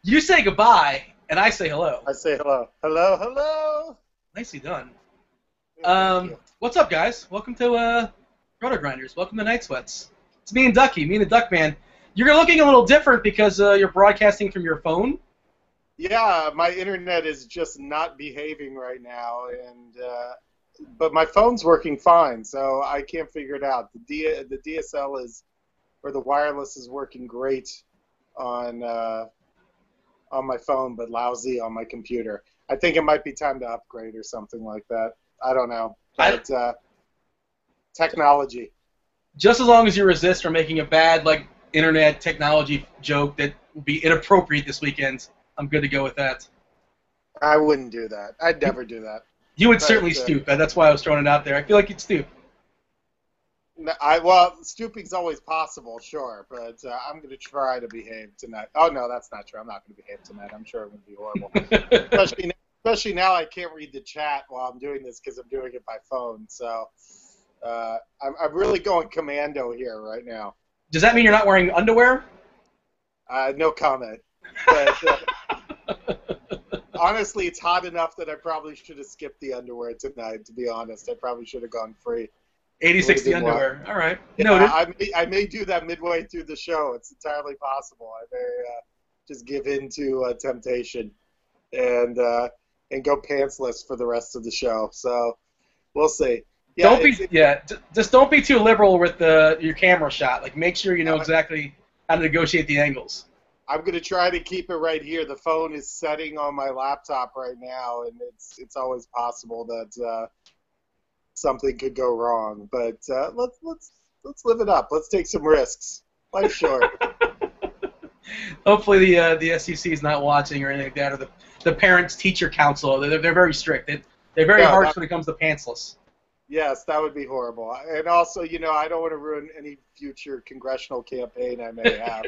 You say goodbye, and I say hello. I say hello. Hello, hello. Nicely done. Yeah, thank you. What's up, guys? Welcome to Roto Grinders. Welcome to Night Sweats. It's me and Ducky, me and the Duck Man. You're looking a little different because you're broadcasting from your phone. Yeah, my internet is just not behaving right now, and but my phone's working fine, so I can't figure it out. The DSL is, or the wireless is working great on my phone, but lousy on my computer. I think it might be time to upgrade or something like that. I don't know, I, but technology. just as long as you resist from making a bad internet technology joke that will be inappropriate this weekend, I'm good to go with that. I wouldn't do that. I'd never do that. You would But certainly stoop. That's why I was throwing it out there. I feel like you'd stoop. well, stooping's always possible, sure, but I'm going to try to behave tonight. Oh no, that's not true. I'm not going to behave tonight. I'm sure it would be horrible. Especially now, I can't read the chat while I'm doing this because I'm doing it by phone. So I'm really going commando here right now. Does that mean you're not wearing underwear? No comment. But honestly, it's hot enough that I probably should have skipped the underwear tonight. To be honest, I probably should have gone free. 80-60 underwear. All right. Yeah, Noted. I may do that midway through the show. It's entirely possible. I may just give in to temptation and go pantsless for the rest of the show. So we'll see. Yeah, just don't be too liberal with your camera shot. Like, make sure you know exactly how to negotiate the angles. I'm going to try to keep it right here. The phone is setting on my laptop right now, and it's always possible that something could go wrong. But let's live it up. Let's take some risks. Life's short. Hopefully the SEC is not watching or anything like that, or the parents-teacher council. They're very strict. They're very harsh when it comes to pantsless. Yes, that would be horrible. And also, I don't want to ruin any future congressional campaign I may have.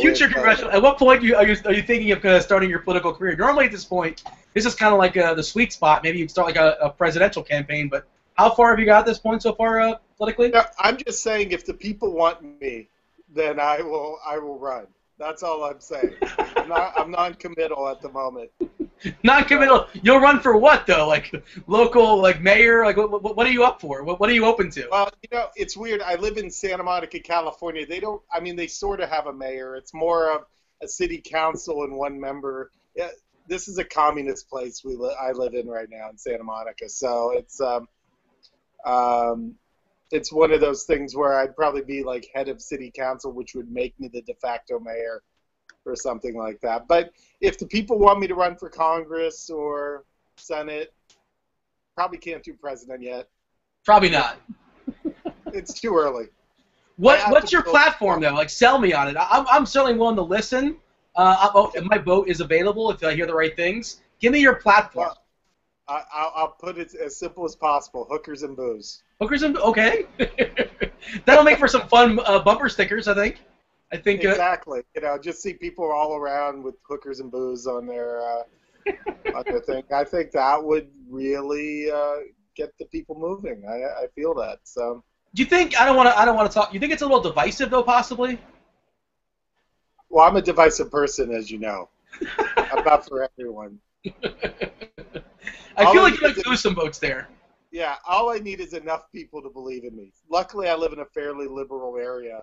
Future congressional. At what point are you thinking of starting your political career? Normally, at this point, this is kind of like the sweet spot. Maybe you'd start like a presidential campaign. But how far have you got at this point so far politically? No, I'm just saying, if the people want me, then I will run. That's all I'm saying. I'm non-committal at the moment. Non-committal. You'll run for what though? Like local, like mayor? Like what are you up for? What are you open to? Well, it's weird. I live in Santa Monica, California. They don't. I mean, they sort of have a mayor. It's more of a city council and one member. Yeah, this is a communist place I live in right now in Santa Monica. So it's one of those things where I'd probably be like head of city council, which would make me the de facto mayor or something like that. But if the people want me to run for Congress or Senate, probably can't do president yet. Probably not. It's too early. What's your platform though? Like, sell me on it. I'm certainly willing to listen. My vote is available if I hear the right things. Give me your platform. Well, I'll put it as simple as possible: hookers and booze. Hookers and okay. That'll make for some fun bumper stickers, I think. Exactly. Just see people all around with hookers and booze on their thing. I think that would really get the people moving. I feel that. So. Do you think I don't want to talk? You think it's a little divisive though, possibly? Well, I'm a divisive person, as you know. I'm not for everyone. I feel like you might lose some votes there. Yeah, all I need is enough people to believe in me. Luckily, I live in a fairly liberal area.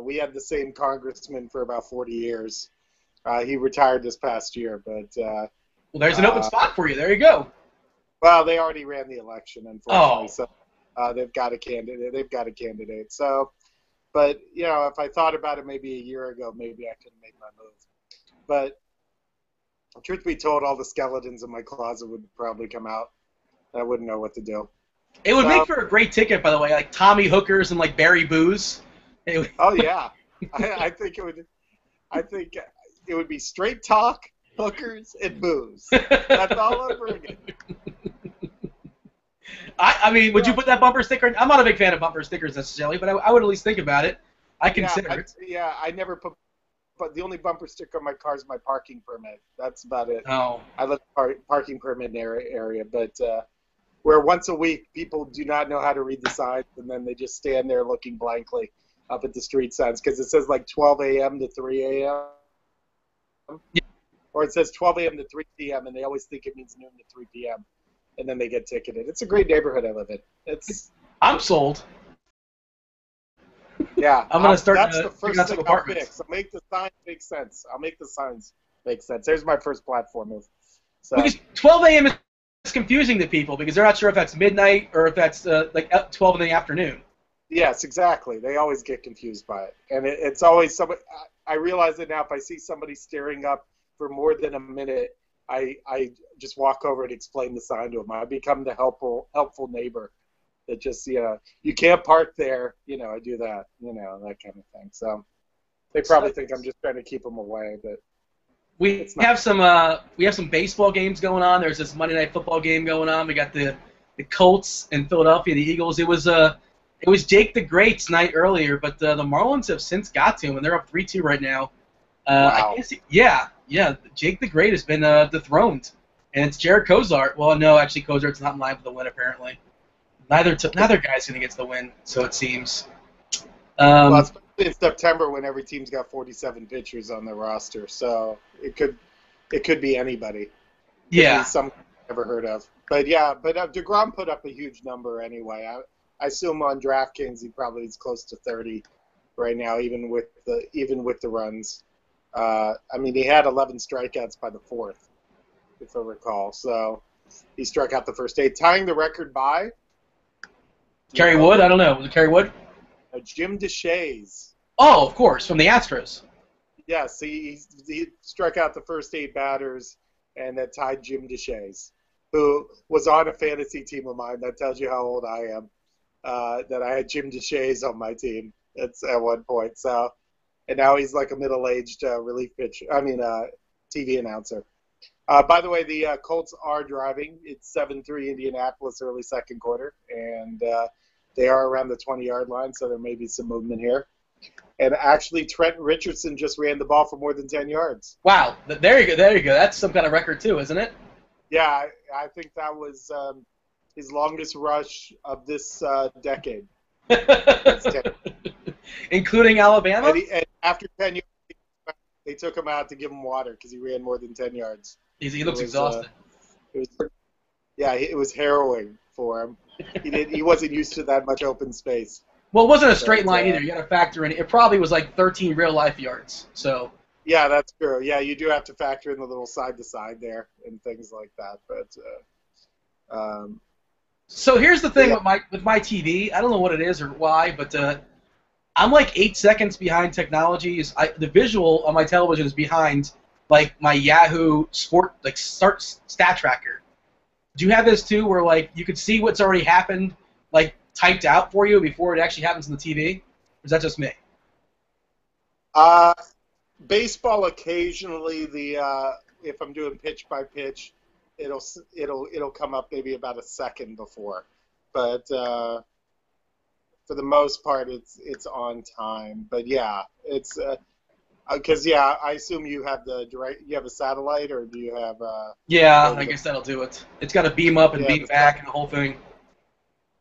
We had the same congressman for about 40 years. He retired this past year, but... well, there's an open spot for you. There you go. Well, they already ran the election, unfortunately. Oh. So they've got a candidate. So, but, if I thought about it maybe a year ago, maybe I could have made my move. But truth be told, all the skeletons in my closet would probably come out. I wouldn't know what to do. It would make for a great ticket, by the way, like Tommy Hookers and like Barry Booze. Oh yeah, I think it would. I think it would be straight talk, hookers, and booze. That's all over again. I mean, would you put that bumper sticker? I'm not a big fan of bumper stickers necessarily, but I would at least think about it. I consider it. Yeah, I never put. But the only bumper sticker on my car is my parking permit. That's about it. Oh. I live in a parking permit area, but where once a week people do not know how to read the signs, and then they just stand there looking blankly up at the street signs because it says like 12 a.m. to 3 a.m. Yeah. Or it says 12 a.m. to 3 p.m. and they always think it means noon to 3 p.m. and then they get ticketed. It's a great neighborhood I live in. I'm sold. Yeah, I'm gonna start that's the figuring first out some thing I'll apartments. fix. I'll make the signs make sense. There's my first platform move. So Because 12 a.m. is confusing to people because they're not sure if that's midnight or if that's like 12 in the afternoon. yes, exactly. They always get confused by it, and it's always somebody. I realize it now. If I see somebody staring up for more than a minute, I just walk over and explain the sign to them. I become the helpful neighbor that just you can't park there. I do that. That kind of thing. So they probably think I'm just trying to keep them away, but we have some baseball games going on. There's this Monday Night Football game going on. We got the Colts in Philadelphia, the Eagles. It was Jake the Great's night earlier, but the Marlins have since got to him, and they're up 3-2 right now. Wow. Yeah. Jake the Great has been dethroned, and it's Jared Kozart. Well, no, actually, Kozart's not in line for the win apparently. Neither guy's gonna get the win, so it seems. Well, especially in September when every team's got 47 pitchers on their roster, so it could be anybody. Yeah. Some never heard of. But yeah, DeGrom put up a huge number anyway. I assume on DraftKings he probably is close to 30 right now, even with the runs. He had 11 strikeouts by the fourth, if I recall. So he struck out the first 8, tying the record by Kerry Wood? I don't know. Was it Kerry Wood? Jim Deshaies. Oh, of course, from the Astros. Yes, he struck out the first 8 batters, and that tied Jim Deshaies, who was on a fantasy team of mine. That tells you how old I am. That I had Jim Deshaies on my team. It's at one point. So, and now he's like a middle-aged TV announcer. By the way, the Colts are driving. It's 7-3 Indianapolis early second quarter, and they are around the 20-yard line, so there may be some movement here. And actually, Trent Richardson just ran the ball for more than 10 yards. Wow. There you go. That's some kind of record, too, isn't it? Yeah, I think that was his longest rush of this decade. Including Alabama? And after 10 yards, they took him out to give him water because he ran more than 10 yards. He looks exhausted. It was harrowing for him. He wasn't used to that much open space. Well, it wasn't a straight line either. You got to factor in. It probably was like 13 real-life yards. So. Yeah, that's true. Yeah, you do have to factor in the little side-to-side there and things like that. But so here's the thing with my TV. I don't know what it is or why, but I'm like 8 seconds behind technology. The visual on my television is behind like my Yahoo Sport stat tracker. Do you have this too, where like you could see what's already happened, like typed out for you before it actually happens on the TV? Or is that just me? Baseball occasionally if I'm doing pitch by pitch, it'll come up maybe about a second before, but for the most part it's on time. But yeah, it's because I assume you have you have a satellite, or do you have yeah, I guess that'll do it. It's got to beam up and beam back and the whole thing.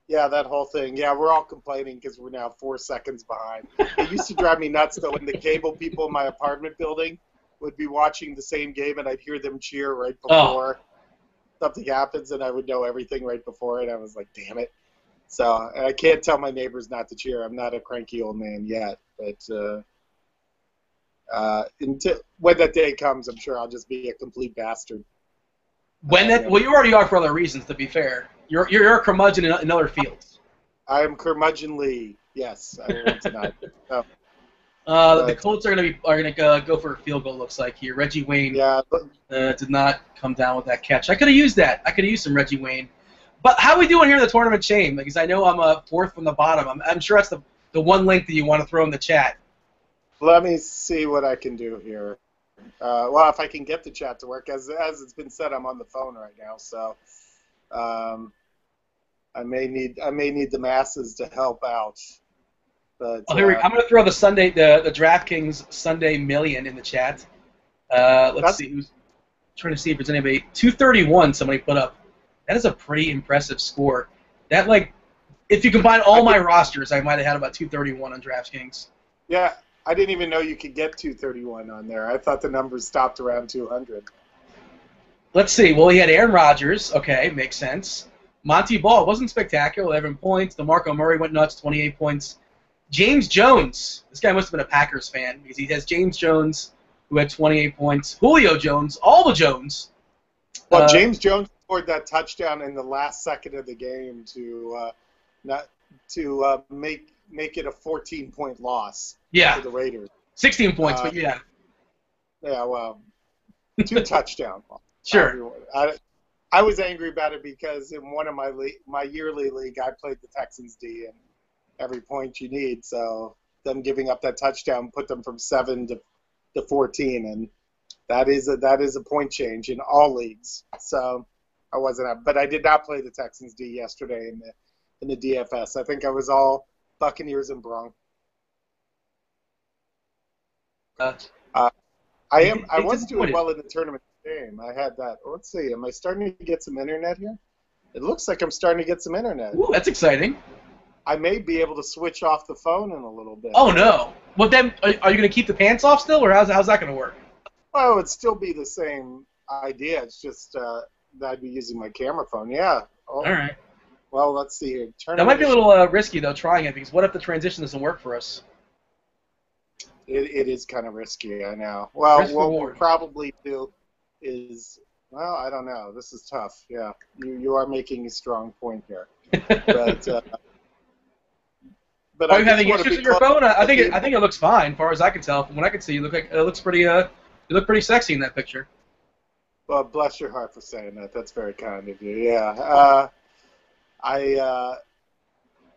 Yeah, that whole thing. Yeah, we're all complaining because we're now 4 seconds behind. It used to drive me nuts, though, when the cable people in my apartment building would be watching the same game, and I'd hear them cheer right before something happens, and I would know everything right before it. I was like, damn it. So, and I can't tell my neighbors not to cheer. I'm not a cranky old man yet, but when that day comes, I'm sure I'll just be a complete bastard. Well, you already are for other reasons, to be fair. You're a curmudgeon in other fields. I am curmudgeonly, yes. I won't deny it. No. The Colts are gonna go for a field goal. Looks like here. Reggie Wayne did not come down with that catch. I could have used that. I could have used some Reggie Wayne. But how are we doing here in the tournament chain? Because I know I'm fourth from the bottom. I'm sure that's the one link that you want to throw in the chat. Let me see what I can do here. Well, if I can get the chat to work, as it's been said, I'm on the phone right now, so I may need the masses to help out. But here I'm going to throw the DraftKings Sunday Million in the chat. Let's see who's trying to see if there's anybody. 231 somebody put up. That is a pretty impressive score. That if you combine all my rosters, I might have had about 231 on DraftKings. Yeah, I didn't even know you could get 231 on there. I thought the numbers stopped around 200. Let's see. Well, he had Aaron Rodgers. Okay, makes sense. Monty Ball wasn't spectacular, 11 points. DeMarco Murray went nuts, 28 points. James Jones. This guy must have been a Packers fan because he has James Jones, who had 28 points. Julio Jones, all the Jones. Well, James Jones scored that touchdown in the last second of the game to make it a 14-point loss to the Raiders. 16 points, but yeah. Yeah, well, 2 touchdowns. Sure. I was angry about it because in one of my yearly league, I played the Texans D, and every point you need. So them giving up that touchdown put them from 7 to 14, and that is a point change in all leagues. So I wasn't, but I did not play the Texans D yesterday in the DFS. I think I was all Buccaneers and Bronx. I was doing well in the tournament game. I had that. Let's see. Am I starting to get some internet here? It looks like I'm starting to get some internet. Ooh, that's exciting. I may be able to switch off the phone in a little bit. Oh, no. Well, then, are you going to keep the pants off still, or how's that going to work? Well, it would still be the same idea. It's just that I'd be using my camera phone. Yeah. Oh. All right. Well, let's see here. That might be a little risky, though, trying it, because what if the transition doesn't work for us? It is kind of risky, I know. Well, what we'll probably do is, well, I don't know. This is tough. Yeah, you are making a strong point here. But are you having issues with your phone? I think it looks fine, as far as I can tell. From what I can see, you look pretty. You look pretty sexy in that picture. Well, bless your heart for saying that. That's very kind of you. Yeah.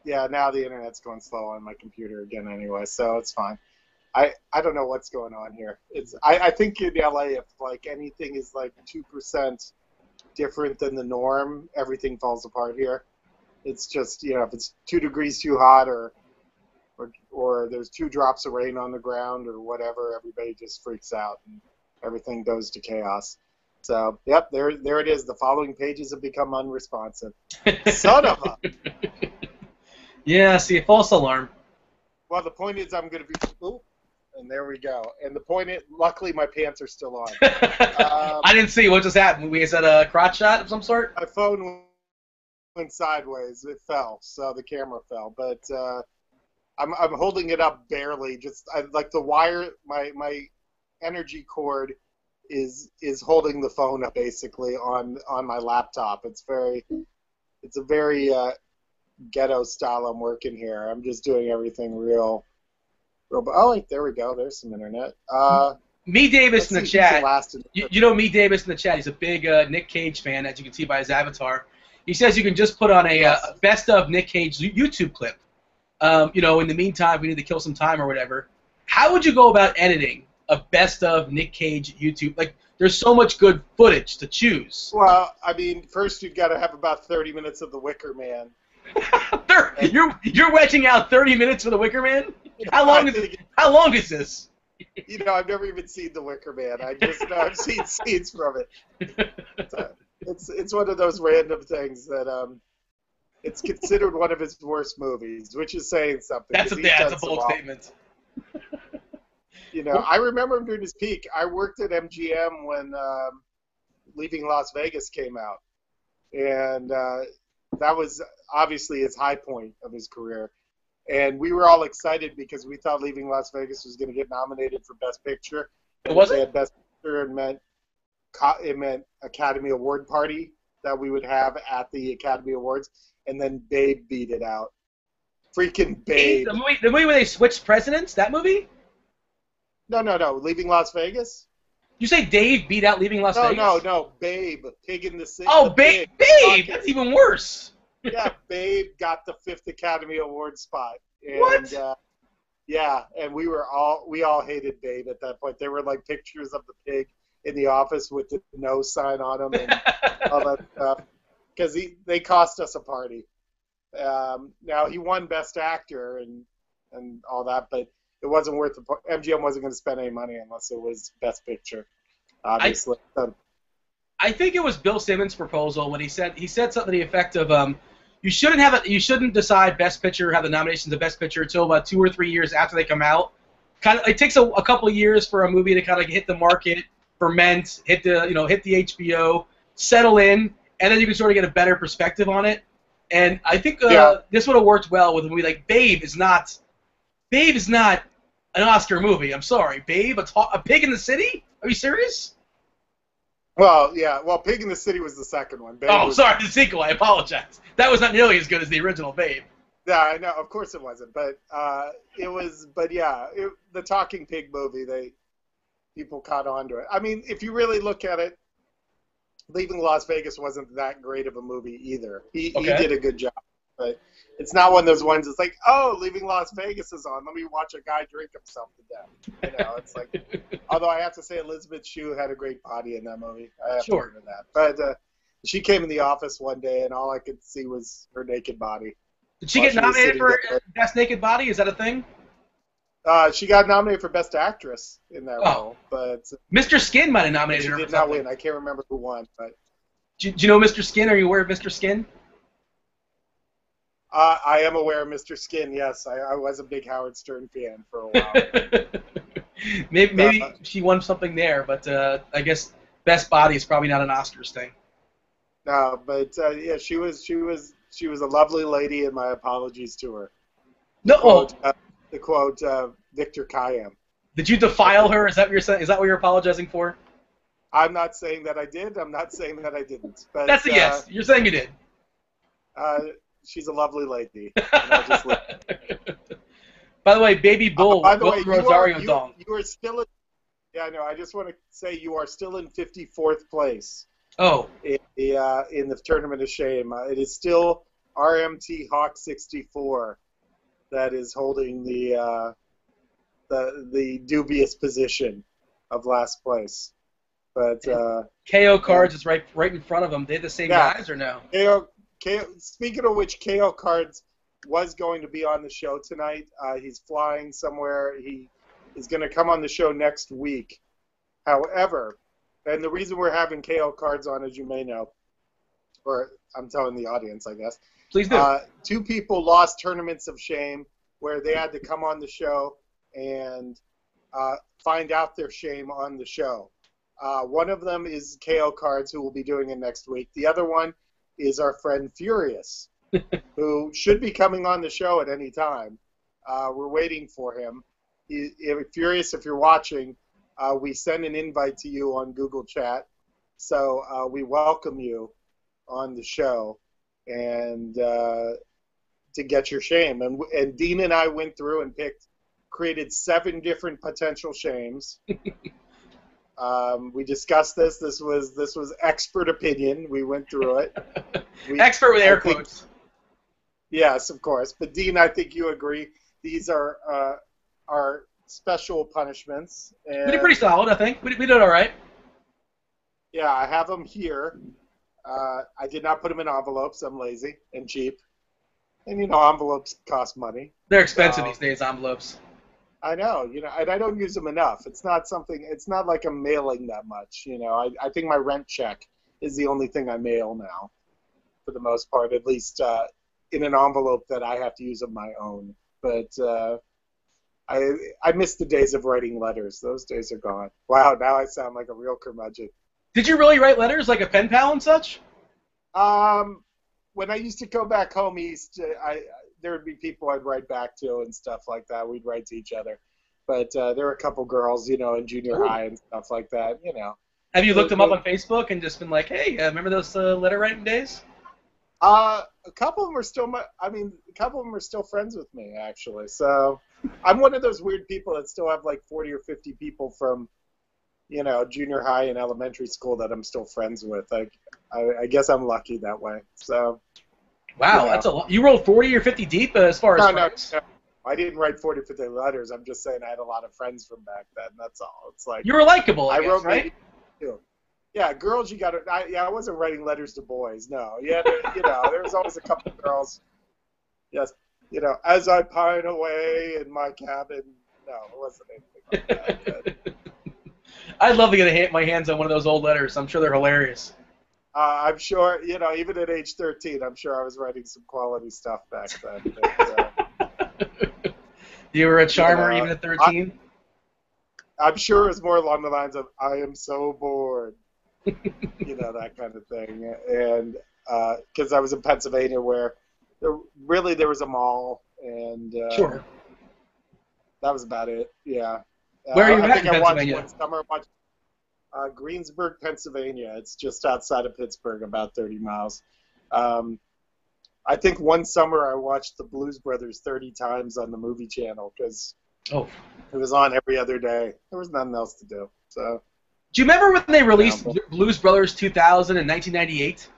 Now the internet's going slow on my computer again anyway, so it's fine. I don't know what's going on here. I think in LA, if like anything is like 2% different than the norm, everything falls apart here. It's just, if it's 2 degrees too hot or there's 2 drops of rain on the ground or whatever, everybody just freaks out and everything goes to chaos. So, yep, there it is. The following pages have become unresponsive. Son of a... Yeah, see, a false alarm. Well, the point is I'm going to be... Ooh, and there we go. And the point is, luckily my pants are still on. I didn't see what just happened. Was that a crotch shot of some sort? My phone went sideways. It fell, so the camera fell. But I'm holding it up barely. Just like the wire, my energy cord is holding the phone up basically on my laptop. It's a very ghetto style I'm working here. I'm just doing everything real. Oh, wait, there we go. There's some internet. Me Davis in the chat. You know Me Davis in the chat. He's a big Nick Cage fan, as you can see by his avatar. He says you can just put on a best of Nick Cage YouTube clip. In the meantime, we need to kill some time or whatever. How would you go about editing a best of Nick Cage YouTube? Like, there's so much good footage to choose. Well, I mean, first you've got to have about 30 minutes of The Wicker Man. You're wedging out 30 minutes for The Wicker Man? How long is this? I've never even seen The Wicker Man. I've seen scenes from it. It's one of those random things that it's considered one of his worst movies, which is saying something. That's a bold statement. I remember him during his peak. I worked at MGM when Leaving Las Vegas came out, and that was obviously his high point of his career. And we were all excited because we thought Leaving Las Vegas was going to get nominated for Best Picture. And was it? Had Best Picture, it meant Academy Award party that we would have at the Academy Awards, and then Babe beat it out. Freaking Babe. The movie where they switched presidents? That movie? No. Leaving Las Vegas? You say Dave beat out Leaving Las Vegas? No. Babe. Pig in the City. Oh, Babe! That's even worse. Yeah, Babe got the 5th Academy Award spot. And, what? And we all hated Babe at that point. There were like pictures of the pig in the office with the no sign on them and all that stuff. Because they cost us a party. Now, he won Best Actor and all that, but it wasn't worth the MGM wasn't going to spend any money unless it was Best Picture, obviously. I think it was Bill Simmons' proposal when he said something to the effect of you shouldn't decide Best Picture, have the nominations of Best Picture until about 2 or 3 years after they come out, kind of it takes a couple of years for a movie to kind of hit the market, ferment, hit the HBO, settle in, and then you can sort of get a better perspective on it. And I think this would have worked well with a movie like Babe is not an Oscar movie. I'm sorry, Babe, a pig in the city? Are you serious? Well, yeah. Well, Pig in the City was the second one. Babe sorry, the sequel. I apologize. That was not nearly as good as the original Babe. Yeah, I know. Of course it wasn't, but it was. But yeah, the Talking Pig movie, people caught on to it. I mean, if you really look at it, Leaving Las Vegas wasn't that great of a movie either. He did a good job, but it's not one of those ones. It's like, oh, Leaving Las Vegas is on. Let me watch a guy drink himself to death. You know, it's like. Although I have to say, Elizabeth Shue had a great body in that movie. I have to agree with that. But she came in the office one day, and all I could see was her naked body. Did she get nominated for Best Naked Body? Is that a thing? She got nominated for Best Actress in that role, but Mr. Skin might have nominated her. She did not win. I can't remember who won, but do you know Mr. Skin? Are you aware of Mr. Skin? I am aware of Mr. Skin. Yes, I was a big Howard Stern fan for a while. maybe she won something there, but I guess Best Body is probably not an Oscars thing. No, but yeah, she was a lovely lady, and my apologies to her. To quote Victor Kayam. Did you defile her? Is that what you're saying? Is that what you're apologizing for? I'm not saying that I did. I'm not saying that I didn't. But that's a yes. You're saying you did. She's a lovely lady. By the way, Baby Bull, by the way, Rosario Dong. You are still yeah, I know. I just want to say you are still in 54th place. Oh. In the Tournament of Shame. It is still RMT Hawk 64 that is holding the dubious position of last place. But KO Cards is right in front of them. They the same guys or no? Speaking of which, KO Cards was going to be on the show tonight. He's flying somewhere. He is going to come on the show next week. However, and the reason we're having KO Cards on, as you may know, or I'm telling the audience, I guess. Please do. Two people lost Tournaments of Shame where they had to come on the show and find out their shame on the show. One of them is KO Cards, who will be doing it next week. The other one is our friend Furious, who should be coming on the show at any time. We're waiting for him. Furious, if you're watching, we send an invite to you on Google Chat. So we welcome you on the show and to get your shame. And Dean and I went through and created 7 different potential shames. We discussed this. This was expert opinion. We went through it. Expert with air quotes. Yes, of course. But Dean, I think you agree. These are our special punishments. And we did pretty solid, I think. We did all right. Yeah, I have them here. I did not put them in envelopes. I'm lazy and cheap. And, envelopes cost money. They're expensive these days, envelopes. I know, and I don't use them enough. It's not like I'm mailing that much, I think my rent check is the only thing I mail now, for the most part, at least in an envelope that I have to use of my own. But I miss the days of writing letters. Those days are gone. Wow, now I sound like a real curmudgeon. Did you really write letters, like a pen pal and such? When I used to go back home east, there would be people I'd write back to and stuff like that. We'd write to each other. But there were a couple girls, in junior high and stuff like that, Have you looked them up on Facebook and just been like, hey, remember those letter writing days? A couple of them are still friends with me, actually. So I'm one of those weird people that still have like 40 or 50 people from, junior high and elementary school that I'm still friends with. I guess I'm lucky that way. So. Wow, that's a lot. You rolled 40 or 50 deep as far as friends? No. I didn't write 40 or 50 letters. I'm just saying I had a lot of friends from back then. That's all. It's like you were likable, I guess, wrote right? Yeah, girls, you got to. I wasn't writing letters to boys. No, yeah, there was always a couple of girls. Yes, as I pine away in my cabin. No, it wasn't anything like that. I'd love to get my hands on one of those old letters. I'm sure they're hilarious. I'm sure, even at age 13, I'm sure I was writing some quality stuff back then. But, you were a charmer even at 13? I'm sure it was more along the lines of "I am so bored," that kind of thing. And because I was in Pennsylvania, where there was a mall, and Sure. that was about it. Yeah. Where are you I at think in I watched Pennsylvania? one summer. I watched Greensburg, Pennsylvania. It's just outside of Pittsburgh, about 30 miles. I think one summer I watched the Blues Brothers 30 times on the movie channel because Oh. it was on every other day. There was nothing else to do. So. Do you remember when they released Yeah, Blues Brothers 2000 in 1998?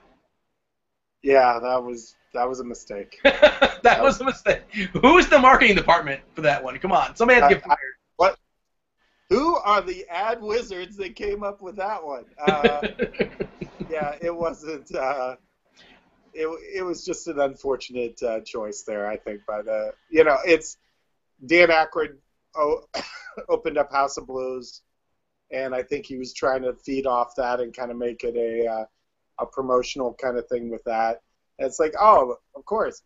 Yeah, that was a mistake. That was a mistake. Who's the marketing department for that one? Come on, somebody has to get fired. What? Who are the ad wizards that came up with that one? Yeah, it wasn't. It was just an unfortunate choice there, I think. By the it's Dan Aykroyd opened up House of Blues, and I think he was trying to feed off that and kind of make it a promotional kind of thing with that. And it's like, oh, of course,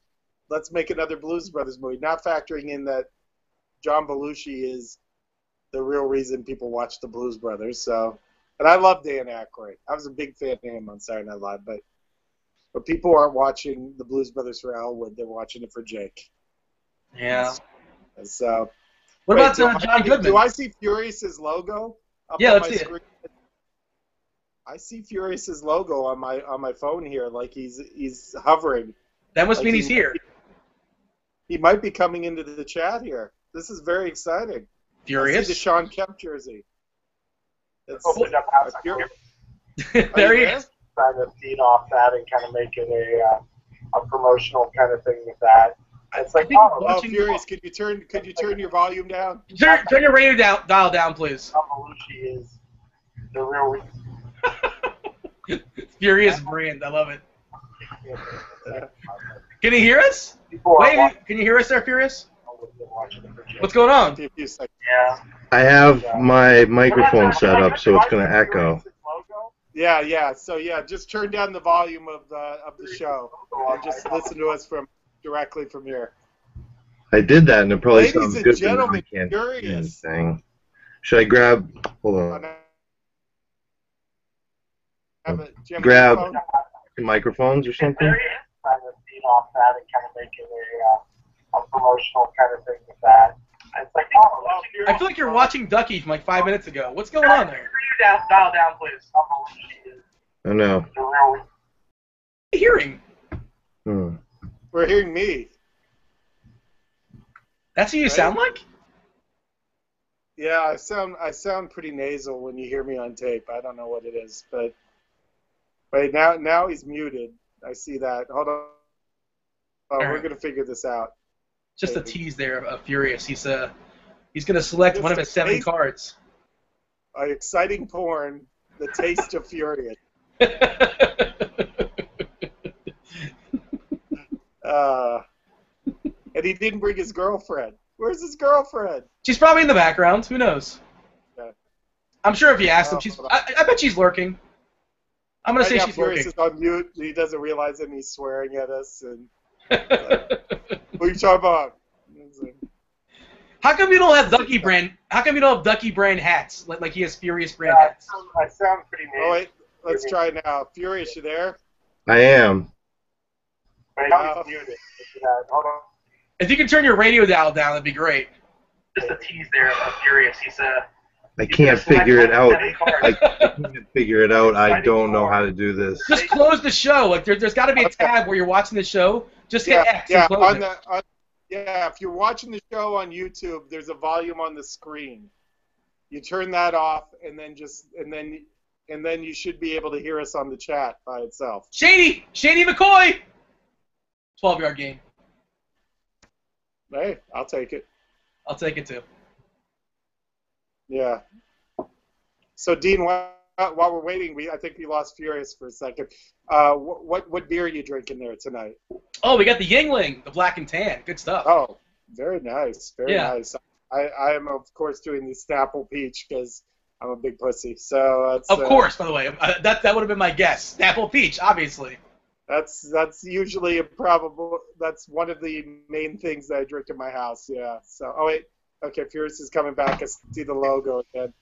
let's make another Blues Brothers movie, not factoring in that John Belushi is the real reason people watch the Blues Brothers. So, and I love Dan Aykroyd. I was a big fan of him on Saturday Night Live, but people aren't watching the Blues Brothers for Elwood; they're watching it for Jake. Yeah. So, what about John Goodman? Do I see Furious's logo up Yeah, on let's my see screen? I see Furious's logo on my phone here, like he's hovering. That must like mean he's here. He might be coming into the chat here. This is very exciting. Furious. I see the Sean Kemp jersey. Opened up House of Blues. There he is. Trying to feed off that and kind of make it a promotional kind of thing with that. It's like, oh, Furious, could you turn your volume down? Turn your radio dial down, please. John Belushi is the real reason. Furious brand, I love it. Can you hear us? Wait, can you hear us there, Furious? What's going on? Yeah. I have my microphone set up, so it's going to echo. Yeah. So just turn down the volume of the show and just listen to us directly from here. I did that, and it probably Ladies sounds and good. gentlemen, But I can't Furious. do anything. Should I grab? Hold on. Grab microphones or something. Trying to feed off that and kind of make it a promotional kind of thing with that. It's like, I feel like you're watching Ducky from like 5 minutes ago. What's going on there? Dial down, please. I know. Hearing. We're hearing me. That's what you sound like? Yeah, I sound pretty nasal when you hear me on tape. I don't know what it is, but wait, now he's muted. I see that. Hold on. Oh, we're gonna figure this out. Just a tease there of Furious. He's gonna select one of his 7 cards. Exciting porn, the taste of Furious. And he didn't bring his girlfriend. Where's his girlfriend? She's probably in the background. Who knows? Yeah. I'm sure if you asked him, I bet she's lurking. I'm gonna say she's Furious lurking. is on mute. He doesn't realize it, and he's swearing at us. And what are you talking about? How come you don't have Ducky brand? How come you don't have Ducky brand hats like he has Furious brand hats? I sound pretty nasal. Oh wait, let's try it now. Furious, you there? I am. Wait, now he's muted. Hold on. If you can turn your radio dial down, that'd be great. Just a tease there of Furious. I can't figure it out. I can't figure it out. I don't know how to do this. Just close the show. Like there's got to be a tab where you're watching the show. Just hit X and close it. If you're watching the show on YouTube, there's a volume on the screen. You turn that off, and then you should be able to hear us on the chat by itself. Shady McCoy. 12-yard game. Hey, I'll take it. I'll take it too. Yeah. So Dean, while we're waiting, I think we lost Furious for a second. What beer are you drinking there tonight? Oh, we got the Yingling, the black and tan. Good stuff. Oh, very nice. Very nice. I am, of course, doing the Snapple Peach because I'm a big pussy. So that's, of course, by the way. That would have been my guess. Snapple Peach, obviously. That's usually that's one of the main things that I drink in my house, yeah. So, oh wait, Okay, Furious is coming back. I see the logo again.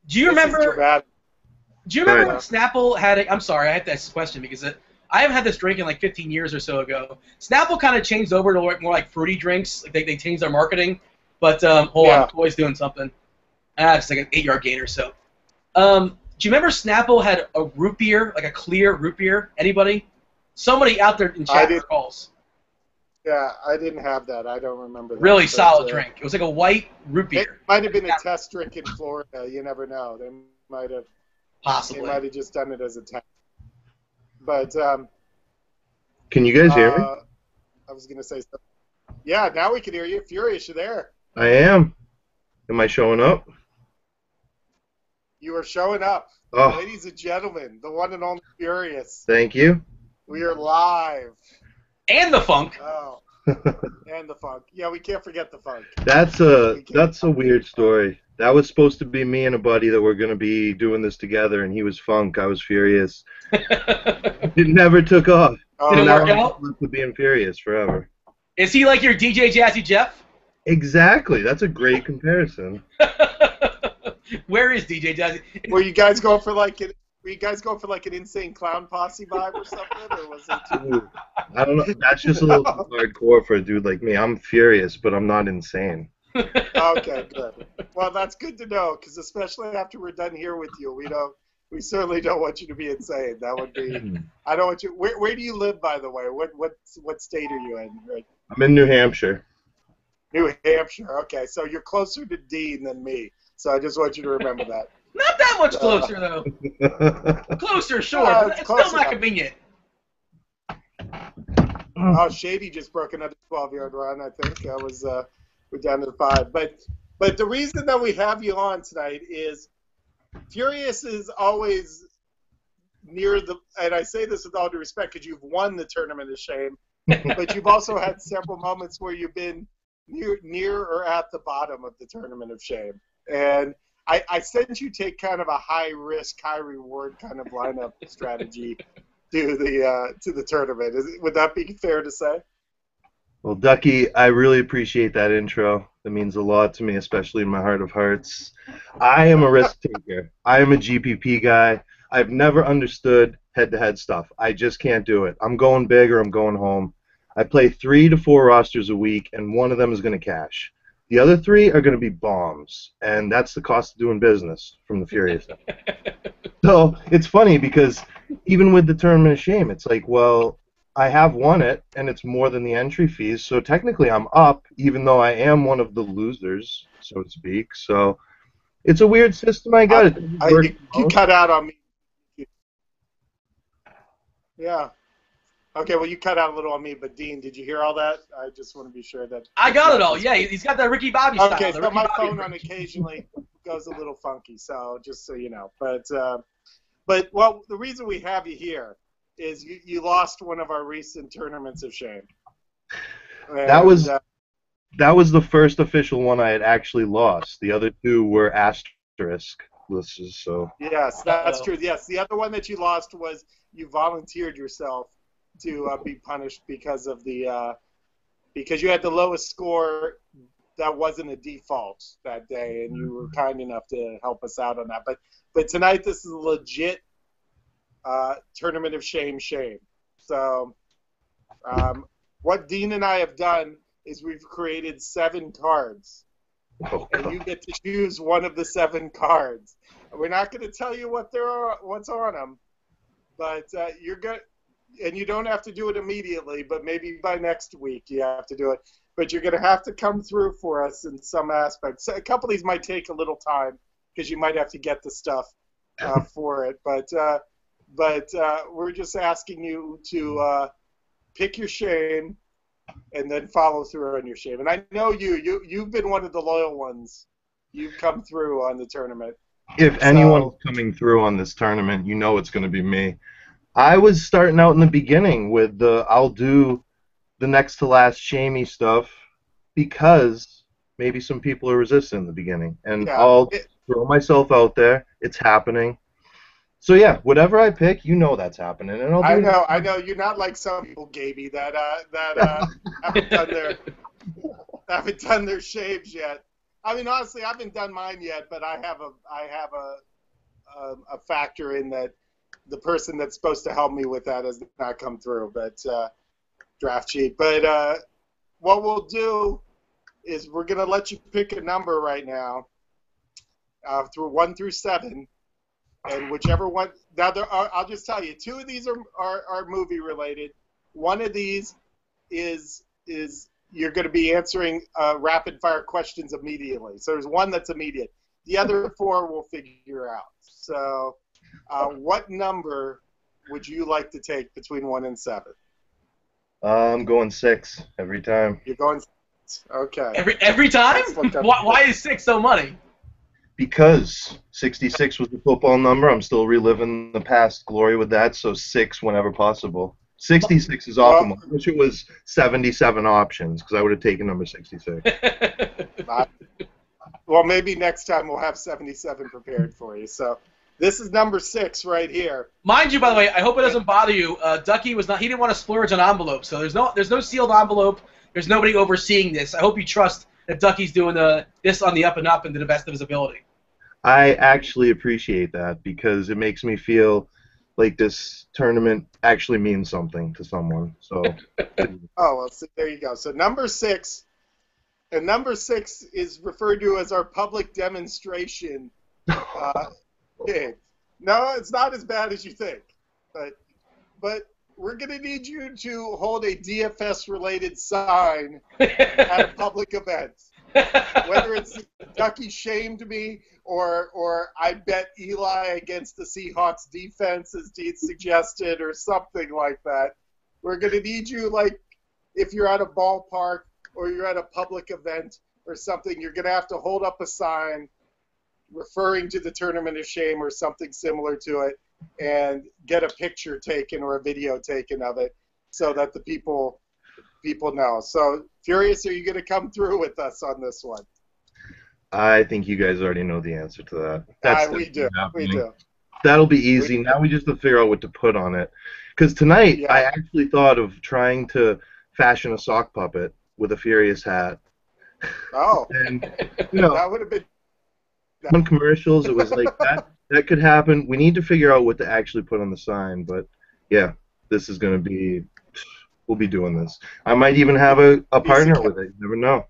Do you remember? Do you remember Right. when Snapple had I'm sorry, I have to ask this question because I haven't had this drink in like 15 years or so ago. Snapple kind of changed over to more like fruity drinks. Like they changed their marketing. But hold on, McCoy's doing something. It's like an 8-yard gain or so. Do you remember Snapple had a root beer, like a clear root beer? Anybody? Somebody out there in chat recalls. Yeah, I didn't have that. I don't remember that. Really solid drink. It was like a white root It beer. might have been a test drink in Florida. You never know. They might have. Possibly. They might have just done it as a test. But Can you guys hear me? I was gonna say something. Yeah, now we can hear you. Furious, you there? I am. Am I showing up? You are showing up. Oh, Ladies and gentlemen, the one and only Furious. thank you. We are live. And the funk. Oh, and the funk. Yeah, we can't forget the funk. That's a weird story. That was supposed to be me and a buddy that were going to be doing this together, and he was Funk. I was Furious. It never took off. Oh, Did it Now work I'm out? left with being Furious forever. Is he like your DJ Jazzy Jeff? Exactly. That's a great comparison. Where is DJ Jazzy? Were you guys going for like an? Were you guys going for like an Insane Clown Posse vibe or something, or was it? Ooh, I don't know. That's just a little too hardcore for a dude like me. I'm Furious, but I'm not insane. Okay, good. Well, that's good to know, because especially after we're done here with you, we certainly don't want you to be insane. That would be. I don't want you. Where do you live, by the way? What state are you in? Right? I'm in New Hampshire. New Hampshire. Okay, so you're closer to Dean than me. So I just want you to remember that. Not that much closer, though. Closer, sure, but it's close still not enough. convenient. Oh, Shady just broke another 12-yard run. I think we're down to 5. But the reason that we have you on tonight is Furious is always near the, and I say this with all due respect because you've won the Tournament of Shame, but you've also had several moments where you've been near or at the bottom of the Tournament of Shame. And I sense you take kind of a high risk, high reward kind of lineup strategy to the tournament. Would that be fair to say? Well, Ducky, I really appreciate that intro. That means a lot to me, especially in my heart of hearts. I am a risk taker. I am a GPP guy. I've never understood head-to-head stuff. I just can't do it. I'm going big or I'm going home. I play 3 to 4 rosters a week, and one of them is going to cash. The other 3 are going to be bombs, and that's the cost of doing business from the Furious. So it's funny because even with the Tournament of Shame, it's like, well, I have won it, and it's more than the entry fees, so technically I'm up, even though I am one of the losers, so to speak. So it's a weird system I got. You cut out on me. Yeah. Okay, well, you cut out a little on me, but Dean, did you hear all that? I just want to be sure that... I got it all. Yeah, he's got that Ricky Bobby style. Okay, the so Ricky my Bobby phone on approach. occasionally goes a little funky, so just so you know. But well, the reason we have you here is you lost one of our recent Tournaments of Shame. And, That was the first official one I had actually lost. The other 2 were asterisk lists, so... Yes, that's true. Yes, the other one that you lost was you volunteered yourself to be punished because of because you had the lowest score that wasn't a default that day, and you were kind enough to help us out on that. But tonight this is a legit Tournament of Shame. So what Dean and I have done is we've created 7 cards. Oh, And God. you get to choose one of the 7 cards. We're not going to tell you what's on them, but you're good. And you don't have to do it immediately, but maybe by next week you have to do it. But you're going to have to come through for us in some aspects. So a couple of these might take a little time because you might have to get the stuff for it. But we're just asking you to pick your shame and then follow through on your shame. And I know you've been one of the loyal ones. You've come through on the tournament. If anyone's coming through on this tournament, you know it's going to be me. I was starting out in the beginning with I'll do the next to last shamey stuff because maybe some people are resistant in the beginning. And I'll throw myself out there. It's happening. So yeah, whatever I pick, you know that's happening. And I know. You're not like some people, Gaby, that haven't done their shaves yet. I mean, honestly, I haven't done mine yet, but I have a factor in that the person that's supposed to help me with that has not come through. But draft sheet. But what we'll do is we're gonna let you pick a number right now, through 1 through 7. And whichever one, now I'll just tell you, 2 of these are movie related. One of these is you're going to be answering rapid fire questions immediately. So there's one that's immediate. The other 4 we'll figure out. So what number would you like to take between 1 and 7? I'm going 6 every time. You're going 6. Okay. Every time? Why is 6 so money? Because 66 was the football number, I'm still reliving the past glory with that, so 6 whenever possible. 66 is optimal. I wish it was 77 options, because I would have taken number 66. Well, maybe next time we'll have 77 prepared for you. So this is number 6 right here. Mind you, by the way, I hope it doesn't bother you. Ducky he didn't want to splurge on envelopes, so there's no sealed envelope. There's nobody overseeing this. I hope you trust that Ducky's doing this on the up and up and to the best of his ability. I actually appreciate that because it makes me feel like this tournament actually means something to someone. So. Oh, well, so there you go. So number 6, and number 6 is referred to as our public demonstration. Game. No, it's not as bad as you think, but we're going to need you to hold a DFS-related sign at a public event. Whether it's Ducky shamed me or I bet Eli against the Seahawks defense as Dean suggested or something like that. We're going to need you, like, if you're at a ballpark or you're at a public event or something, you're going to have to hold up a sign referring to the Tournament of Shame or something similar to it and get a picture taken or a video taken of it so that the people know. So, Furious, are you going to come through with us on this one? I think you guys already know the answer to that. We do. That'll be easy. Now we just have to figure out what to put on it. Because tonight I actually thought of trying to fashion a sock puppet with a Furious hat. Oh. And, you know, that would have been... on commercials, it was like that could happen. We need to figure out what to actually put on the sign. But, yeah, this is going to be... We'll be doing this. I might even have a partner with it. You never know.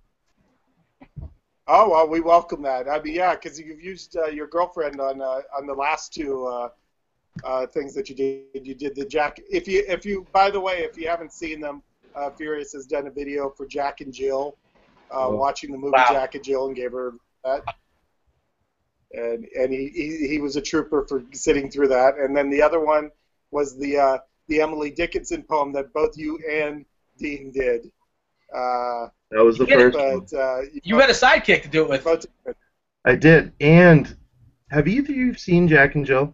Oh, well, we welcome that. I mean, yeah, because you've used your girlfriend on the last 2 things that you did. You did the Jack. If you, by the way, if you haven't seen them, Furious has done a video for Jack and Jill, watching the movie Jack and Jill, and gave her that. And he was a trooper for sitting through that. And then the other one was the Emily Dickinson poem that both you and Dean did. That was the first one. You had a sidekick to do it with. I did. And have either of you seen Jack and Jill?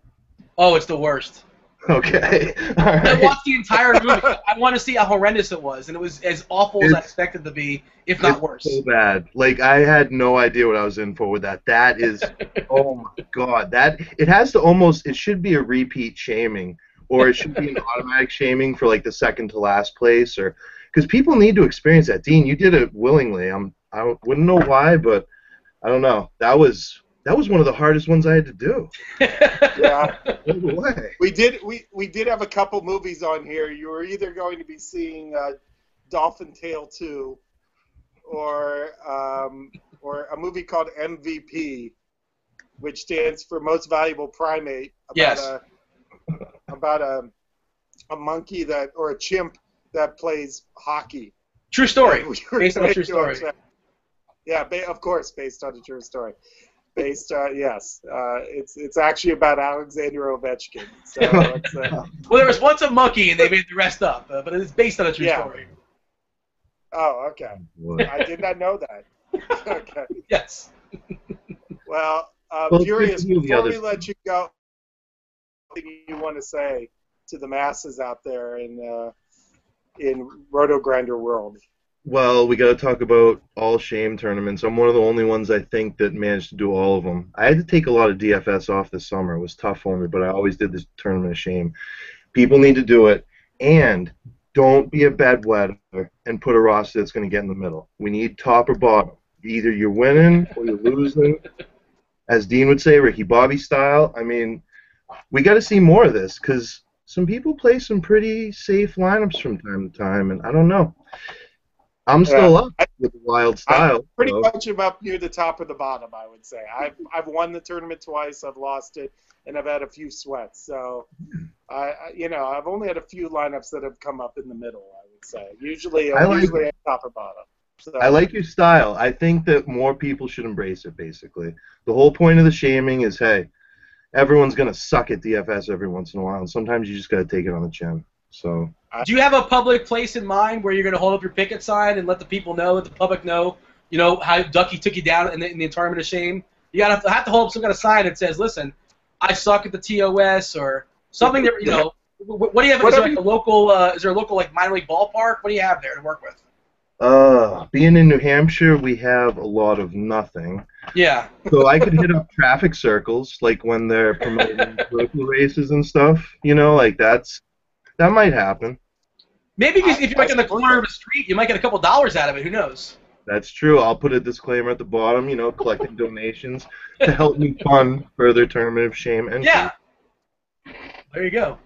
Oh, it's the worst. Okay. All right. I watched the entire movie. I want to see how horrendous it was, and it was as awful as I expected it to be, if not worse. So bad. Like, I had no idea what I was in for with that. That is, oh my God. It has to almost, it should be a repeat shaming, or it should be an automatic shaming for like the second to last place, or because people need to experience that. Dean, you did it willingly. I wouldn't know why, but I don't know. That was one of the hardest ones I had to do. Yeah. No way. We did have a couple movies on here. You were either going to be seeing Dolphin Tale 2 or a movie called MVP, which stands for Most Valuable Primate. About a monkey or a chimp that plays hockey. True story. Based on a true story. Yeah, of course, based on a true story. Yes. It's actually about Alexander Ovechkin. So it's, well, there was once a monkey, and they made the rest up, but it's based on a true story. Oh, okay. I did not know that. Okay. Yes. Well, Furious, before we let you go, anything you want to say to the masses out there in Roto Grinder world? Well, we got to talk about all shame tournaments. I'm one of the only ones I think that managed to do all of them. I had to take a lot of DFS off this summer. It was tough for me, but I always did this tournament of shame. People need to do it, and don't be a bedwetter and put a roster that's going to get in the middle. We need top or bottom. Either you're winning or you're losing. As Dean would say, Ricky Bobby style. I mean, we got to see more of this because some people play some pretty safe lineups from time to time, and I don't know. I'm still up with the wild style. Pretty much am up near the top or the bottom, I would say. I've won the tournament twice, I've lost it, and I've had a few sweats. So, I've only had a few lineups that have come up in the middle, I would say. Usually at top or bottom. So, I like your style. I think that more people should embrace it, basically. The whole point of the shaming is, hey, everyone's going to suck at DFS every once in a while, and sometimes you just got to take it on the chin. So, do you have a public place in mind where you're going to hold up your picket sign and let the people know, let the public know, how Ducky took you down in the tournament of shame? You have to hold up some kind of sign that says, "Listen, I suck at the TOS," or something that What do you have? Is there like a local? Is there a local like minor league ballpark? What do you have there to work with? Being in New Hampshire, we have a lot of nothing. Yeah. So I could hit up traffic circles, like when they're promoting local races and stuff. Like that might happen. Maybe if you're like in the corner of the street, you might get a couple dollars out of it. Who knows? That's true. I'll put a disclaimer at the bottom, collecting donations to help me fund further Tournament of Shame entries. Yeah. There you go.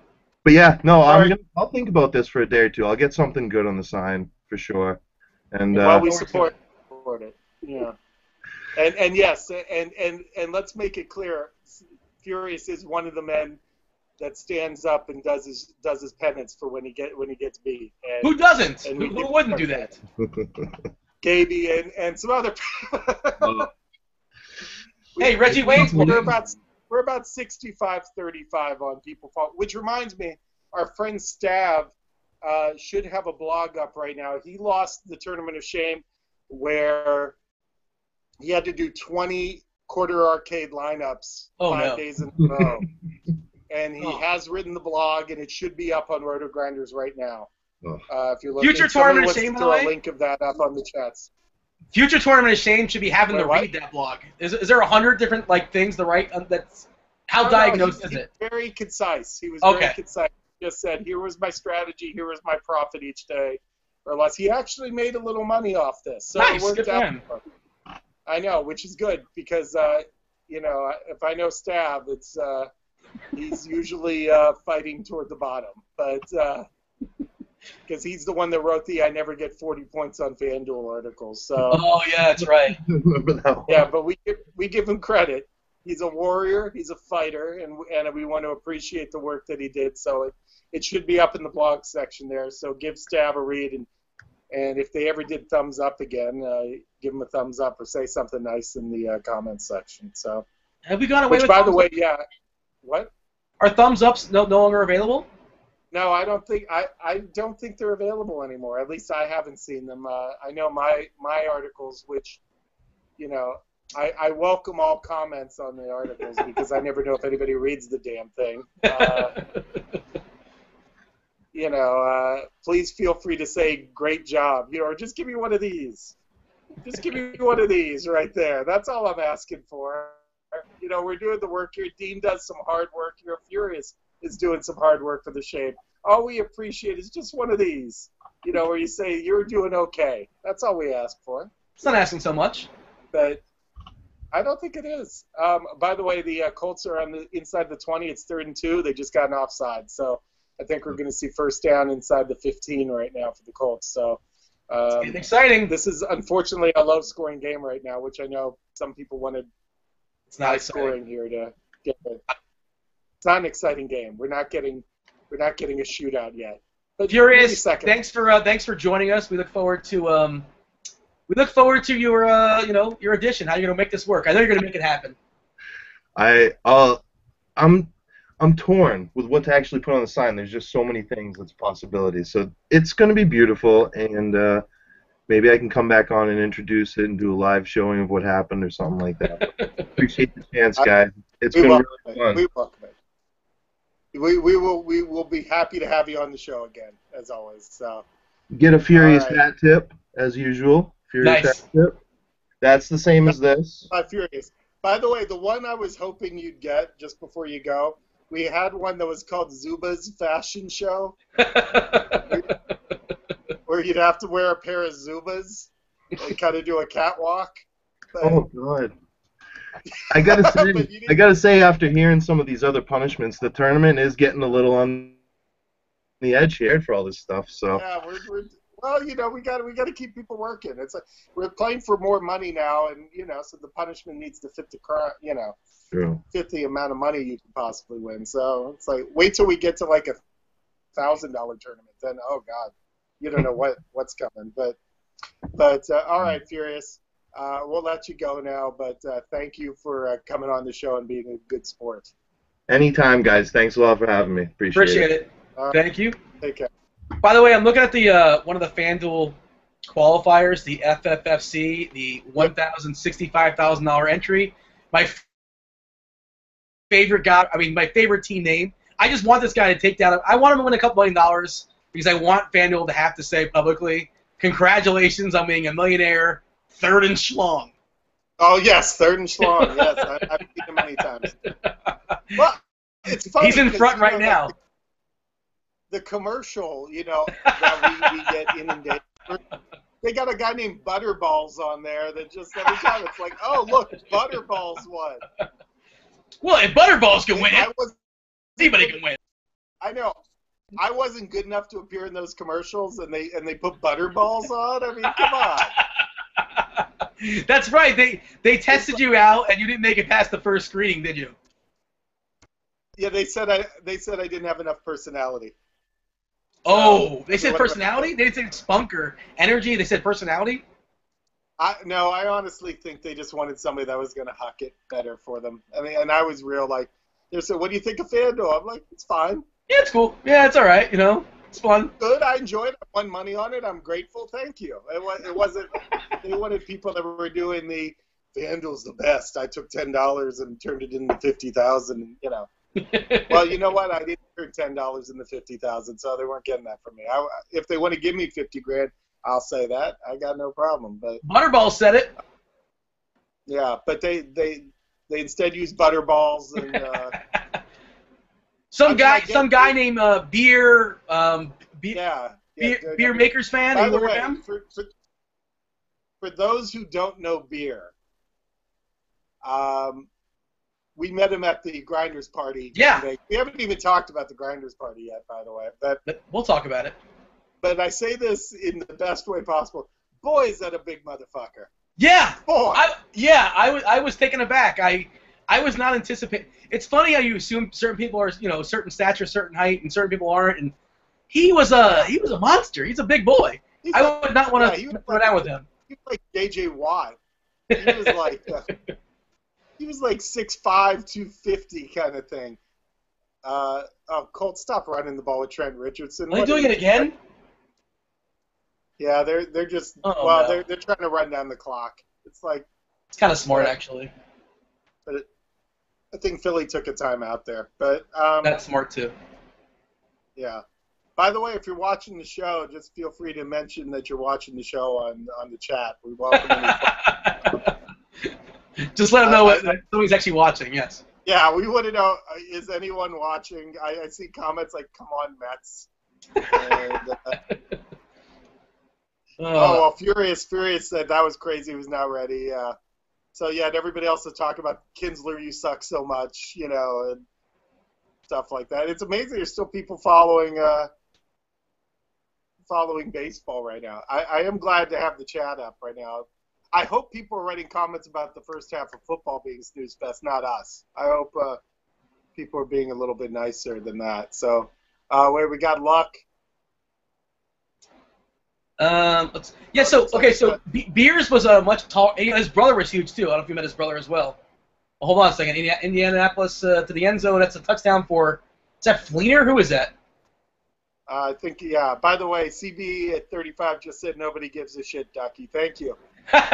But yeah, no, I'll think about this for a day or two. I'll get something good on the sign for sure. And while we support it, yeah. And yes, and let's make it clear, Furious is one of the men that stands up and does his penance for when he gets beat. And, who doesn't? Who wouldn't do that? Gaby and some other people. Hey, Reggie Wayne's we're about 65-35 on People Fall, which reminds me, our friend Stav should have a blog up right now. He lost the Tournament of Shame where he had to do 20 quarter arcade lineups 5 days in a row. And he has written the blog, and it should be up on Roto Grinders right now. If you're looking, Future Tournament of Shame, throw a link of that up on the chats. Future Tournament of Shame should be having to read that blog. Is there 100 different things to write? That's how diagnosed is it? Very concise. He was very concise. He just said, "Here was my strategy. Here was my profit each day, or less." He actually made a little money off this, so nice. It worked Good out. for him. I know, which is good because if I know Stav, it's he's usually fighting toward the bottom, but because he's the one that wrote the "I never get 40 points on FanDuel" articles. So. Oh yeah, that's right. Remember that one. Yeah, but we give him credit. He's a warrior. He's a fighter, and we want to appreciate the work that he did. So it should be up in the blog section there. So give Stav a read, and if they ever did thumbs up again, give them a thumbs up or say something nice in the comments section. So. Have we gone away? Which, by the way, yeah. What? Are thumbs ups no longer available? No, I don't think they're available anymore. At least I haven't seen them. I know my articles, which, I welcome all comments on the articles because I never know if anybody reads the damn thing. Please feel free to say great job, or just give me one of these. Just give me one of these right there. That's all I'm asking for. We're doing the work here. Dean does some hard work here. Furious is doing some hard work for the Shame. All we appreciate is just one of these, where you say you're doing okay. That's all we ask for. It's not asking so much. But I don't think it is. By the way, the Colts are on the inside the 20. It's 3rd and 2. They just got an offside. So I think we're going to see first down inside the 15 right now for the Colts. So it's getting exciting. This is unfortunately a low-scoring game right now, which I know some people wanted. It's not scoring here to get it. It's not an exciting game. We're not getting a shootout yet. But Furious, thanks for joining us. We look forward to your your addition. How you're gonna make this work? I know you're gonna make it happen. I'm torn with what to actually put on the sign. There's just so many things that's possibilities. So it's gonna be beautiful, and maybe I can come back on and introduce it and do a live showing of what happened or something like that. Appreciate the chance, guys. It's been really fun. We welcome it. We will be happy to have you on the show again, as always. So get a Furious hat tip as usual. Furious hat tip. That's the same as this. Furious. By the way, the one I was hoping you'd get just before you go, we had one that was called Zuba's Fashion Show, where you'd have to wear a pair of Zubas. They kind of do a catwalk. But, Oh God. I gotta say, after hearing some of these other punishments, the tournament is getting a little on the edge here for all this stuff. So yeah, well, we got to keep people working. It's like we're playing for more money now, and so the punishment needs to fit the true. fit the amount of money you can possibly win. So it's like wait till we get to like $1,000 tournament, then oh God, you don't know what's coming. But all right, Furious. We'll let you go now, but thank you for coming on the show and being a good sport. Anytime, guys. Thanks a lot for having me. Appreciate it. Thank you. Take care. By the way, I'm looking at the one of the FanDuel qualifiers, the FFFC, the $1,065,000 entry. My favorite guy, my favorite team name. I just want this guy to take down. I want him to win a couple $1 million because I want FanDuel to have to say publicly, "Congratulations on being a millionaire, third and schlong." Oh yes, third and schlong. Yes, I've seen him many times. Well, it's funny. He's in front right now. The commercial, that we get inundated. They got a guy named Butterballs on there that just every time it's like, oh look, Butterballs won. Well, if Butterballs can win it, anybody can win. I know. I wasn't good enough to appear in those commercials, and they put Butterballs on. I mean, come on. That's right. They tested you out, and you didn't make it past the first screening, did you? Yeah, they said I didn't have enough personality. Oh, they said personality? They didn't say spunk or energy. They said personality? No, I honestly think they just wanted somebody that was going to huck it better for them. I mean, and I was real like, they said, "What do you think of FanDuel?" I'm like, "It's fine. Yeah, it's cool. Yeah, it's all right. It's fun. Good. I enjoyed it. I won money on it. I'm grateful. Thank you." It wasn't. They wanted people that were doing the FanDuel's the best. I took $10 and turned it into $50,000. Well, you know what? I didn't turn $10 into $50,000, so they weren't getting that from me. If they want to give me $50,000, I'll say that. I got no problem. But Butterball said it. Yeah, but they instead used Butterballs and some guy named Beer Beer Makers fan. By the way, for those who don't know Beer, we met him at the Grinders party. Yeah. Today. We haven't even talked about the Grinders party yet, by the way. But we'll talk about it. But I say this in the best way possible. Boy, is that a big motherfucker. Yeah. Boy. I was taken aback. I was not anticipating. It's funny how you assume certain people are, certain stature, certain height, and certain people aren't. And he was a monster. He's a big boy. I would not want to go down with him. He was like J.J. Watt. He was like. He was like 6'5", 250 kind of thing. Colt, stop running the ball with Trent Richardson. Are they doing it again? Yeah, they're just they're trying to run down the clock. It's kind of smart actually. But I think Philly took a timeout there. But that's smart too. Yeah. By the way, if you're watching the show, just feel free to mention that you're watching the show on the chat. We welcome any. Just let them know that somebody's actually watching, yes. Yeah, we want to know, is anyone watching? I see comments like, "Come on, Mets." And, Furious said that was crazy. He was not ready. So, yeah, and everybody else is talking about, "Kinsler, you suck so much," and stuff like that. It's amazing there's still people following baseball right now. I am glad to have the chat up right now. I hope people are writing comments about the first half of football being snooze fest, not us. I hope people are being a little bit nicer than that. So, we got Luck. So Beers was a much taller. His brother was huge too. I don't know if you met his brother as well. Hold on a second. Indianapolis to the end zone. That's a touchdown for. Is that Fleener? Who is that? I think, yeah. By the way, CB at 35 just said nobody gives a shit, Ducky. Thank you. By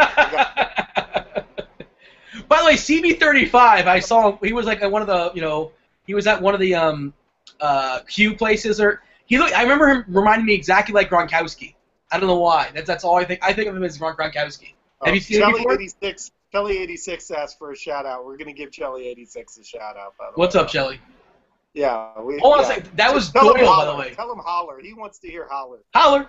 the way, CB35, I saw him. He was like at one of the, he was at one of the Q places, or he looked. I remember him reminding me exactly like Gronkowski. I don't know why. That's all I think. I think of him as Gronkowski. Have you seen him before? Kelly 86 asked for a shout out. We're gonna give Kelly 86 a shout out. By the way. What's up, Shelly? Yeah. Hold on a second. That was Doyle, by the way. Tell him holler. He wants to hear holler. Holler.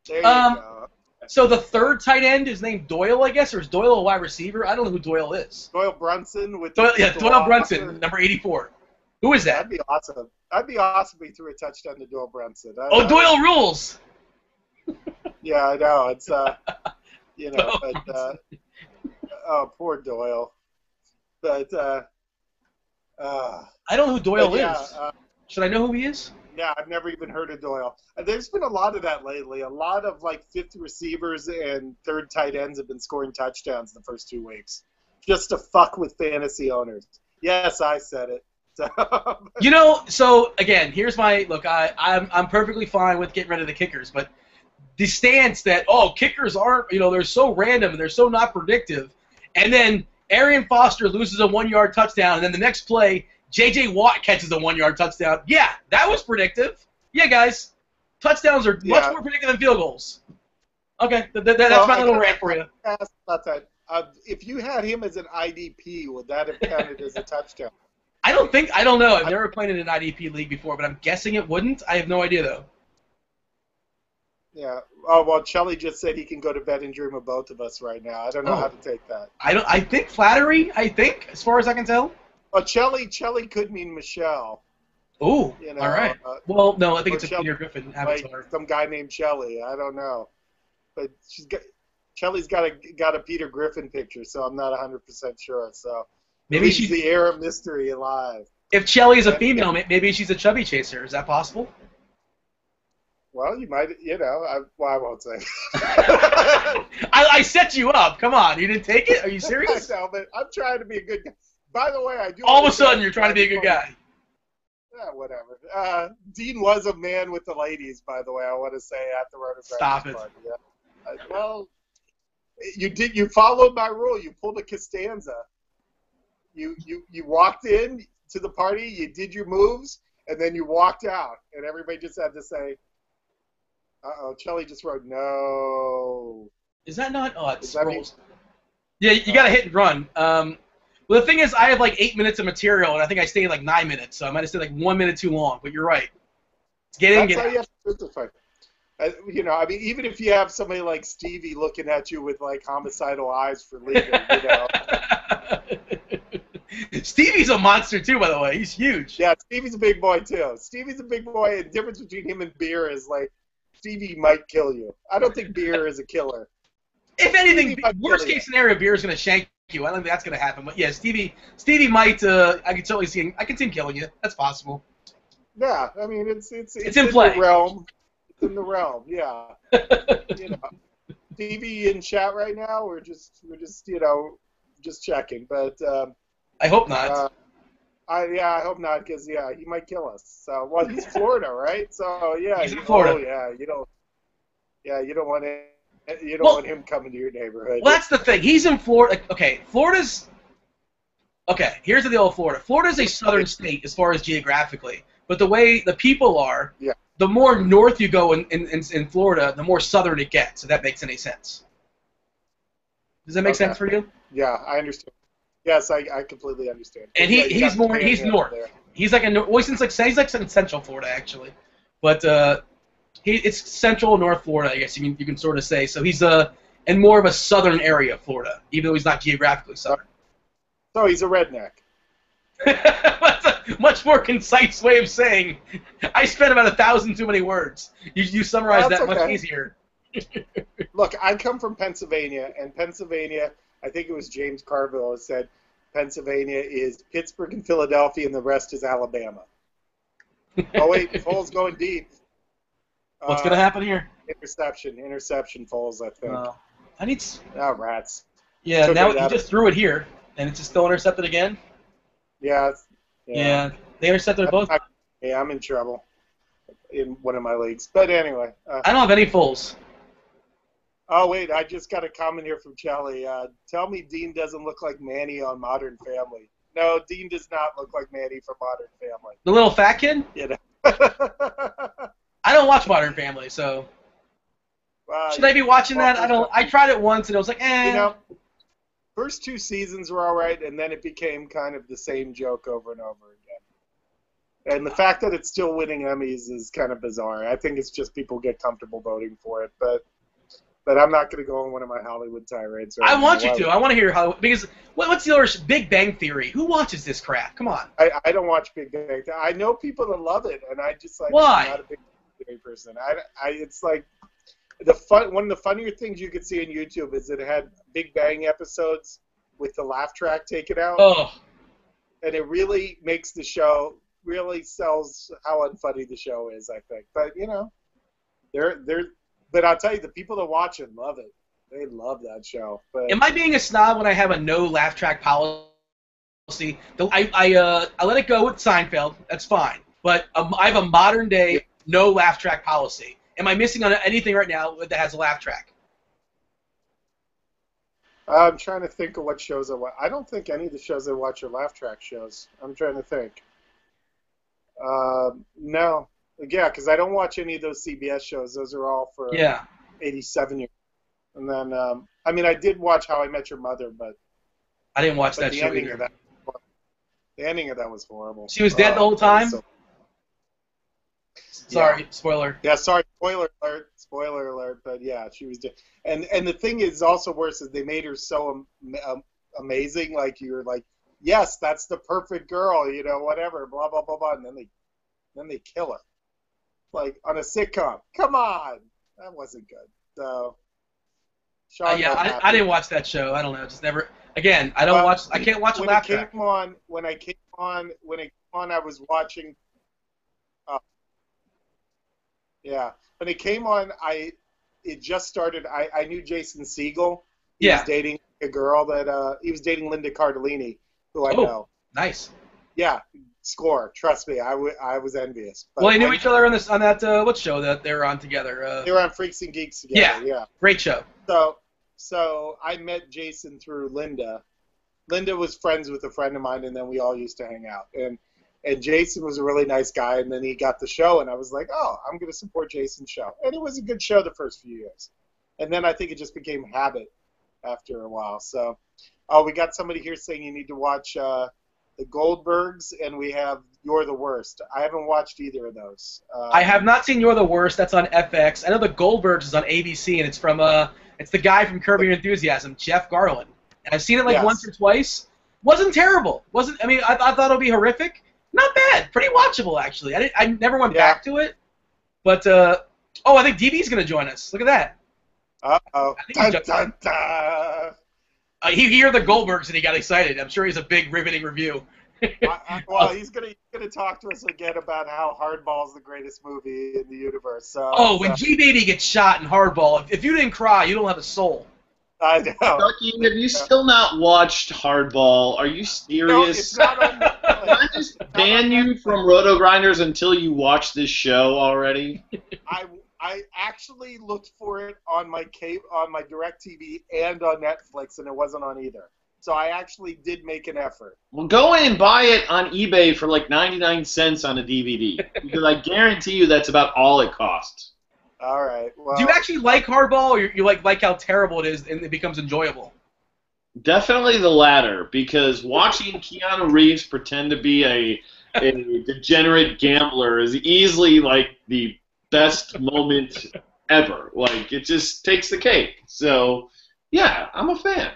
There you go. So the third tight end is named Doyle, I guess, or is Doyle a wide receiver? I don't know who Doyle is. Doyle Brunson with Doyle, the Doyle Brunson, number 84. Who is that? That'd be awesome. That'd be awesome if he threw a touchdown to Doyle Brunson. Doyle rules. Yeah, I know. It's but oh, poor Doyle. But I don't know who Doyle is. Should I know who he is? Yeah, I've never even heard of Doyle. There's been a lot of that lately. A lot of like fifth receivers and third tight ends have been scoring touchdowns the first 2 weeks, just to fuck with fantasy owners. Yes, I said it. So again, here's my look. I'm perfectly fine with getting rid of the kickers, but the stance that kickers aren't, they're so random and they're so not predictive, and then Arian Foster loses a 1-yard touchdown, and then the next play, J.J. Watt catches a 1-yard touchdown. Yeah, that was predictive. Yeah, guys, touchdowns are much more predictive than field goals. Okay, that's my little rant for you. Ask about that. If you had him as an IDP, would that have counted as a touchdown? I don't know. I've never played in an IDP league before, but I'm guessing it wouldn't. I have no idea, though. Yeah. Oh, well, Chelly just said he can go to bed and dream of both of us right now. I don't know how to take that. I think flattery, as far as I can tell. Well, Chelly could mean Michelle. Ooh, all right. Well, no, I think it's a Peter Griffin avatar. Like some guy named Chelly. I don't know. But Chelly's got a Peter Griffin picture, so I'm not 100% sure. So maybe she's the air of mystery alive. If Chelly is a female, maybe she's a chubby chaser. Is that possible? Well, you might, I won't say. I set you up. Come on, you didn't take it? Are you serious? I know, but I'm trying to be a good guy. By the way, I do. All of a sudden, you're trying to be a good guy. Yeah, whatever. Dean was a man with the ladies, by the way. I want to say at the Roto Stop it. Party. Yeah. Well, you followed my rule. You pulled a Costanza. You walked in to the party. You did your moves, and then you walked out, and everybody just had to say, Chelly just wrote no. Is that not? Oh, it scrolls. Yeah, you got to hit and run. Well, the thing is, I have like 8 minutes of material, and I think I stayed like 9 minutes, so I might have stayed like 1 minute too long. But you're right. Get in, get out. You have to do it. I mean, even if you have somebody like Stevie looking at you with like homicidal eyes for leaving, Stevie's a monster too, by the way. He's huge. Yeah, Stevie's a big boy too. Stevie's a big boy, and the difference between him and Beer is like Stevie might kill you. I don't think Beer is a killer. If anything, worst case scenario, Beer is going to shank you. I don't think that's going to happen. But yeah, Stevie might. I can totally see him. I can see him killing you. That's possible. Yeah, I mean it's in play. The realm. It's in the realm. Yeah. Stevie in chat right now. We're just just checking. But I hope not. I hope not, because he might kill us. So he's Florida, right? So he's in Florida. You don't want it. You don't want him coming to your neighborhood. Well, that's the thing. He's in Florida. Okay, here's the deal with Florida. Florida's a southern state as far as geographically, but the way the people are, the more north you go in Florida, the more southern it gets. If that makes any sense. Does that make sense for you? Yeah, I understand. Yes, I completely understand. And he's north. There. He's like he's in Central Florida actually, but it's Central North Florida, I guess you can sort of say. So he's in more of a southern area of Florida, even though he's not geographically southern. So he's a redneck. That's a much more concise way of saying. I spent about 1,000 too many words. You summarized that much easier. Look, I come from Pennsylvania, and Pennsylvania, I think it was James Carville said, Pennsylvania is Pittsburgh and Philadelphia, and the rest is Alabama. Oh wait, Foles going deep. What's going to happen here? Interception, Foles, I think. Rats. Yeah, now he just threw it here, and it's just still intercepted again? Yeah. They intercepted both. Yeah, I'm in trouble in one of my leagues. But anyway. I don't have any Foles. Oh, wait, I just got a comment here from Chelly. Tell me Dean doesn't look like Manny on Modern Family. No, Dean does not look like Manny from Modern Family. The little fat kid? I don't watch Modern Family, so should I be watching that? I tried it once and it was like, first 2 seasons were all right, and then it became kind of the same joke over and over again. And the fact that it's still winning Emmys is kind of bizarre. I think it's just people get comfortable voting for it, but But I'm not going to go on one of my Hollywood tirades. Right I want now. you to. I want to hear how, because what's the other Big Bang Theory? Who watches this crap? Come on. I don't watch Big Bang Theory. I know people that love it, and I just like. Why? I'm not a Big Bang Theory person. It's like one of the funnier things you could see on YouTube is it had Big Bang episodes with the laugh track taken out, Oh. and it really makes the show really sells how unfunny the show is. I think, but you know, they're. But I'll tell you, the people that watch it love it. They love that show. But Am I being a snob when I have a no laugh track policy? I let it go with Seinfeld. That's fine. But I have a modern day no laugh track policy. Am I missing on anything right now that has a laugh track? I'm trying to think of what shows I watch. I don't think any of the shows I watch are laugh track shows. I'm trying to think. No. Yeah, because I don't watch any of those CBS shows. Those are all for 87 years. And then, I mean, I did watch How I Met Your Mother, but I didn't watch that the show ending either. of that, the ending of that was horrible. She was dead the whole time? Sorry, Yeah. spoiler. Yeah, sorry, spoiler alert. Spoiler alert. But yeah, she was dead. And the thing is also worse is they made her so amazing. Like you're like, yes, that's the perfect girl. You know, whatever. Blah blah blah blah. And then they kill her. Like on a sitcom. Come on, that wasn't good. So, Sean, Yeah, I didn't watch that show. I don't know. Just never. Again, I don't watch. I can't watch a laugh track. When it came on, I was watching. Yeah, when it came on, it just started. I knew Jason Segel. He was dating a girl that he was dating Linda Cardellini, who I know. Nice. Yeah, score. Trust me, I was envious. But Well, they knew each other on that what show that they were on together? They were on Freaks and Geeks together. Yeah, great show. So I met Jason through Linda. Linda was friends with a friend of mine, and then we all used to hang out. And Jason was a really nice guy, and then he got the show, and I was like, oh, I'm going to support Jason's show. And it was a good show the first few years. And then I think it just became habit after a while. So, we got somebody here saying you need to watch the Goldbergs, and we have You're the Worst. I haven't watched either of those. I have not seen You're the Worst. That's on FX. I know the Goldbergs is on ABC, and it's from it's the guy from Curb Your Enthusiasm, Jeff Garlin. And I've seen it like once or twice. Wasn't terrible. I mean, I thought it would be horrific. Not bad. Pretty watchable, actually. I never went back to it. But, I think DB's going to join us. Look at that. Uh-oh. Dun, dun, dun. He heard the Goldbergs and he got excited. I'm sure he's a big, riveting review. Well, he's gonna talk to us again about how Hardball is the greatest movie in the universe. When G-Baby gets shot in Hardball, if you didn't cry, you don't have a soul. I know. Ducky, have you still not watched Hardball? Are you serious? No, it's not on. Can I just ban you from Roto Grinders until you watch this show already? I actually looked for it on my DirecTV and on Netflix, and it wasn't on either. So I actually did make an effort. Well, go in and buy it on eBay for like 99 cents on a DVD, because I guarantee you that's about all it costs. All right. Well, do you actually like Hardball, or you like how terrible it is and it becomes enjoyable? Definitely the latter, because watching Keanu Reeves pretend to be a degenerate gambler is easily like the best moment ever. Like, it just takes the cake. So, yeah, I'm a fan.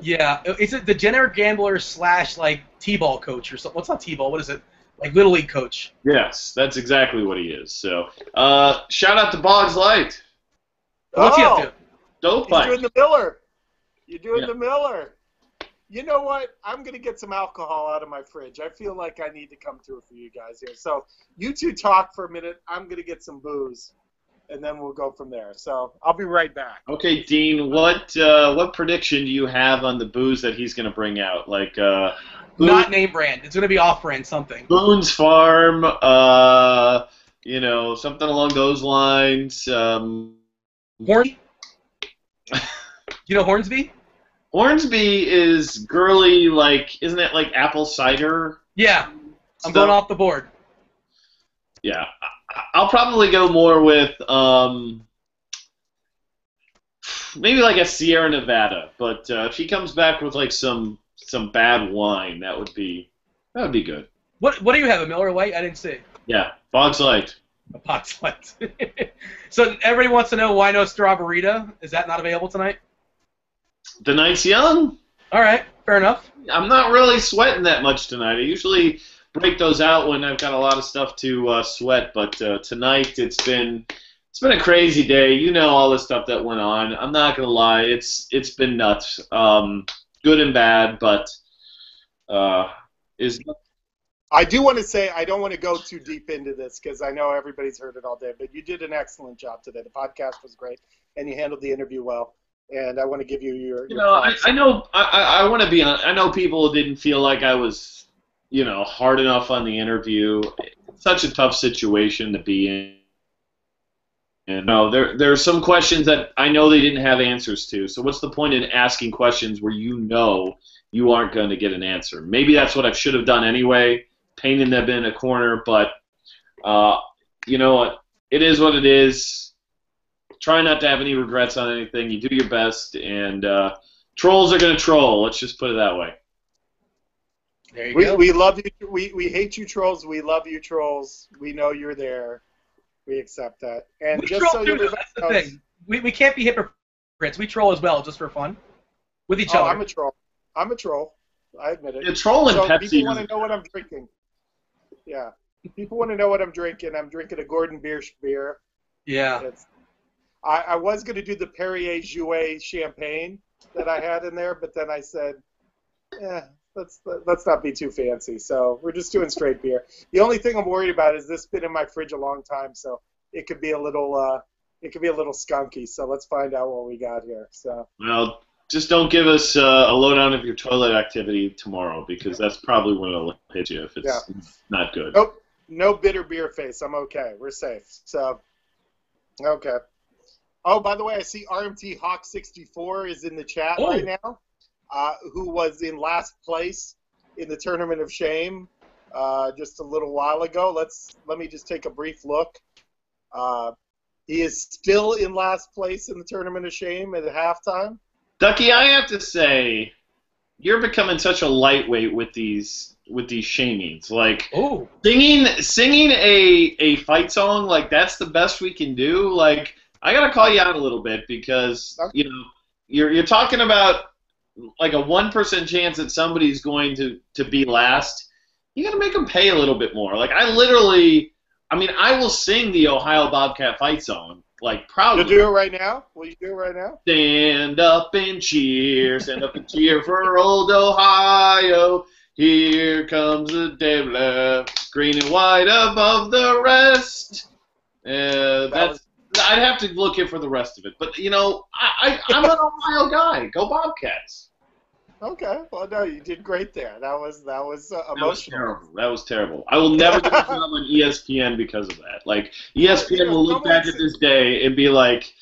Yeah, it's a degenerate gambler / like T-ball coach or something. What's not T-ball? What is it? Like Little League coach. Yes, that's exactly what he is. So, shout out to Boggs Light. What's he up to? Dope He's fight. doing the Miller. You're doing the Miller. You know what? I'm going to get some alcohol out of my fridge. I feel like I need to come through for you guys here. So you two talk for a minute. I'm going to get some booze, and then we'll go from there. So I'll be right back. Okay, Dean, what prediction do you have on the booze that he's going to bring out? Like, not name brand. It's going to be off-brand something. Boone's Farm, something along those lines. Hornsby? You know Hornsby? Hornsby is girly, like, isn't it like apple cider? Yeah, I'm going off the board. Yeah, I'll probably go more with maybe like a Sierra Nevada. But if he comes back with like some bad wine, that would be good. What do you have? A Miller Lite? I didn't see. Yeah, Boggs Light. A pot sweat. So everybody wants to know why no Strawberita. Is that not available tonight? The night's young. All right, fair enough. I'm not really sweating that much tonight. I usually break those out when I've got a lot of stuff to sweat, but tonight it's been a crazy day. You know all the stuff that went on. I'm not gonna lie, it's been nuts, good and bad, but is. I do want to say I don't want to go too deep into this because I know everybody's heard it all day, but you did an excellent job today. The podcast was great, and you handled the interview well. And I want to give you your. You know, I know. I want to be on. I know people didn't feel like I was, hard enough on the interview. It's such a tough situation to be in. And there are some questions that I know they didn't have answers to. So what's the point in asking questions where you aren't going to get an answer? Maybe that's what I should have done anyway, painting them in a corner. But you know what? It is what it is. Try not to have any regrets on anything. You do your best, and trolls are going to troll. Let's just put it that way. There you go. We love you. We hate you, trolls. We love you, trolls. We know you're there. We accept that. And We just troll so too, everybody that's the knows, thing. We can't be hypocrites. We troll as well, just for fun, with each oh, other. I'm a troll. I'm a troll. I admit it. Yeah, trolling So Pepsi. people want to know what I'm drinking. Yeah. People want to know what I'm drinking. I'm drinking a Gordon Biersch beer. Yeah. I was going to do the Perrier Jouet champagne that I had in there, but then I said, let's not be too fancy. So we're just doing straight beer. The only thing I'm worried about is this has been in my fridge a long time, so it could be a little skunky. So let's find out what we got here. So. Well, just don't give us a lowdown of your toilet activity tomorrow, because that's probably when it'll hit you if it's not good. Nope. No bitter beer face. I'm okay. We're safe. So, okay. Oh, by the way, I see RMT Hawk 64 is in the chat right now, who was in last place in the Tournament of Shame just a little while ago. Let me just take a brief look. He is still in last place in the Tournament of Shame at halftime. Ducky, I have to say, you're becoming such a lightweight with these shamings. Like singing a fight song, like that's the best we can do. Like, I gotta call you out a little bit, because you're talking about like a 1% chance that somebody's going to be last. You gotta make them pay a little bit more. Like, I will sing the Ohio Bobcat fight song, like, proudly. You'll do it right now? Will you do it right now? Stand up and cheer for old Ohio. Here comes the devil, green and white above the rest. I'd have to look in for the rest of it. But, I'm an Ohio guy. Go Bobcats. Okay. Well, no, you did great there. That was emotional. That was terrible. I will never get a job on ESPN because of that. Like, ESPN will look back at this day and be like,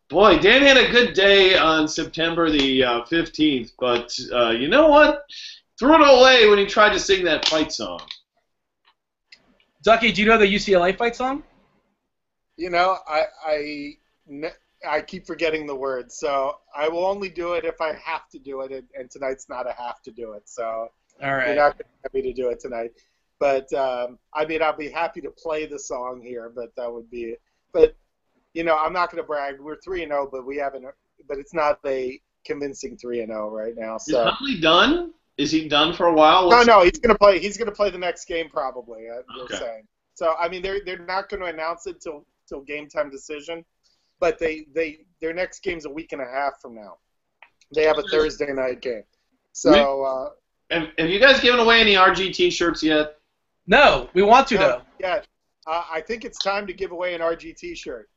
boy, Dan had a good day on September the 15th, but you know what? Threw it away when he tried to sing that fight song. Ducky, do you know the UCLA fight song? I keep forgetting the words, so I will only do it if I have to do it, and tonight's not a have to do it. So all right. You're not going to have me to do it tonight. But, I'll be happy to play the song here, but that would be it. But, I'm not going to brag. We're 3-0, but it's not a convincing 3-0 right now. So. Is Huntley done? Is he done for a while? No, he's going to play. He's going to play the next game probably. They're Okay. saying. So they're not going to announce it till game time decision, but their next game's a week and a half from now. They have a Thursday night game. So. Have you guys given away any RG T-shirts yet? No, we want to though. Yeah, I think it's time to give away an RG T-shirt.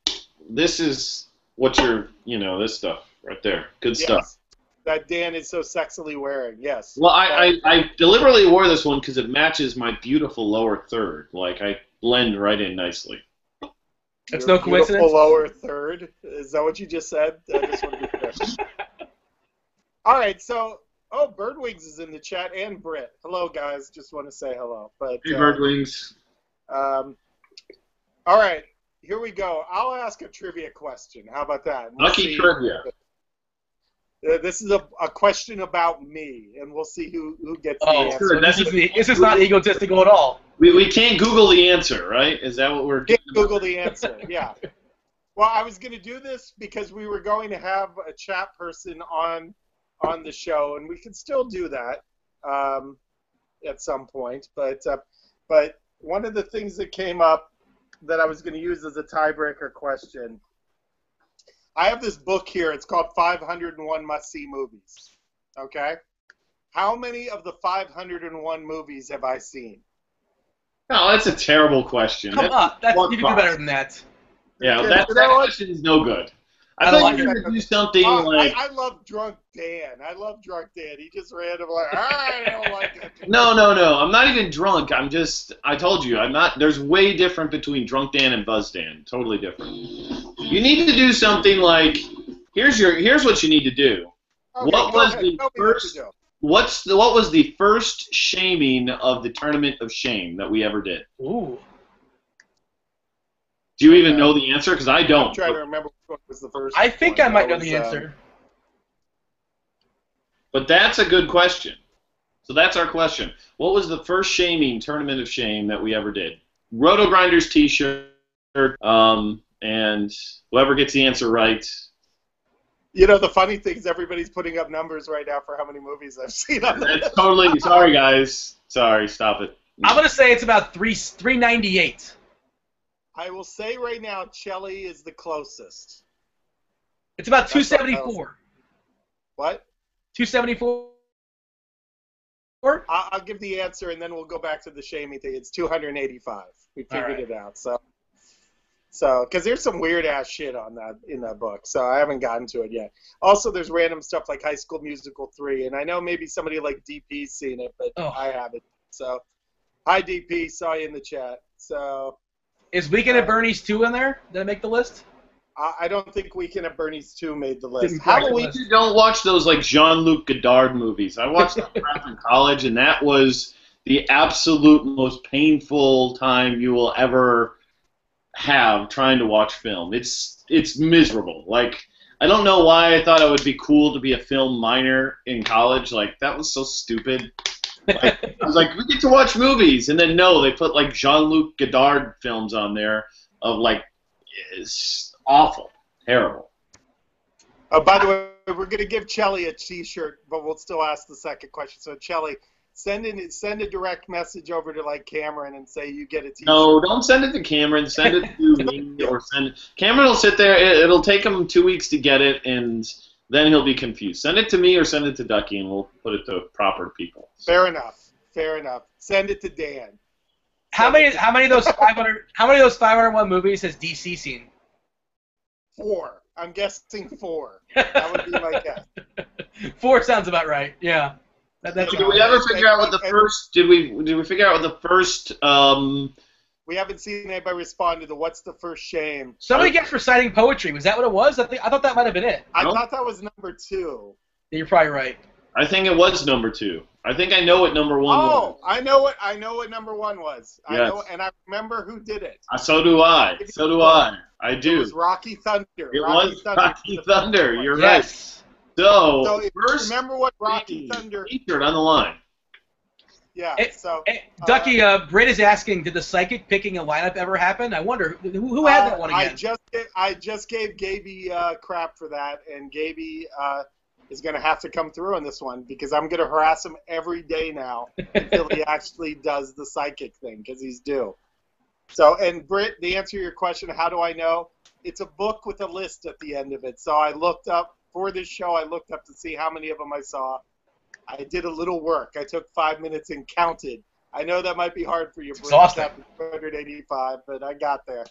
This is what this stuff right there. Good stuff. That Dan is so sexily wearing, yes. Well, I deliberately wore this one because it matches my beautiful lower third. Like, I blend right in nicely. It's no coincidence. Beautiful lower third. Is that what you just said? I just want to be clear. All right, so Birdwings is in the chat, and Britt. Hello, guys. Just want to say hello. But hey, Birdwings. All right, here we go. I'll ask a trivia question. How about that? Lucky trivia. This is a question about me, and we'll see who gets the answer. Sure. This is not egotistical at all. We can't Google the answer, right? Is that what we're Can't Google the answer. Yeah. Well, I was going to do this because we were going to have a chat person on the show, and we can still do that at some point. But one of the things that came up that I was going to use as a tiebreaker question, I have this book here. It's called 501 Must-See Movies. Okay? How many of the 501 movies have I seen? No, that's a terrible question. Come on, you can do better than that. Yeah, Okay, that you know what? question is no good. I I thought like you were it. going to do something like... I love Drunk Dan. I love Drunk Dan. He just randomly, I don't like it. No. I'm not even drunk. I told you, I'm not. There's way different between Drunk Dan and Buzz Dan. Totally different. You need to do something like, here's what you need to do. Okay, What go was ahead. the Tell me what to first? do. What was the first shaming of the Tournament of Shame that we ever did? Ooh. Do you even know the answer? Because I don't. I'm trying to remember which one was the first I think one. I might That know the was, answer. But that's a good question. So that's our question. What was the first shaming Tournament of Shame that we ever did? Roto Grinders T-shirt, and whoever gets the answer right. You know, the funny thing is everybody's putting up numbers right now for how many movies I've seen on That's that. totally. Sorry, guys. Sorry, stop it. I'm gonna say it's about 398. I will say right now, Chelly is the closest. It's about That's what 274. What? 274. I'll give the answer, and then we'll go back to the shaming thing. It's 285. We figured right. it out. So, because there's some weird ass shit on that in that book. So I haven't gotten to it yet. Also, there's random stuff like High School Musical 3, and I know maybe somebody like DP's seen it, but I haven't. So, hi DP, saw you in the chat. So, Is Weekend at Bernie's 2 in there? Did it make the list? I don't think Weekend at Bernie's 2 made the list. Didn't crack the Halloween. list. You don't watch those like Jean-Luc Godard movies. I watched them in college, and that was the absolute most painful time you will ever have trying to watch film. It's miserable. Like, I don't know why I thought it would be cool to be a film minor in college. Like, that was so stupid. Like, I was like, we get to watch movies, and then no, they put like Jean-Luc Godard films on there of like, it's awful, terrible. Oh, by the way, we're going to give Chelly a T-shirt, but we'll still ask the second question. So, Chelly, send a direct message over to like Cameron and say you get a T-shirt. No, don't send it to Cameron. Send it to me, or Cameron will sit there. It'll take him 2 weeks to get it, and then he'll be confused. Send it to me or send it to Ducky, and we'll put it to proper people. Fair enough. Fair enough. Send it to Dan. How many of those 501 movies has DC seen? 4. I'm guessing 4. That would be my guess. 4 sounds about right. Yeah. That's a Did good we one. ever figure out what the first? Did we figure out what the first? We haven't seen anybody respond to the what's the first shame. Somebody gets reciting poetry. Was that what it was? I thought that might have been it. I No. thought that was number 2. You're probably right. I think it was number 2. I think I know what number 1 was. I know what number 1 was. I Yes. know, and I remember who did it. So do I. So do I. I It do. was Rocky Thunder. It was Rocky Thunder. You're Yes. right. So if you first remember what Rocky Thunder. T-shirt on the line. Yeah. So. Ducky, Britt is asking, did the psychic picking a lineup ever happen? I wonder who had that one again. I just gave Gaby crap for that, and Gaby is going to have to come through on this one because I'm going to harass him every day now until he actually does the psychic thing because he's due. So, and Britt, the answer to your question, how do I know? It's a book with a list at the end of it. So I looked up for this show. I looked up to see how many of them I saw. I did a little work. I took 5 minutes and counted. I know that might be hard for you, Britt, Exhausting. 285, but I got there.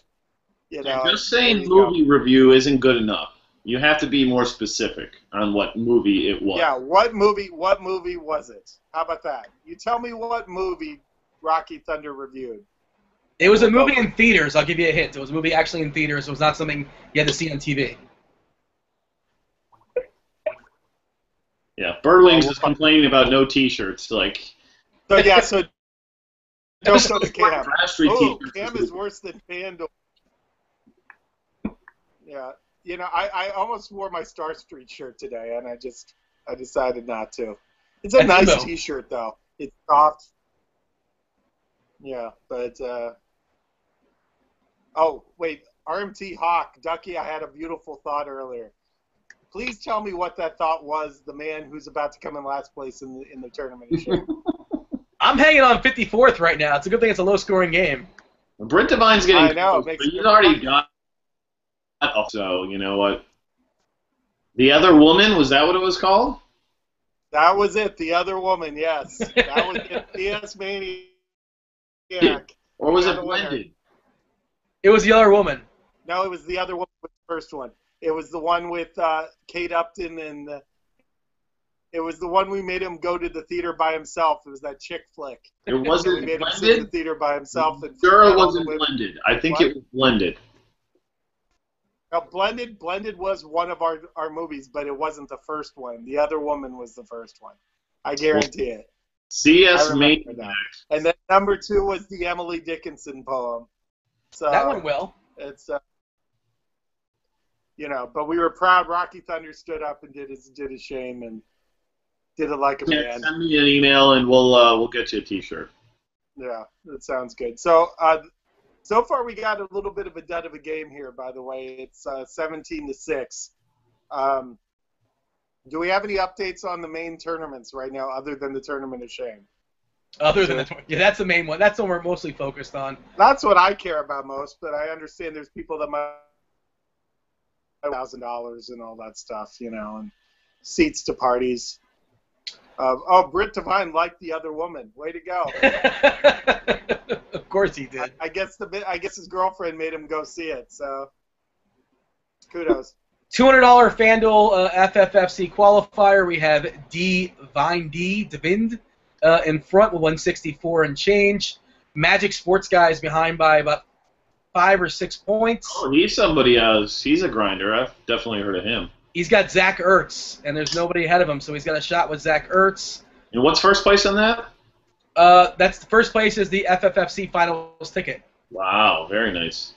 You know, Just saying there you go. movie review isn't good enough. You have to be more specific on what movie it was. Yeah, what movie was it? How about that? You tell me what movie Rocky Thunder reviewed. It was a movie in theaters. I'll give you a hint. It was a movie actually in theaters. It was not something you had to see on TV. Yeah, Birdwings is complaining about no T-shirts. Like, So yeah, so don't go to Cam. Bradstreet Oh, T-shirts Cam this is worse than Vandal. Yeah, you know, I almost wore my Star Street shirt today, and I decided not to. It's a That's nice emo. T-shirt though. It's soft. Yeah, but oh wait, RMT Hawk, Ducky, I had a beautiful thought earlier. Please tell me what that thought was. The man who's about to come in last place in the tournament of shame. I'm hanging on 54th right now. It's a good thing it's a low-scoring game. Brent Devine's getting I know, close, it makes but he's it already fun. got. So you know what? The Other Woman, was that what it was called? That was it. The Other Woman, yes. That was it. DS Maniac. Or was Got it a winner. blended? It was the other woman. No, it was The Other Woman was the first one. It was the one with Kate Upton, and it was the one we made him go to the theater by himself. It was that chick flick. It We wasn't made him sit in the blended? theater by himself. And Sure, it all the wasn't women- blended. I think What? it was blended. Now, Blended was one of our movies, but it wasn't the first one. The Other Woman was the first one. I guarantee it. C.S. I remember Maniac. that. And then number 2 was the Emily Dickinson poem. So That went well. it's but we were proud. Rocky Thunder stood up and did his shame and did it like a Yeah, man. send me an email and we'll get you a T-shirt. Yeah, that sounds good. So so far we got a little bit of a dud of a game here. By the way, it's 17-6. Do we have any updates on the main tournaments right now, other than the Tournament of Shame? Other than yeah, that's the main one. That's the one we're mostly focused on. That's what I care about most, but I understand there's people that might have $1,000 and all that stuff, and seats to parties. Britt Devine liked The Other Woman. Way to go! Of course he did. I guess his girlfriend made him go see it. So kudos. $200 FanDuel FFFC qualifier. We have Devind in front with 164 and change. Magic Sports Guy is behind by about 5 or 6 points. Oh, he's somebody else. He's a grinder. I've definitely heard of him. He's got Zach Ertz, and there's nobody ahead of him, so he's got a shot with Zach Ertz. And what's first place on that? That's the first place is the FFFC finals ticket. Wow, very nice.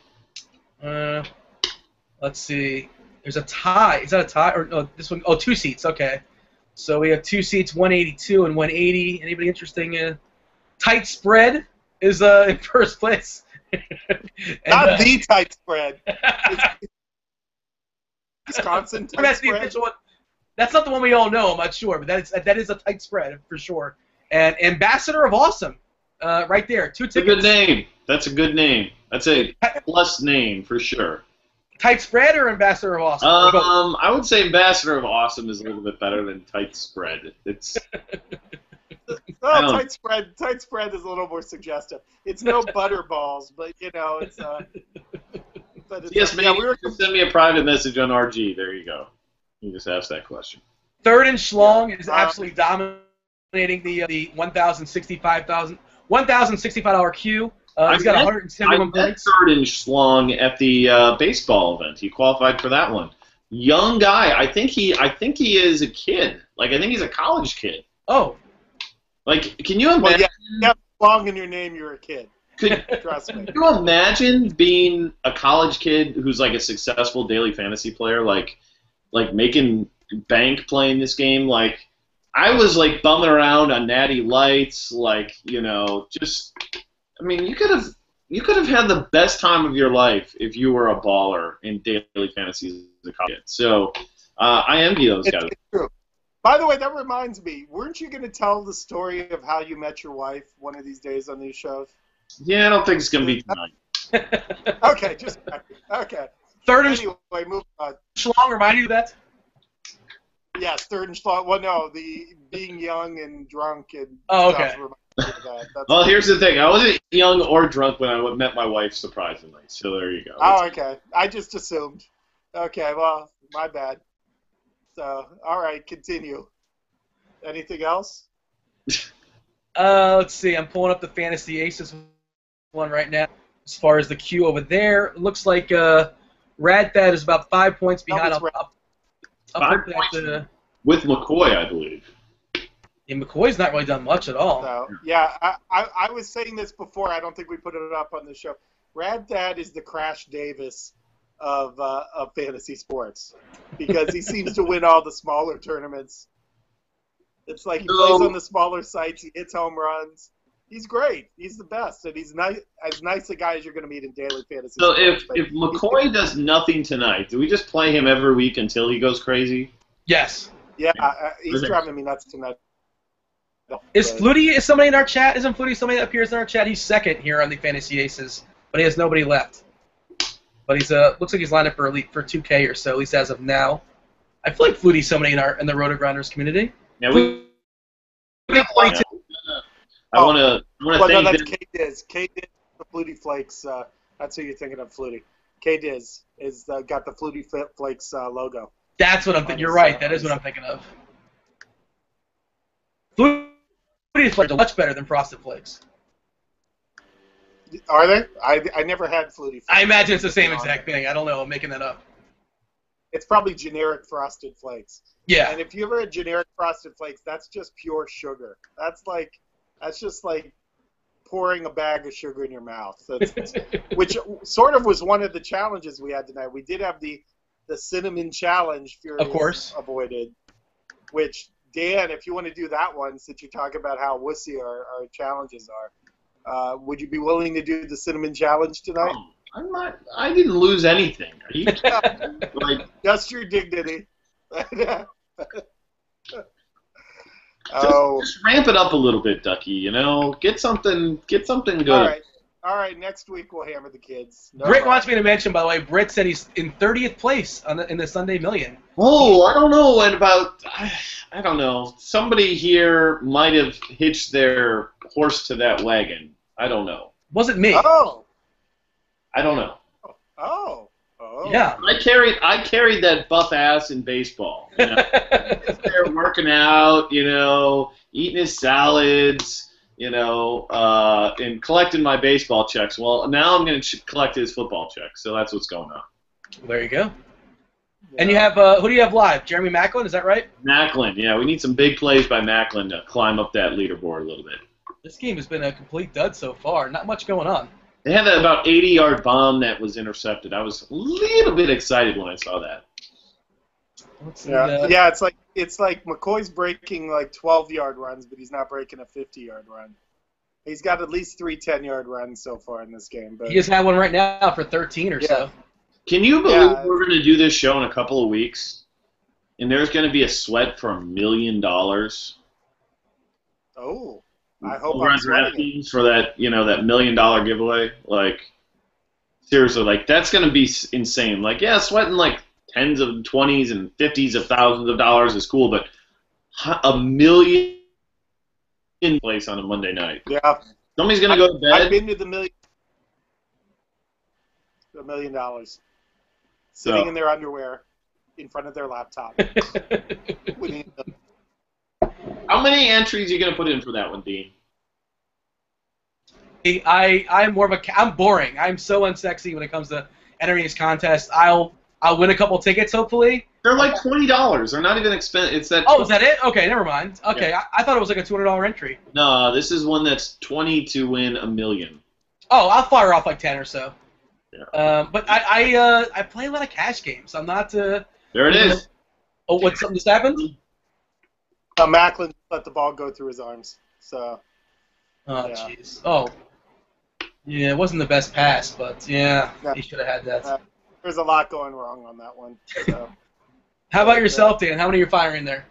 Let's see. There's a tie. Is that a tie? Or no, this one? Oh, 2 seats. Okay. So we have 2 seats, 182 and 180. Anybody interesting? Tight spread is in first place. Not the tight spread. Wisconsin tight That's the spread. official one. That's not the one we all know. I'm not sure, but that is a tight spread for sure. And Ambassador of Awesome, right there, 2 That's a tickets. good name. That's a good name. That's a plus name for sure. Tight spread or Ambassador of Awesome? Or both? I would say Ambassador of Awesome is a little bit better than Tight Spread. It's I don't- Tight spread. Tight spread is a little more suggestive. It's no butterballs, but it's. But it's yes, man. we were. Just send me a private message on RG. There you go. You just asked that question. Third and Schlong is absolutely dominating the $1,065 queue. He's got 171 I met points. third in Schlong at the baseball event. He qualified for that one. Young guy. I think he is a kid. Like I think he's a college kid. Oh, Like, can you imagine? Well, yeah, you have long in your name. You're a kid. Could Trust me. you imagine being a college kid who's like a successful daily fantasy player, like making bank playing this game? Like, I was like bumming around on Natty Lights, just. I mean, you could have had the best time of your life if you were a baller in daily fantasy as a college kid. So, I envy those guys. It's true. By the way, that reminds me. Weren't you going to tell the story of how you met your wife one of these days on these shows? Yeah, I don't think it's gonna be tonight. Okay, just okay. third and Anyway, move on. Schlong, remind you of that? Yes, third and slot. Well, no, the being young and drunk and Oh, stuff okay. reminds me of that. That's Well, here's the thing. I wasn't young or drunk when I met my wife, surprisingly. So there you go. Oh, okay. I just assumed. Okay, well, my bad. So, all right, continue. Anything else? Let's see. I'm pulling up the Fantasy Aces one right now. As far as the queue over there, it looks like Radfad is about 5 points behind. it's I'll 5 put points that, with McCoy, I believe. McCoy's not really done much at all. So, yeah, I was saying this before. I don't think we put it up on the show. Rad Dad is the Crash Davis of fantasy sports because he seems to win all the smaller tournaments. It's like he plays on the smaller sites. He hits home runs. He's great. He's the best, and he's as nice a guy as you're going to meet in daily fantasy. So sports, if McCoy does nothing tonight, do we just play him every week until he goes crazy? Yes. Yeah, he's driving me nuts tonight. Is Flutie somebody in our chat? Isn't Flutie somebody that appears in our chat? He's second here on the Fantasy Aces, but he has nobody left. But he's looks like he's lined up for 2K or so, at least as of now. I feel like Flutie's somebody in the Roto-Grinders community. Yeah, I want to thank. No, that's K-Diz. K-Diz, the Flutie Flakes. That's who you're thinking of, Flutie. K-Diz is got the Flutie Flakes logo. That's what I'm thinking. You're right. That is what I'm thinking of. Flutie Flakes are much better than Frosted Flakes. Are they? I never had Flutie Flakes. I imagine it's the same exact thing. I don't know. I'm making that up. It's probably generic Frosted Flakes. Yeah. And if you ever had generic Frosted Flakes, that's just pure sugar. That's just like pouring a bag of sugar in your mouth. Which sort of was one of the challenges we had tonight. We did have the cinnamon challenge, Furious of course, avoided. Which, Dan, if you want to do that one, since you're talking about how wussy our challenges are, would you be willing to do the cinnamon challenge tonight? I'm not. I didn't lose anything. Are you like just your dignity? Just ramp it up a little bit, Ducky. You know, get something good. All right. Next week we'll hammer the kids. Britt wants me to mention, by the way. Britt said he's in 30th place in the Sunday Million. Oh, I don't know. And I don't know. Somebody here might have hitched their horse to that wagon. I don't know. Wasn't me. Oh. I don't know. Oh. Yeah. I carried that buff ass in baseball. You know? There working out, you know, eating his salads, you know, and collecting my baseball checks. Well, now I'm going to collect his football checks. So that's what's going on. There you go. Yeah. And you have who do you have live? Jeremy Macklin, is that right? Macklin, yeah. We need some big plays by Macklin to climb up that leaderboard a little bit. This game has been a complete dud so far. Not much going on. They had that about 80-yard bomb that was intercepted. I was a little bit excited when I saw that. Yeah, it's like McCoy's breaking like 12-yard runs, but he's not breaking a 50-yard run. He's got at least 3 10-yard runs so far in this game. But he just had one right now for 13 or so. Can you believe we're going to do this show in a couple of weeks, and there's going to be a sweat for $1 million? Oh. I hope over on DraftKings for that, you know, that $1 million giveaway. Like, seriously, like that's gonna be insane. Like, yeah, sweating like tens of 20s and 50s of thousands of dollars is cool, but $1 million in place on a Monday night. Yeah, somebody's gonna go to bed. I've been to $1 million, sitting in their underwear in front of their laptop. How many entries are you going to put in for that one, Dean? I'm more of I'm boring. I'm so unsexy when it comes to entering these contests. I'll win a couple tickets, hopefully. They're like $20. They're not even expensive. It's that. Oh, is that it? Okay, never mind. Okay, yeah. I thought it was like a $200 entry. No, this is one that's 20 to win $1 million. Oh, I'll fire off like 10 or so. Yeah. But I play a lot of cash games. I'm not. There it is. Oh, what? Something just happened? Macklin let the ball go through his arms. So. Oh, jeez. Yeah. Oh. Yeah, it wasn't the best pass, but yeah, he should have had that. There's a lot going wrong on that one. So. How about yourself, Dan? How many are you firing there?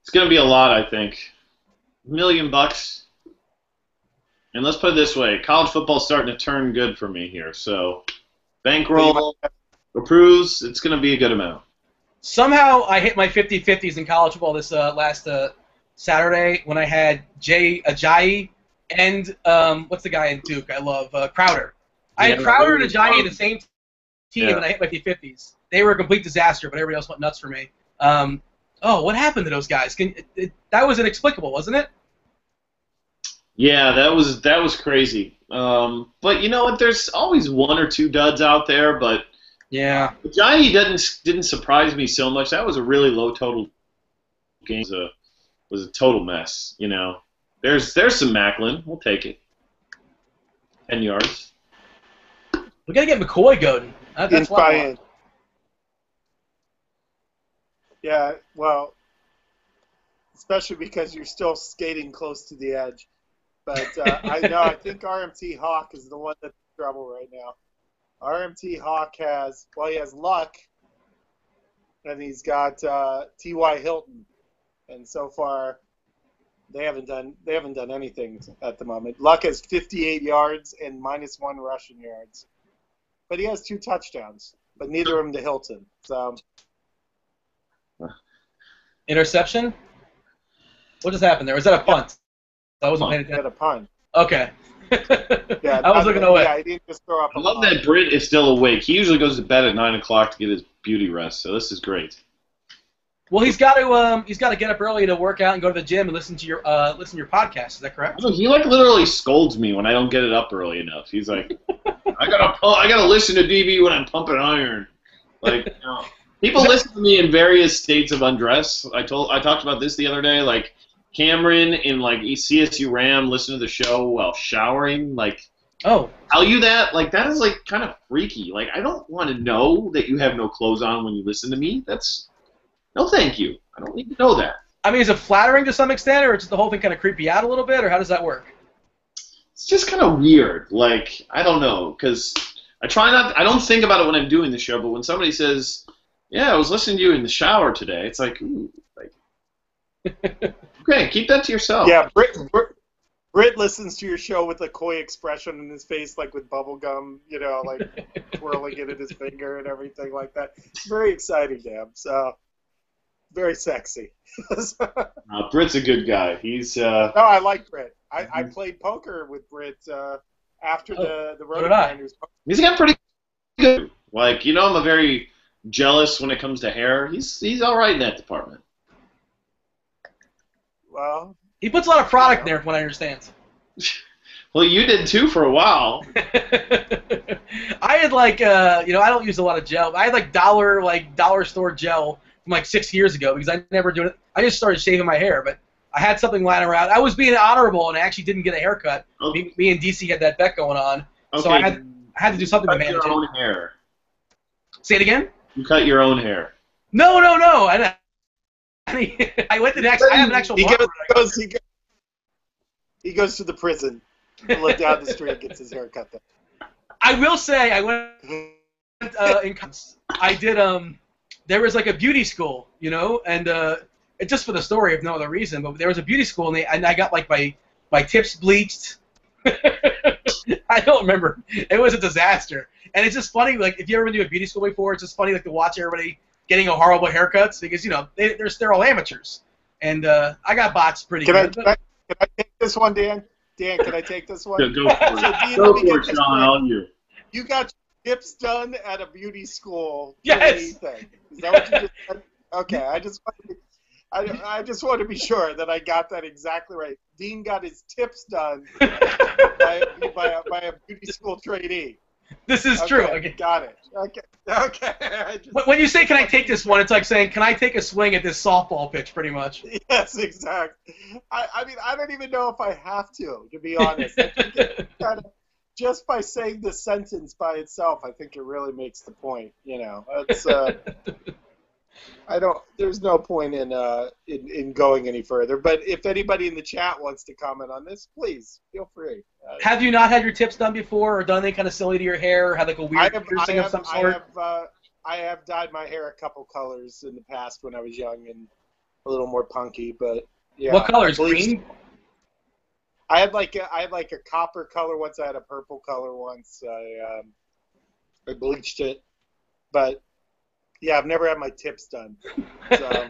It's going to be a lot, I think. $1 million. And let's put it this way: college football's starting to turn good for me here. So, bankroll approves. It's going to be a good amount. Somehow I hit my 50-50s in college football this last Saturday when I had Jay Ajayi and what's the guy in Duke I love, Crowder. I had Crowder and Ajayi in the same team, and I hit my 50-50s. They were a complete disaster, but everybody else went nuts for me. What happened to those guys? That was inexplicable, wasn't it? Yeah, that was crazy. But you know what? There's always one or two duds out there, but. Yeah. Ajayi didn't surprise me so much. That was a really low total game. It was a total mess, you know. There's some Macklin. We'll take it. 10 yards. We gotta get McCoy going. That's why. Yeah, well, especially because you're still skating close to the edge. But I think RMT Hawk is the one that's in trouble right now. RMT Hawk has Luck, and he's got T.Y. Hilton, and so far they haven't done anything at the moment. Luck has 58 yards and -1 rushing yards, but he has 2 touchdowns, but neither of them to Hilton. So Interception? What just happened there? Was that a punt? I wasn't paying he had attention. a punt. Okay. Yeah, I was looking away. Yeah, he didn't just throw up. I love that Britt is still awake. He usually goes to bed at 9 o'clock to get his beauty rest, so this is great. Well, he's got to get up early to work out and go to the gym and listen to your podcast. Is that correct? He like literally scolds me when I don't get it up early enough. He's like, I gotta listen to DB when I'm pumping iron. Like, you know, people listen to me in various states of undress. I talked about this the other day. Like Cameron in like CSU Ram listen to the show while showering. Like, oh, tell you that? Like that is like kind of freaky. Like I don't want to know that you have no clothes on when you listen to me. That's no, thank you. I don't need to know that. I mean, is it flattering to some extent, or is the whole thing kind of creepy out a little bit, or how does that work? It's just kind of weird. Like, I don't know, because I don't think about it when I'm doing the show, but when somebody says, yeah, I was listening to you in the shower today, it's like, ooh, like, okay, keep that to yourself. Yeah, Britt listens to your show with a coy expression in his face, like with bubble gum, you know, like twirling it in his finger and everything like that. It's very exciting to him, so very sexy. Britt's a good guy. He's No, I like Britt. I played poker with Britt after the Road Grinders. He's got pretty good. Like, you know, I'm a very jealous when it comes to hair. He's all right in that department. Well, he puts a lot of product in there, from what I understand. Well, you did too for a while. I had like, I don't use a lot of gel. I had like dollar store gel from like 6 years ago because I never do it. I just started shaving my hair, but I had something lying around. I was being honorable and I actually didn't get a haircut. Okay. Me and DC had that bet going on, so I had to do something to manage it. You cut your own hair. Say it again? You cut your own hair. No. I went to the I have an actual barber. He goes to the prison and look down the street, gets his hair cut there. I will say I went I did there was like a beauty school, you know, and just for the story if no other reason, but there was a beauty school and I got like my tips bleached. I don't remember. It was a disaster. And it's just funny, like if you ever been to a beauty school before, it's just funny like to watch everybody getting a horrible haircuts because, you know, they're all amateurs. And I got botched pretty good. Can I take this one, Dan? Dan, can I take this one? Go for it. Go for it, Sean. All you. You got your tips done at a beauty school. Yes. Is that what you just said? Okay, I just want to be sure that I got that exactly right. Dean got his tips done by a beauty school trainee. This is true. Okay. Got it. Okay. When you say, can I take this one, it's like saying, can I take a swing at this softball pitch, pretty much. Yes, exactly. I mean, I don't even know if I have to be honest. I think it kind of, just by saying the sentence by itself, I think it really makes the point. You know, it's there's no point in going any further. But if anybody in the chat wants to comment on this, please feel free. Have you not had your tips done before, or done anything kind of silly to your hair, or had like a weird piercing of some sort? I have dyed my hair a couple colors in the past when I was young and a little more punky, but yeah. What colors? Green? I had like a copper color once. I had a purple color once. I bleached it, but yeah, I've never had my tips done. So.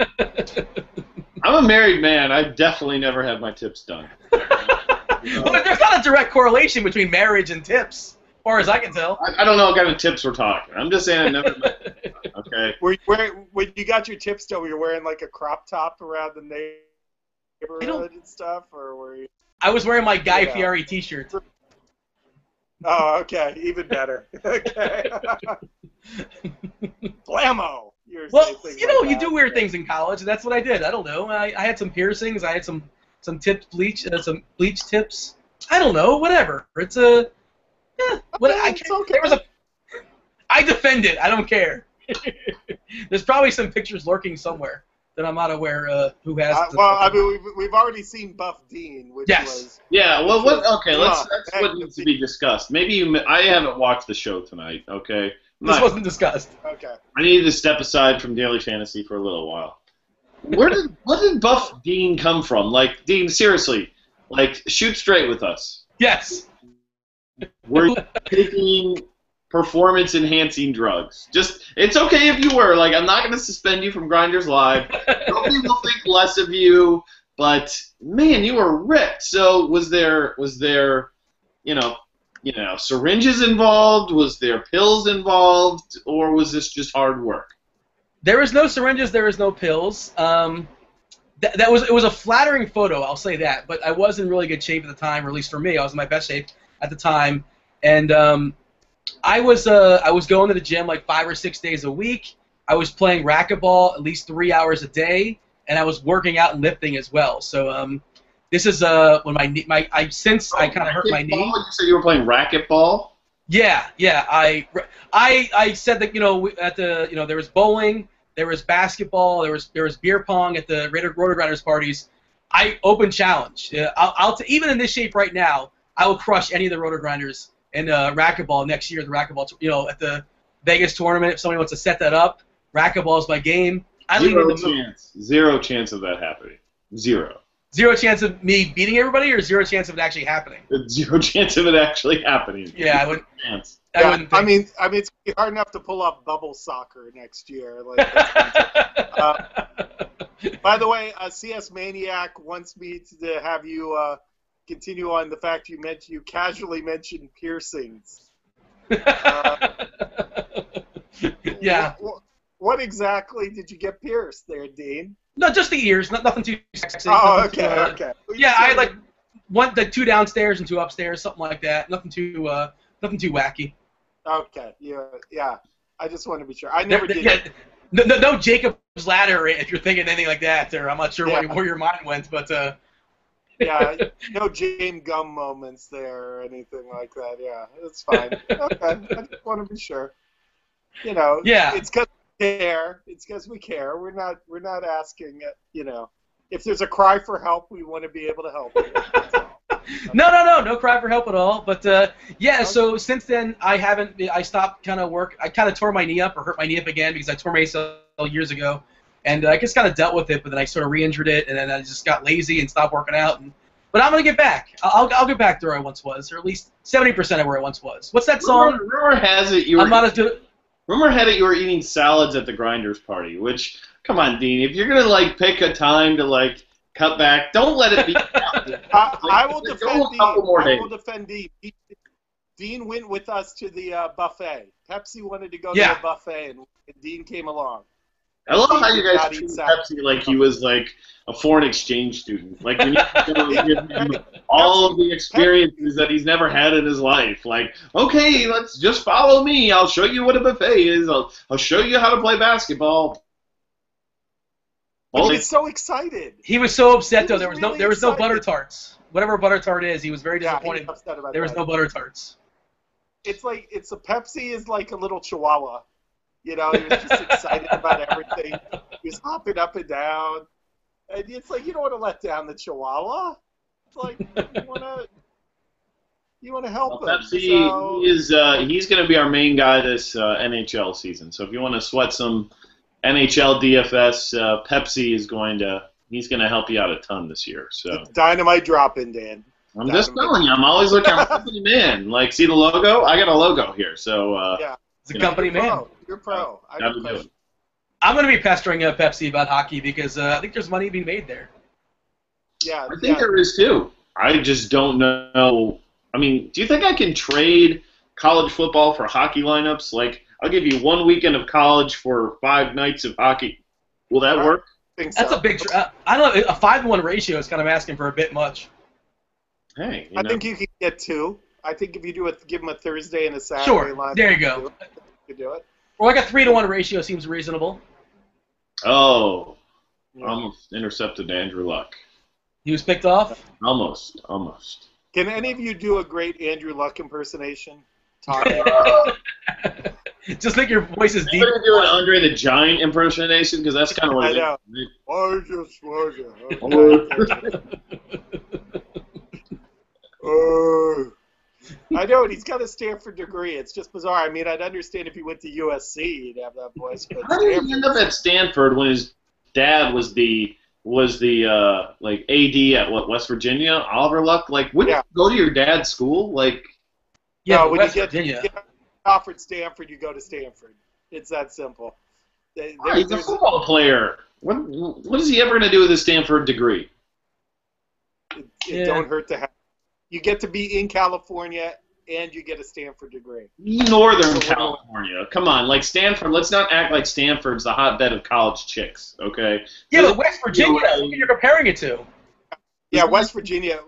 I'm a married man. I've definitely never had my tips done. Well, there's not a direct correlation between marriage and tips, as far as I can tell. I don't know what kind of tips we're talking. I'm just saying I've never. Okay. When you got your tips done, were you wearing like a crop top around the neighborhood and stuff, or were you? I was wearing my Guy Fieri T-shirt. Oh, okay, even better. Okay. Blammo. Well, you know, you do weird things in college, and that's what I did. I don't know. I had some piercings. I had some tips some bleach tips. I don't know. Whatever. It's a. It's okay. I defend it. I don't care. There's probably some pictures lurking somewhere. that I'm not aware who has. Well, I mean, we've already seen Buff Dean, which Yes. was Yeah. Well, what? Okay. That's Hey, what needs to be discussed. Maybe I haven't watched the show tonight. Okay. This wasn't discussed. okay. I needed to step aside from Daily Fantasy for a little while. What did Buff Dean come from? Like, Dean, seriously, like, shoot straight with us. Yes. Were you taking performance-enhancing drugs? Just, it's okay if you were. Like, I'm not going to suspend you from Grinders Live. Nobody will think less of you. But man, you were ripped. So was there, syringes involved? Was there pills involved, or was this just hard work? There was no syringes. There was no pills. It was a flattering photo. I'll say that. But I was in really good shape at the time, or at least for me, I was in my best shape at the time. And I was going to the gym like 5 or 6 days a week. I was playing racquetball at least 3 hours a day, and I was working out and lifting as well. So this is when since I kind of hurt my knee. You said you were playing racquetball? Yeah. I said that there was bowling, there was basketball, there was beer pong at the Roto Grinders parties. I open challenge. Even in this shape right now, I will crush any of the Roto Grinders in racquetball next year. The racquetball, at the Vegas tournament, if somebody wants to set that up, racquetball is my game. Zero chance of that happening. Zero. Zero chance of me beating everybody, or zero chance of it actually happening? Zero chance of it actually happening. Yeah, I wouldn't. Chance. I mean, it's gonna be hard enough to pull off bubble soccer next year. Like, by the way, CS Maniac wants me to have you continue on the fact you casually mentioned piercings. Yeah. What exactly did you get pierced there, Dean? No, just the ears. Nothing too sexy. Oh, okay. Yeah, I had like 2 downstairs and 2 upstairs, something like that. Nothing too wacky. Okay. Yeah. I just want to be sure. I never did. Yeah, no Jacob's Ladder if you're thinking anything like that. Or I'm not sure where your mind went, but. Yeah, no James Gum moments there or anything like that. Yeah, it's fine. Okay, I just want to be sure. Yeah. It's because we care. It's because we care. We're not asking. If there's a cry for help, we want to be able to help. No cry for help at all. But so since then I stopped kind of work. I kind of tore my knee up or hurt my knee up again because I tore my ACL years ago, and I just kind of dealt with it. But then I sort of re-injured it, and then I just got lazy and stopped working out. But I'm gonna get back. I'll get back to where I once was, or at least 70% of where I once was. What's that song? Rumor has it you were eating salads at the Grinders party. Which, come on, Dean, if you're gonna pick a time to cut back, don't let it be. I will defend Dean. I will defend Dean. Dean went with us to the buffet. Pepsi wanted to go to the buffet, and Dean came along. I love how you guys treat Pepsi like he was a foreign exchange student. You need to give him all of the experiences that he's never had in his life. Okay, let's just follow me. I'll show you what a buffet is. I'll show you how to play basketball. He was so excited. He was so upset though. There was no butter tarts. Whatever butter tart is, he was very disappointed. There was no butter tarts. It's a Pepsi is like a little chihuahua. He was just excited about everything. He was hopping up and down. And it's you don't want to let down the chihuahua. It's you want to help him. Pepsi, he's going to be our main guy this NHL season. So if you want to sweat some NHL DFS, Pepsi is he's going to help you out a ton this year. So it's dynamite drop-in, Dan. I'm just telling you, I'm always looking at company man. See the logo? I got a logo here. So it's a company man. You're pro. I'm going to be pestering Pepsi about hockey because I think there's money being made there. Yeah, I think there is too. I just don't know. I mean, do you think I can trade college football for hockey lineups? I'll give you 1 weekend of college for 5 nights of hockey. Will that work? I think so. That's a big. I don't know. A 5-to-1 ratio is kind of asking for a bit much. Hey, I think you can get 2. I think if you give them a Thursday and a Saturday line. There you go. You do it. Or a 3-to-1 ratio seems reasonable. Oh, almost intercepted Andrew Luck. He was picked off? Almost. Can any of you do a great Andrew Luck impersonation? Just think your voice is deep. Anybody do an Andre the Giant impersonation? Because that's kind of what I it know. is. I know, and he's got a Stanford degree. It's just bizarre. I mean, I'd understand if he went to USC, he'd have that voice. But How did he end up at Stanford when his dad was the like AD at West Virginia, Oliver Luck? Like, wouldn't you go to your dad's school? Like, Yeah, no, but when West you Virginia. get offered Stanford, you go to Stanford. It's that simple. he's a football player. What is he ever going to do with his Stanford degree? It don't hurt to have. You get to be in California, and you get a Stanford degree. Northern California. Come on, like Stanford. Let's not act like Stanford's the hotbed of college chicks, okay? Yeah, but West Virginia, look what you're comparing it to. Yeah, West Virginia.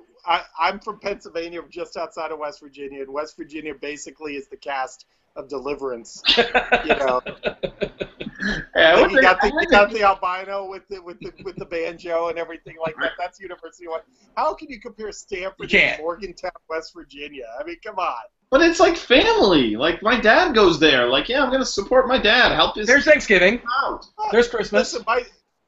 I'm from Pennsylvania, just outside of West Virginia, and West Virginia basically is the cast of Deliverance. You know, Yeah, like you got the albino with the banjo and everything like that. That's University of. How can you compare Stanford to Morgantown, West Virginia? I mean, come on. But it's like family. Like, my dad goes there. Like, yeah, I'm going to support my dad. Help his There's Thanksgiving. out. There's Christmas.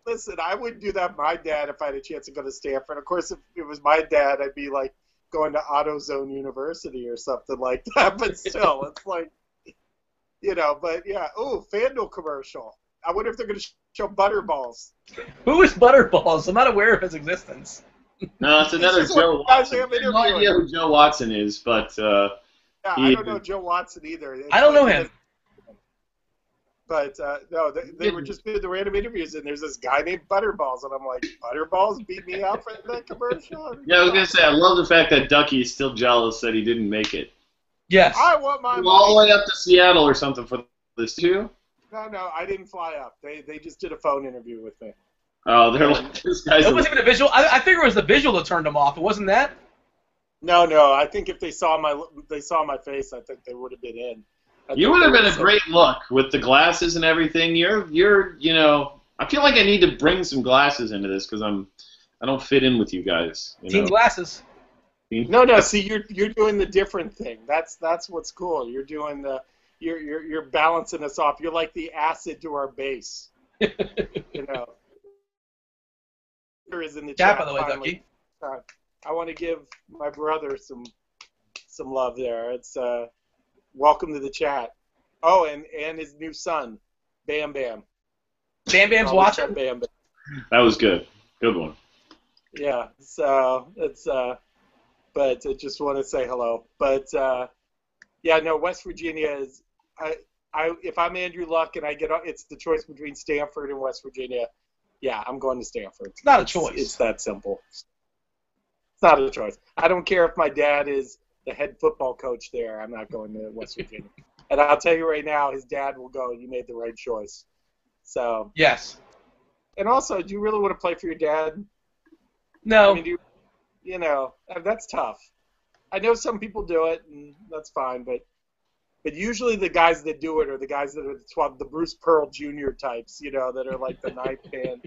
Listen, I wouldn't do that with my dad if I had a chance to go to Stanford. Of course, if it was my dad, I'd be like going to AutoZone University or something like that. But still, it's like, you know, but yeah. Ooh, FanDuel commercial. I wonder if they're going to show Butterballs. Who is Butterballs? I'm not aware of his existence. No, it's another Joe Watson. I have no idea who Joe Watson is, but yeah, I don't know Joe Watson either. I don't know him. But no, they were just doing the random interviews, and there's this guy named Butterballs, and I'm like, Butterballs beat me out for that commercial? Yeah, I was gonna say, I love the fact that Ducky is still jealous that he didn't make it. Yes. I want my money. All the way up to Seattle or something for this too. No, I didn't fly up. They just did a phone interview with me. Oh, they're like, this guy's. It wasn't even a visual. I figure it was the visual that turned him off. It wasn't that. No. I think if they saw my face, I think they would have been in. You would have been a great look with the glasses and everything. You're, you know, I feel like I need to bring some glasses into this because I don't fit in with you guys. Team glasses. No. See, you're doing the different thing. That's what's cool. You're doing you're balancing us off. You're like the acid to our base. You know. There is in the chat. By the way, Ducky. I want to give my brother some love there. It's welcome to the chat. Oh, and his new son, Bam Bam. Bam Bam's watching. Bam Bam. That was good. Good one. Yeah. So it's but I just want to say hello. But yeah, no. West Virginia is. If I'm Andrew Luck and I get it's the choice between Stanford and West Virginia. Yeah, I'm going to Stanford. It's not a choice. It's that simple. It's not a choice. I don't care if my dad is the head football coach there. I'm not going to West Virginia. And I'll tell you right now, his dad will go. You made the right choice. So. Yes. And also, do you really want to play for your dad? No. I mean, you know, that's tough. I know some people do it, and that's fine, but usually the guys that do it are the guys that are the Bruce Pearl Jr. types, you know, that are like the ninth man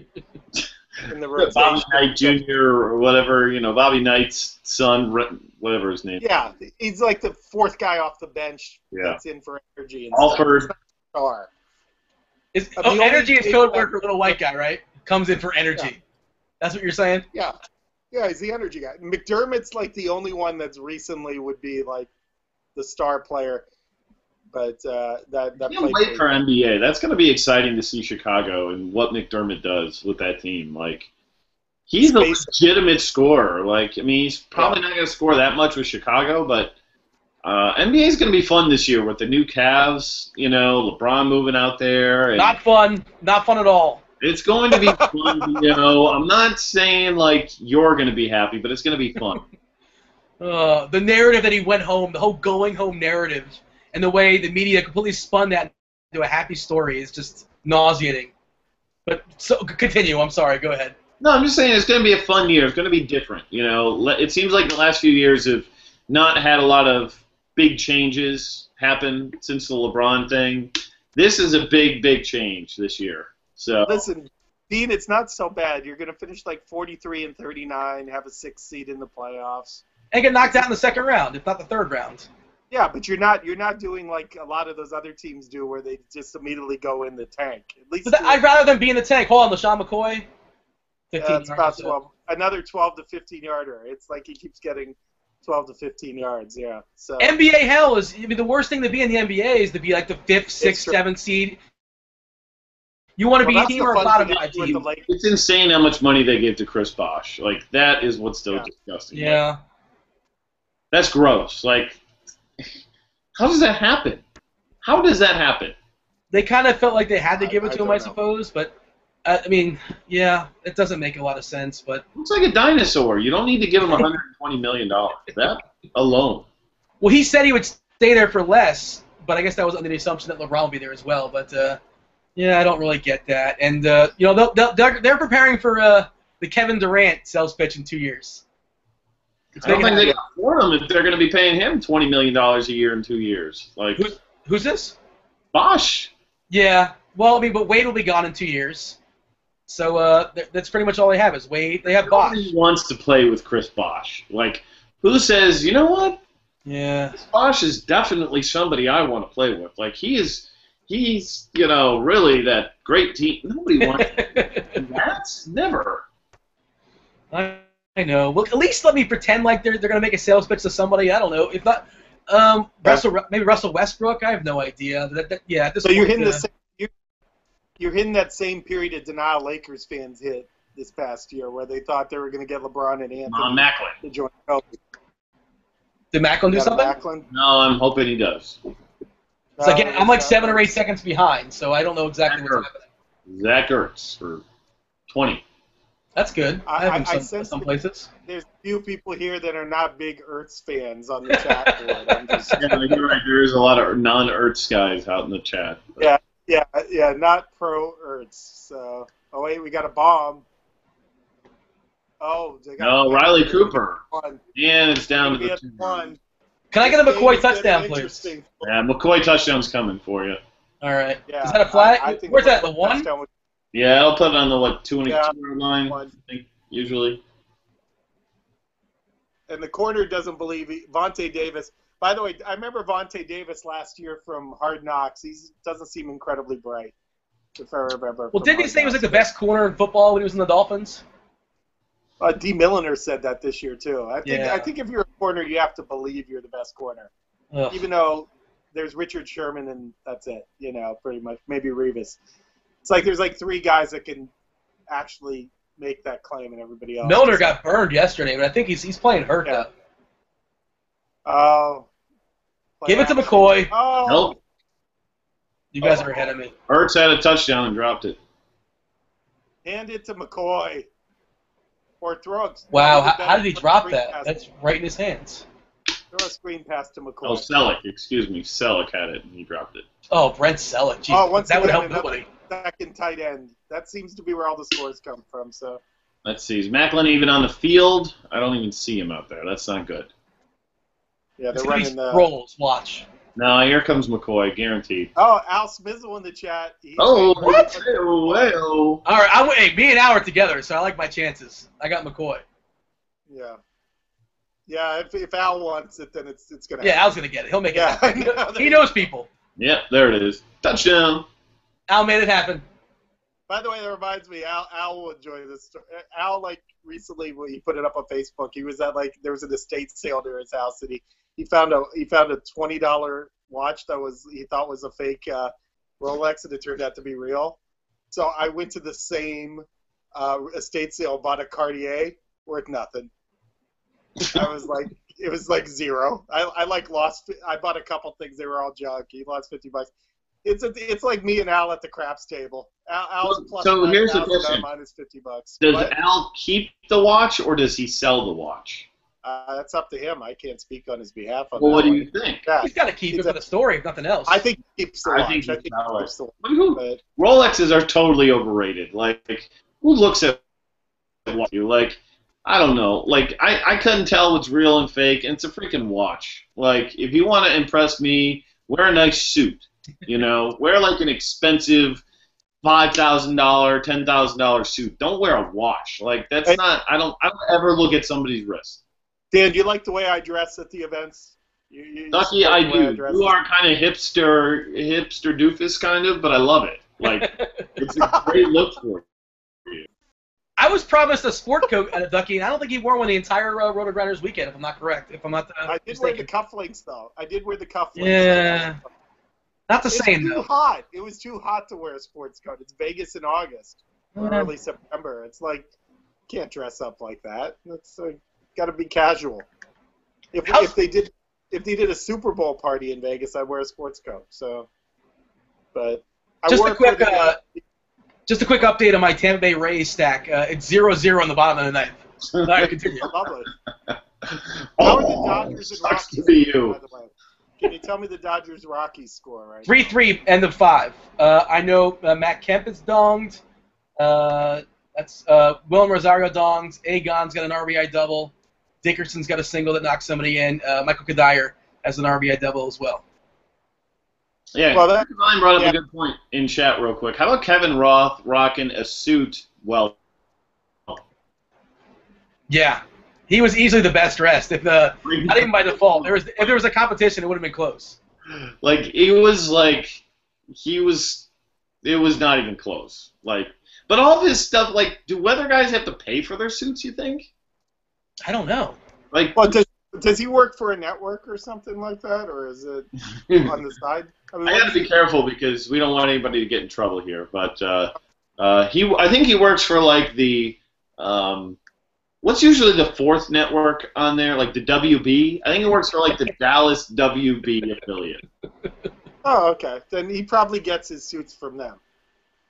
in the rotation. Bobby Knight Jr. or whatever, you know, Bobby Knight's son, whatever his name. Yeah, he's like the fourth guy off the bench that's in for energy. And Alford. Star. Energy is code word for little white guy, right? Comes in for energy. Yeah. That's what you're saying? Yeah. Yeah, he's the energy guy. McDermott's like the only one that's recently would be like the star player. But that can't wait for NBA. That's going to be exciting to see Chicago and what McDermott does with that team. Like, he's a legitimate scorer. Like, I mean, he's probably not going to score that much with Chicago, but NBA is going to be fun this year with the new Cavs. You know, LeBron moving out there. And not fun. Not fun at all. It's going to be fun. You know, I'm not saying like you're going to be happy, but it's going to be fun. The narrative that he went home, the whole going home narrative. And the way the media completely spun that into a happy story is just nauseating. But so continue. I'm sorry. Go ahead. No, I'm just saying it's going to be a fun year. It's going to be different. You know, it seems like the last few years have not had a lot of big changes happen since the LeBron thing. This is a big, big change this year. So listen, Dean, it's not so bad. You're going to finish like 43-39, have a 6th seed in the playoffs, and get knocked out in the second round, if not the third round. Yeah, but you're not doing like a lot of those other teams do, where they just immediately go in the tank. At least But I'd rather than be in the tank. Hold on, LaShawn McCoy. 15 it's yards about or so. 12, another 12 to 15 yarder. It's like he keeps getting 12 to 15 yards. Yeah. So NBA hell is. I mean, the worst thing to be in the NBA is to be like the 5th, 6th, true. 7th seed. You want to be a that's team the or a fun bottom thing 5 with the team? Lakers. It's insane how much money they give to Chris Bosh. Like, that is what's so disgusting. Yeah. Like, that's gross. Like, how does that happen? How does that happen? They kind of felt like they had to give it to him, don't I know. suppose. But, I mean, yeah, it doesn't make a lot of sense. But Looks like a dinosaur. You don't need to give him $120 million. That alone. well, he said he would stay there for less, but I guess that was under the assumption that LeBron would be there as well. But yeah, I don't really get that. And you know, they're preparing for the Kevin Durant sales pitch in 2 years. It's I don't making think they it- can afford him if they're going to be paying him $20 million a year in 2 years. Like, Who's this? Bosh. Yeah. Well, I mean, but Wade will be gone in 2 years. So that's pretty much all they have is Wade. They have Bosh. Nobody wants to play with Chris Bosh. Like, who says, you know what? Yeah. Chris Bosh is definitely somebody I want to play with. Like, he's you know, really that great team. Nobody wants that. Never. I know. Well, at least let me pretend like they're going to make a sales pitch to somebody. I don't know. If not, maybe Russell Westbrook. I have no idea. Yeah. At this So you're point, hitting the same, you're hitting that same period of denial Lakers fans hit this past year, where they thought they were going to get LeBron and Anthony Macklin. to join Kobe. Did Macklin do Got a something? Macklin? No, I'm hoping he does. So again, I'm like 7 or 8 seconds behind, so I don't know exactly what's happening. Zach Ertz for 20. That's good. I have I him sense some that- places. There's a few people here that are not big Ertz fans on the chat board. I'm just, Yeah, you're right. There is a lot of non-Ertz guys out in the chat. But yeah, not pro Ertz. So, oh wait, we got a bomb. Oh, they got No, Riley Cooper. One. And it's down to We the had 2. one. Can I get a This game McCoy is getting touchdown, please? interesting. Yeah, McCoy touchdown's coming for you. All right. Yeah, Is that a flag? I think Where's that? The McCoy 1? touchdown was Yeah, I'll put it on the, 22 Yeah. yard line, I one. think, usually. And the corner doesn't believe Vontae Davis. By the way, I remember Vontae Davis last year from Hard Knocks. He doesn't seem incredibly bright, if I remember. Well, from didn't he Hard say he was like Knocks. the best corner in football when he was in the Dolphins? D. Milliner said that this year too. I Yeah. think if you're a corner, you have to believe you're the best corner, Ugh. even though there's Richard Sherman and that's it. You know, pretty much. Maybe Revis. It's like there's like 3 guys that can actually make that claim, and everybody else. Milner got burned yesterday, but I think he's playing hurt Yeah. though. Oh. Give it to McCoy. Oh. Nope. You guys are ahead of me. Ertz had a touchdown and dropped it. Hand it to McCoy. Or throw it. Wow, how did he drop Screen that? pass. That's right in his hands. Throw a screen pass to McCoy. Oh, Selleck, excuse me. Selleck had it and he dropped it. Oh, Brent Selleck. Jeez, Oh, once that would again, help another nobody. second tight end. That seems to be where all the scores come from. So Let's see. Is Macklin even on the field? I don't even see him out there. That's not good. yeah, It's they're gonna be running the. rolls. Watch. No, here comes McCoy, guaranteed. Oh, Al Smizzle in the chat. He's Oh, saying- what? Hey-oh. All right, hey, me and Al are together, so I like my chances. I got McCoy. Yeah. Yeah, if Al wants it, then it's gonna. Yeah, happen. Al's gonna get it. He'll make it. Yeah, I happen. know. He knows people. Yep, there it is. Touchdown. Al made it happen. By the way, that reminds me, Al will enjoy this story. Al, like, recently when he put it up on Facebook, he was at, like, there was an estate sale near his house, and he found a $20 watch that he thought was a fake Rolex, and it turned out to be real. So I went to the same estate sale, bought a Cartier, worth nothing. It was like zero. I lost. I bought a couple things. They were all junk. He lost $50. It's like me and Al at the craps table. Al's plus So here's the 9,000, question. I'm minus $50. Does What? Al keep the watch or does he sell the watch? That's up to him. I can't speak on his behalf. On Well, that what do one. you think? Yeah, He's got to keep it for the story, if nothing else. I think he keeps the watch. I think I he's think valid. he keeps the watch. What- But Rolexes are totally overrated. Like, who looks at watch? Like, I don't know. Like, I couldn't tell what's real and fake, and it's a freaking watch. Like, if you want to impress me, wear a nice suit. You know, wear like an expensive $5,000, $10,000 suit. Don't wear a watch. Like, that's Hey. not. I don't ever look at somebody's wrist. Dan, do you like the way I dress at the events? Ducky, support I where do. addresses- You are kind of hipster doofus kind of, but I love it. Like, it's a great look for you. I was promised a sport coat at a Ducky, and I don't think he wore one the entire Roto-Grinders weekend, if I'm not correct. If I'm not I did wear the mistaken. cufflinks, though. I did wear the cufflinks. Yeah. Not the It's same, too though. hot. It was too hot to wear a sports coat. It's Vegas in August or early September. It's like, can't dress up like that. It's got to be casual. If they did a Super Bowl party in Vegas, I'd wear a sports coat. So, but I Just wore a it for quick, the- just a quick update on my Tampa Bay Rays stack. It's 0-0 in the bottom of the ninth. All right, continue. Lovely. How are the Dodgers and sucks Rockies? to be you. By the way, can you tell me the Dodgers Rockies score right? 3-3, end of 5. I know Matt Kemp is donged. That's Willem Rosario donged. Agon's got an RBI double. Dickerson's got a single that knocks somebody in. Michael Kadire has an RBI double as well. Yeah, Well, that- Ryan brought up yeah. a good point in chat real quick. How about Kevin Roth rocking a suit? Well, Yeah, he was easily the best dressed. Not even by default. If there was a competition, it would have been close. it was not even close. But all of his stuff, do weather guys have to pay for their suits, you think? I don't know. Well, does he work for a network or something like that, or is it on the side? I mean, I got to be careful because we don't want anybody to get in trouble here. But I think he works for the what's usually the fourth network on there, like the WB. I think he works for the Dallas WB affiliate. Oh, okay. Then he probably gets his suits from them.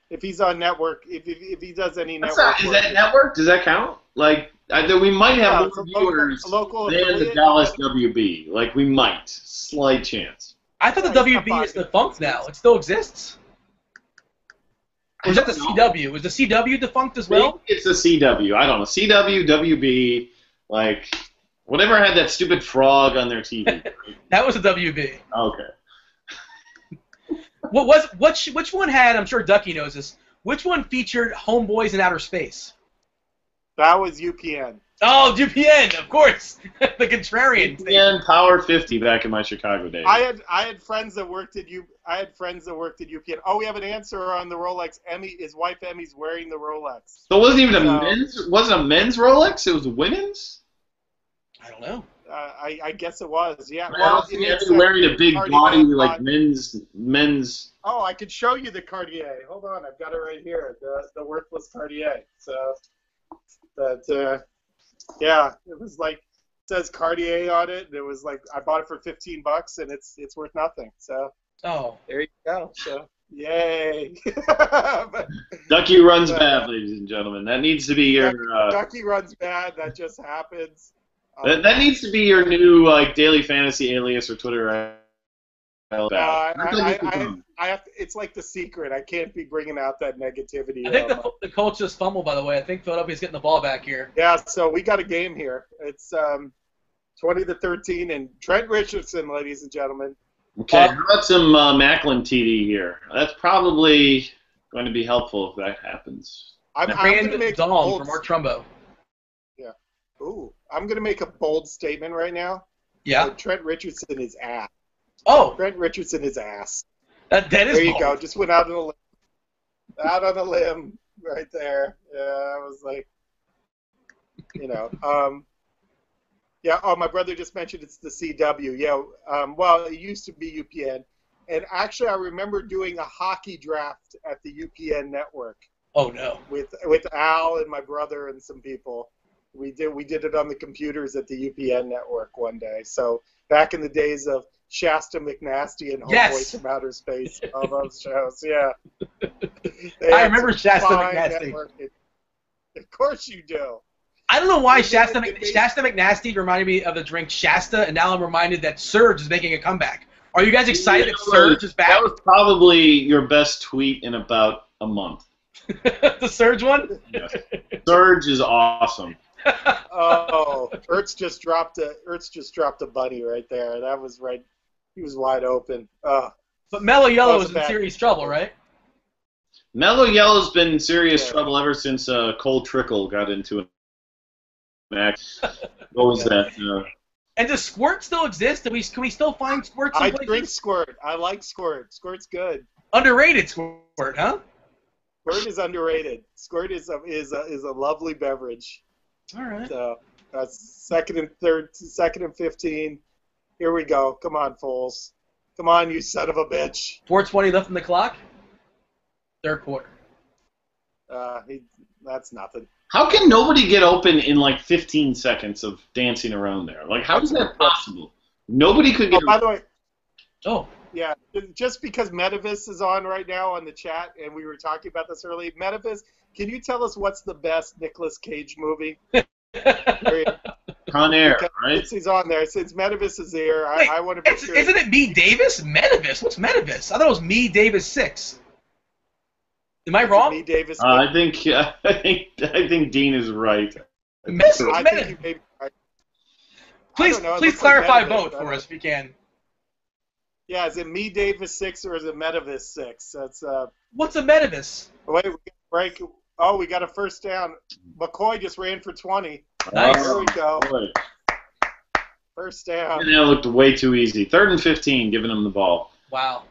If he's on network, if he does any network, Is that network? Does that count? We might have it's more a viewers local than the affiliate. Dallas WB. We might. Slight chance. I thought the WB is defunct now. It still exists. Or is that the CW? Is the CW defunct as well? Maybe it's the CW. I don't know. CW, WB, whatever had that stupid frog on their TV. That was a WB. Okay. Which one had? I'm sure Ducky knows this. Which one featured Homeboys in Outer Space? That was UPN. Oh, UPN, of course. The contrarian. UPN Power 50 back in my Chicago days. I had friends that worked at UPN. Oh, we have an answer on the Rolex. His wife Emmy's wearing the Rolex. So it wasn't even So- wasn't a men's Rolex? It was a women's? I don't know. I guess it was. Yeah. I don't see it's Emmy wearing a big Cartier body bot- men's. Oh, I could show you the Cartier. Hold on, I've got it right here. The worthless Cartier. So that yeah, it was it says Cartier on it, and it was I bought it for $15, and it's worth nothing. So Oh. there you go. So yay. But Ducky runs bad, ladies and gentlemen. That needs to be your. Ducky runs bad. That just happens. That needs to be your new daily fantasy alias or Twitter. I have to, it's like The Secret. I can't be bringing out that negativity. I think the Colts just fumbled, by the way. I think Philadelphia's getting the ball back here. Yeah, so we got a game here. It's 20-13, and Trent Richardson, ladies and gentlemen. Okay, how about some Macklin TD here? That's probably going to be helpful if that happens. I'm going to Brand make Dong from Mark Trumbo. I'm going to make a bold statement right now. Yeah. Trent Richardson is ass. Oh, Trent Richardson is ass. that is There you bold. go. Just went out on a limb. Out on a limb right there. Yeah, I was yeah. Oh, my brother just mentioned it's the CW. Yeah. Well, it used to be UPN, and actually, I remember doing a hockey draft at the UPN network Oh, no. with Al and my brother and some people. We did it on the computers at the UPN network one day. So back in the days of Shasta McNasty and Homeboy Yes. from Outer Space, all those shows, yeah. I remember Shasta McNasty. Network. Of course you do. I don't know why Yeah, Shasta the base- McNasty reminded me of the drink Shasta, and now I'm reminded that Surge is making a comeback. Are you guys excited that Surge is back? That was probably your best tweet in about a month. The Surge one? Yes. Surge is awesome. Oh, Ertz just dropped a bunny right there. That was right. He was wide open. But Mellow Yellow That was is in bad. serious trouble, right? Mellow Yellow's been in serious Yeah. trouble ever since Cole Trickle got into an act. What was that? And does Squirt still exist? Can we still find Squirt I someplace? drink Squirt. I like Squirt. Squirt's good. Underrated Squirt, huh? Squirt is underrated. Squirt is a lovely beverage. All right. So second and 15. Here we go. Come on, Foles. Come on, you son of a bitch. 4:20 left in the clock. Third quarter. That's nothing. How can nobody get open in like 15 seconds of dancing around there? Like, how is that possible? Nobody could get. Oh, by the way, Oh. yeah, just because Metavis is on right now on the chat, and we were talking about this earlier. Metavis, can you tell us what's the best Nicolas Cage movie? Con Air, right? Since he's on there, since Metavis is there, Wait, I want to make sure. Isn't it Me Davis? Metavis? What's Metavis? I thought it was Me Davis 6. Am I wrong? Me Davis. I think Dean is right. Miss I think you may be right. Please, I don't know, it please looks like clarify Metavis, both I for don't- us if you can. Yeah, is it Me Davis 6 or is it Metavis 6? That's What's a Metavis? wait, we got a break. Oh, we got a first down. McCoy just ran for 20. Nice. There we go. Boy. First down. That looked way too easy. 3rd and 15, giving him the ball. Wow.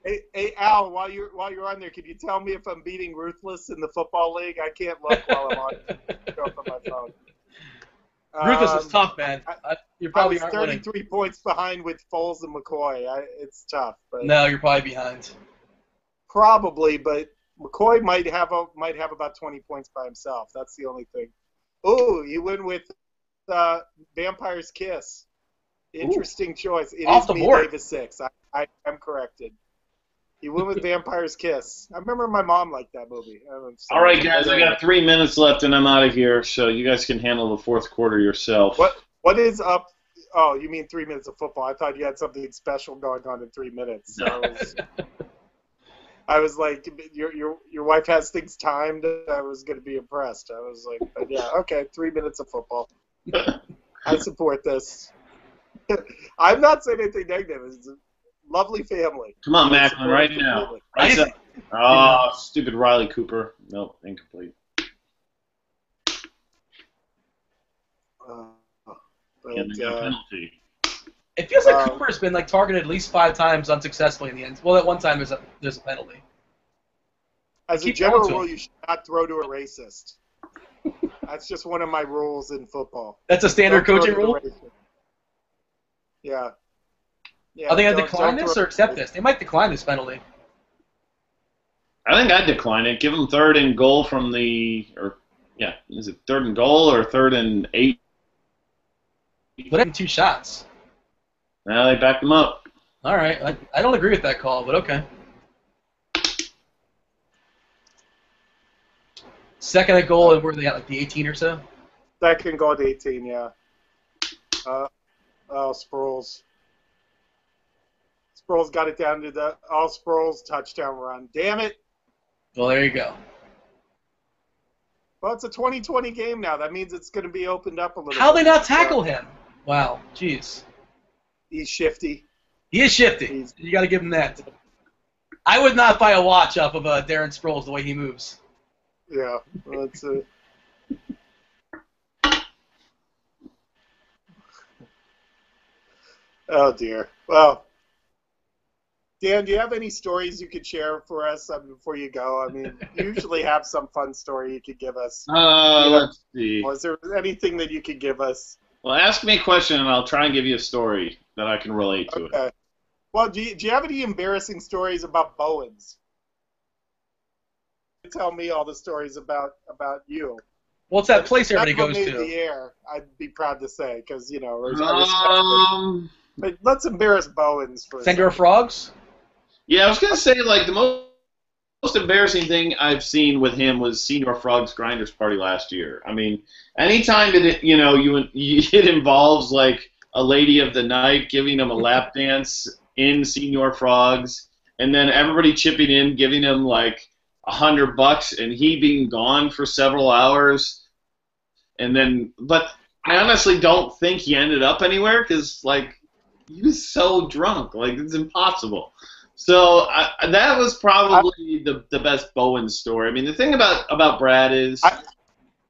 Hey, Al, while you're on there, could you tell me if I'm beating Ruthless in the football league? I can't look while I'm on. Go up on my phone. Ruthless is tough, man. You probably I was aren't winning. 33 points behind with Foles and McCoy. It's tough, but No, you're probably behind. probably. But McCoy might have about 20 points by himself. That's the only thing. Oh, you win with Vampire's Kiss. Interesting choice. It Off is the Me board. Davis 6. I'm corrected. You went with Vampire's Kiss. I remember my mom liked that movie. All right, guys, I got 3 minutes left, and I'm out of here, so you guys can handle the 4th quarter yourself. What is up? Oh, you mean 3 minutes of football? I thought you had something special going on in 3 minutes. So I was like, your wife has things timed. I was going to be impressed. I was like, but yeah, okay, 3 minutes of football. I support this. I'm not saying anything negative. It's a lovely family. Come on, I Macklin, support right it now. completely. Right up. Oh, stupid Riley Cooper. Nope, incomplete. But, And they got a penalty. It feels like Cooper's been like targeted at least 5 times unsuccessfully in the end. Well, at one time there's a penalty. as a keep general going to rule, him. you should not throw to a racist. That's just one of my rules in football. That's a standard Don't throw coaching to the rule. racist. Yeah. Are they going to don't- decline don't this throw or accept to the this? They might decline this penalty. I think I'd decline it. Give them 3rd and goal from is it 3rd and goal or 3rd and 8? But having 2 shots. Now they backed them up. All right. I don't agree with that call, but okay. Second at goal, and where are they at, like the 18 or so? Second goal to 18, yeah. Sproles. Sproles got it down to the Sproles touchdown run. Damn it. Well, there you go. Well, it's a 2020 game now. That means it's going to be opened up a little How bit. they not tackle him? Wow. Jeez. He's shifty. He is shifty. You got to give him that. I would not buy a watch off of Darren Sproles the way he moves. Yeah. Well, it's Oh, dear. Well, Dan, do you have any stories you could share for us before you go? I mean, you usually have some fun story you could give us. Let's see. Was there anything that you could give us? Well, ask me a question, and I'll try and give you a story that I can relate to it. Okay. Well, do you have any embarrassing stories about Bowens? Tell me all the stories about you. Well, it's that place everybody That's what goes made to. the air, I'd be proud to say, because, I respect it. But let's embarrass Bowens for a Send your second. frogs? Yeah, I was going to say, like, the most embarrassing thing I've seen with him was Senior Frog's Grinders Party last year. I mean, anytime it, it involves, like, a lady of the night giving him a lap dance in Senior Frogs, and then everybody chipping in, giving him, like, $100, and he being gone for several hours, but I honestly don't think he ended up anywhere, because, like, he was so drunk. Like, it's impossible. So that was probably the best Bowen story. I mean, the thing about Brad is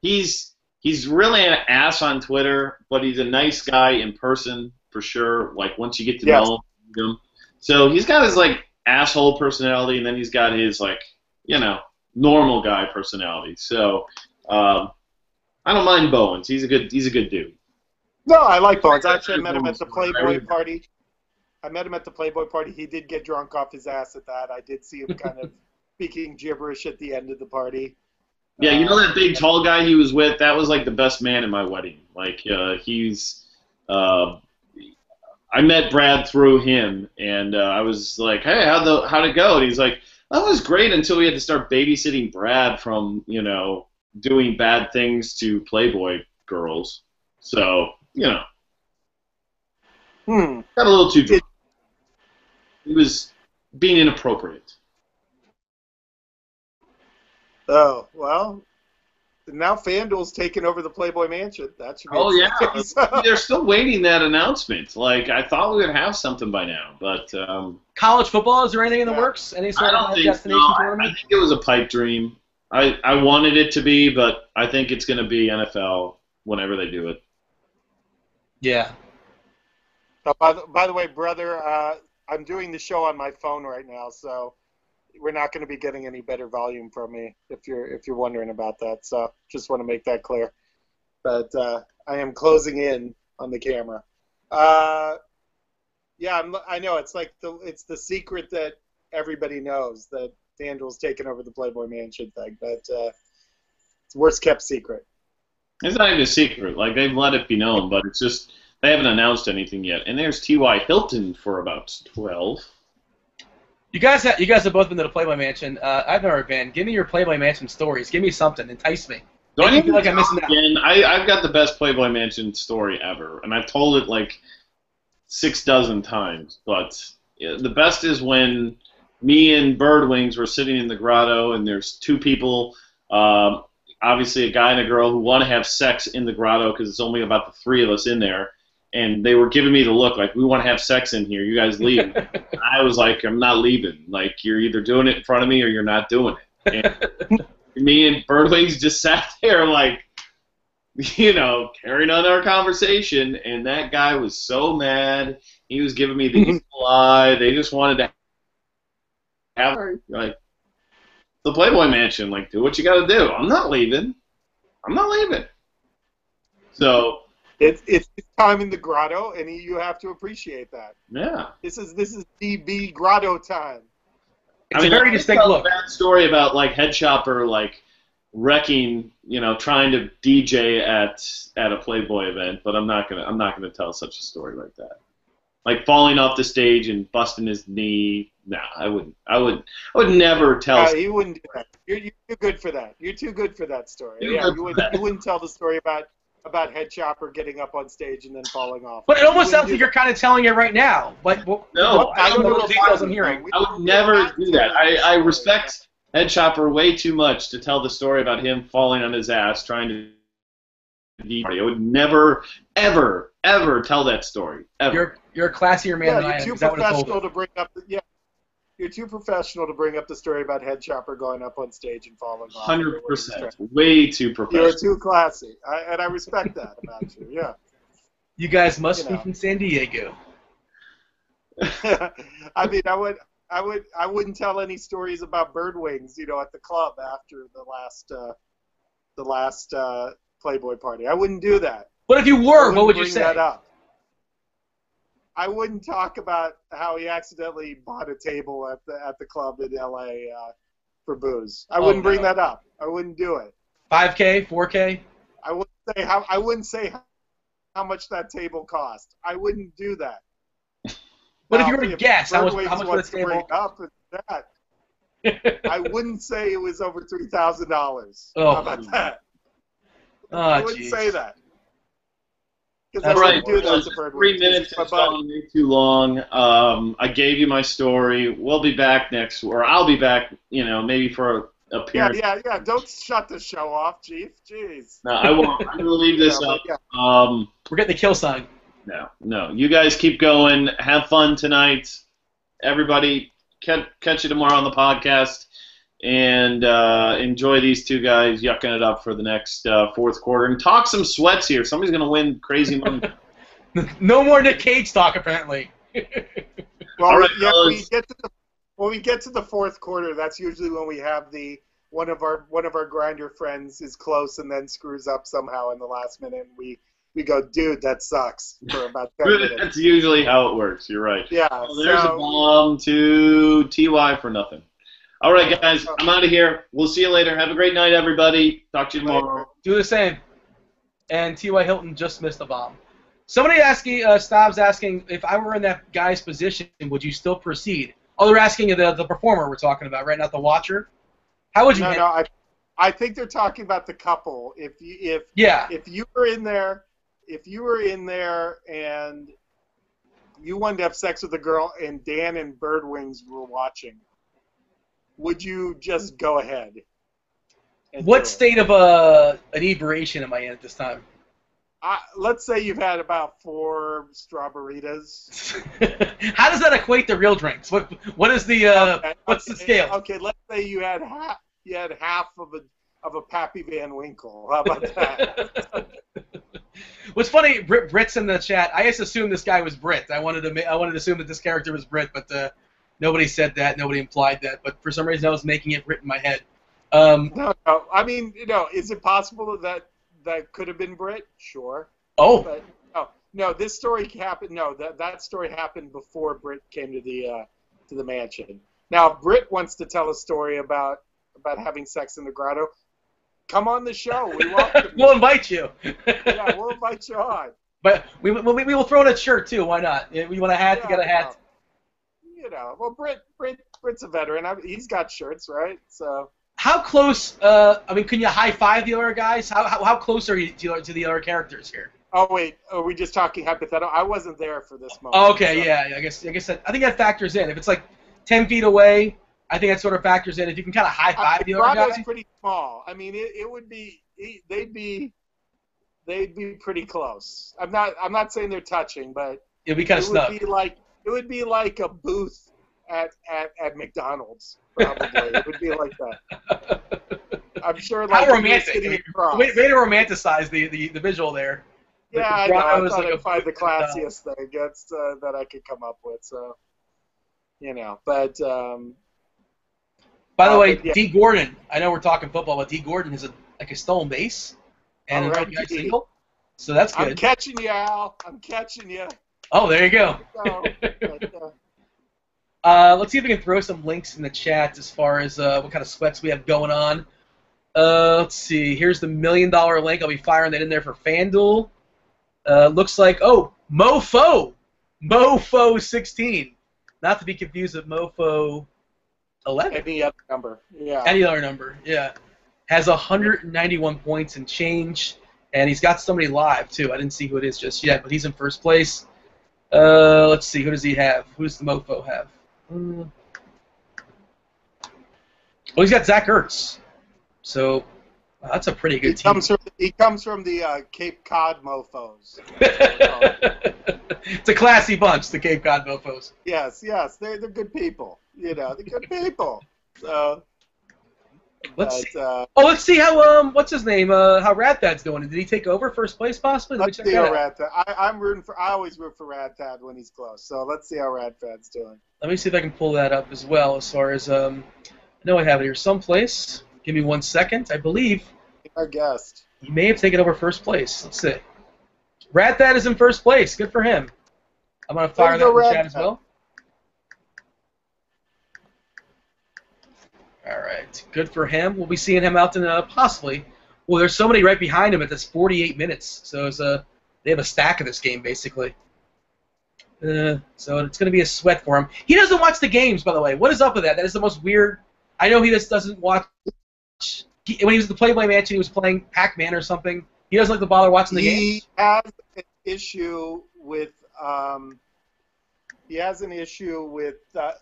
he's he's really an ass on Twitter, but he's a nice guy in person for sure. Like once you get to know him, so he's got his like asshole personality, and then he's got his like normal guy personality. So I don't mind Bowens. He's a good dude. No, I like Bowens. Actually, I met him at the Playboy party. He did get drunk off his ass at that. I did see him kind of speaking gibberish at the end of the party. Yeah, you know that big tall guy he was with? That was like the best man in my wedding. Like he's, I met Brad through him, and I was like, "Hey, how'd it go?" And he's like, "That was great until we had to start babysitting Brad from doing bad things to Playboy girls." So got a little too drunk. He was being inappropriate. Oh, well, now FanDuel's taking over the Playboy Mansion. That should be exciting. They're still waiting that announcement. Like, I thought we would have something by now, but... college football, is there anything in the works? Any sort of destination tournament? I think it was a pipe dream. I wanted it to be, but I think it's going to be NFL whenever they do it. Yeah. Oh, by the way, brother, I'm doing the show on my phone right now, so... we're not going to be getting any better volume from me if you're wondering about that. So just want to make that clear. But I am closing in on the camera. Yeah, I know it's like it's the secret that everybody knows that FanDuel's taken over the Playboy Mansion thing, but it's the worst kept secret. It's not even a secret. Like they've let it be known, but it's just they haven't announced anything yet. And there's T.Y. Hilton for about 12. You guys have both been to the Playboy Mansion. I've never been. Give me your Playboy Mansion stories. Give me something. Entice me. Do I feel like I'm missing out? Again, I've got the best Playboy Mansion story ever, and I've told it like 6 dozen times. But the best is when me and Birdwings were sitting in the grotto, and there's 2 people, obviously a guy and a girl, who want to have sex in the grotto because it's only about the 3 of us in there. And they were giving me the look like, we want to have sex in here. You guys leave. I was like, I'm not leaving. Like, you're either doing it in front of me or you're not doing it. And me and Birdwings just sat there like, carrying on our conversation. And that guy was so mad. He was giving me the evil eye. They just wanted to have her. Like, the Playboy Mansion. Like, do what you got to do. I'm not leaving. So... It's time in the grotto, and you have to appreciate that. Yeah. This is DB grotto time. It's a very distinct look. A bad story about like Head Chopper like wrecking, trying to DJ at a Playboy event, but I'm not gonna tell such a story like that. Like falling off the stage and busting his knee. No, I would never tell. You wouldn't do that. You're too good for that. You're too good for that story. You wouldn't tell the story about Head Chopper getting up on stage and then falling off. But it almost sounds like you're kind of telling it right now. But no, I don't know what details I'm hearing. I would never do that. I respect Head Chopper way too much to tell the story about him falling on his ass trying to DJ. I would never, ever, ever tell that story. Ever. You're a classier man than I am. You're too professional to bring up. You're too professional to bring up the story about Head Chopper going up on stage and falling off. 100%. Way too professional. You're too classy, and I respect that about you. Yeah. You guys must be from San Diego. I mean, I wouldn't tell any stories about Birdwings, at the club after the last Playboy party. I wouldn't do that. But if you were, what would you say? That up. I wouldn't talk about how he accidentally bought a table at the club in L.A. For booze. I wouldn't bring that up. I wouldn't do it. 5K, 4K. I wouldn't say how much that table cost. I wouldn't do that. But if you were to guess, how much would the table? Up that, I wouldn't say it was over $3,000. Oh. How about that? I wouldn't say that. That's right. 3 minutes is gone way too long. I gave you my story. We'll be back I'll be back, maybe for a appearance. Yeah. Don't shut the show off, Chief. Jeez. No, I won't. I'm going to leave this up. Yeah. We're getting the kill sign. No. You guys keep going. Have fun tonight. Everybody, catch you tomorrow on the podcast. and enjoy these two guys yucking it up for the next fourth quarter. And talk some sweats here. Somebody's going to win crazy money. No more Nick Cage talk, apparently. Well, All right, yeah, fellas. when we get to the fourth quarter, that's usually when we have one of our grinder friends is close and then screws up somehow in the last minute, and we go, dude, that sucks for about 10 minutes. That's usually how it works. You're right. Yeah. Well, there's a bomb to TY for nothing. All right, guys, I'm out of here. We'll see you later. Have a great night, everybody. Talk to you tomorrow. Do the same. And T.Y. Hilton just missed a bomb. Somebody Stav's asking, if I were in that guy's position, would you still proceed? Oh, they're asking the performer we're talking about, right? Not the watcher. How would you? No. I think they're talking about the couple. If you were in there and you wanted to have sex with a girl and Dan and Birdwings were watching, would you just go ahead? What state of inebriation am I in at this time? Let's say you've had about 4 strawberritas. How does that equate to real drinks? What is the what's the scale? Okay, let's say you had half of a Pappy Van Winkle. How about that? What's funny, Brit's in the chat. I just assumed this guy was Brit. I wanted to assume that this character was Brit, but nobody said that. Nobody implied that. But for some reason, I was making it Brit in my head. No. I mean, is it possible that could have been Brit? Sure. Oh. But no. This story happened. No, that story happened before Brit came to the mansion. Now, if Brit wants to tell a story about having sex in the grotto, come on the show. We welcome We'll invite you. Yeah, we'll invite you on. But we will throw in a shirt too. Why not? We want a hat to get a hat. Well, Brit's a veteran. He's got shirts, right? So. How close? Can you high five the other guys? How close are you to the other characters here? Oh wait, are we just talking hypothetical? I wasn't there for this moment. Oh, okay, so. yeah. I guess I think that factors in. If it's like 10 feet away, I think that sort of factors in. If you can kind of high five the other guy. Grotto's pretty small. I mean, it would be. They'd be pretty close. I'm not saying they're touching, but it'd be kind of snug. It would be like a booth at McDonald's. Probably it would be like that. I'm sure. Like, how romantic! Way to romanticize the visual there. Yeah, I know. I thought I'd find the classiest thing that I could come up with. So, but. By the way, yeah. D. Gordon. I know we're talking football, but D. Gordon is a stolen base and an RBI single, so that's good. I'm catching you, Al. I'm catching you. Oh, there you go. Let's see if we can throw some links in the chat as far as what kind of sweats we have going on. Let's see. Here's the $1 million link. I'll be firing that in there for FanDuel. Looks like, Mofo 16. Not to be confused with Mofo 11. Any other number. Yeah. Any other number, yeah. Has 191 points and change, and he's got somebody live, too. I didn't see who it is just yet, but he's in first place. Let's see. Who does he have? Who does the Mofo have? He's got Zach Ertz. So that's a pretty good team. He comes from the Cape Cod Mofos. It's a classy bunch, the Cape Cod Mofos. Yes, they're good people. They're good people. So. Let's see how what's his name? How Radthad's doing. Did he take over first place possibly? Let's see how Radthad. I always root for Radthad when he's close. So let's see how Radthad's doing. Let me see if I can pull that up as well. As far as I know, I have it here someplace. Give me 1 second. I believe our guest. He may have taken over first place. Let's see. Radthad is in first place. Good for him. I'm gonna fire that in the chat as well. All right, good for him. We'll be seeing him out in possibly. Well, there's somebody right behind him at this 48 minutes, so they have a stack of this game basically. So it's going to be a sweat for him. He doesn't watch the games, by the way. What is up with that? That is the most weird. I know he just doesn't watch. When he was at the Playboy Mansion, he was playing Pac-Man or something. He doesn't like to bother watching the games. He has an issue with. He has an issue with,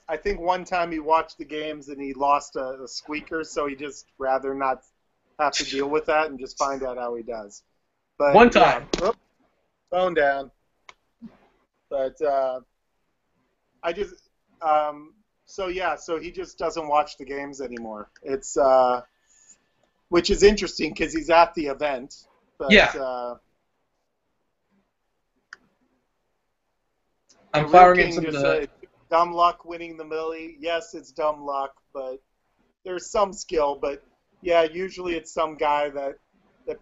I think one time he watched the games and he lost a squeaker, so he just rather not have to deal with that and just find out how he does. But one time. Yeah, phone down. But I just, So he just doesn't watch the games anymore. It's which is interesting because he's at the event. But, Yeah. I'm Real firing in King some of just the. said, dumb luck winning the Millie. Yes, it's dumb luck, but there's some skill. But yeah, usually it's some guy that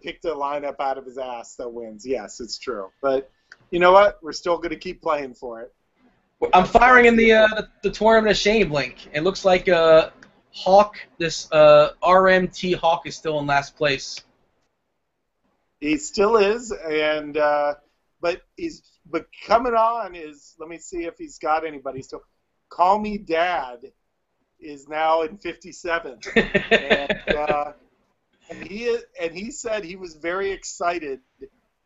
picked a lineup out of his ass that wins. Yes, it's true. But you know what? We're still going to keep playing for it. I'm firing in the Tournament of Shame link. It looks like Hawk, this RMT Hawk, is still in last place. He still is, and but coming on is, let me see if he's got anybody still. Call Me Dad is now in 57, and he said he was very excited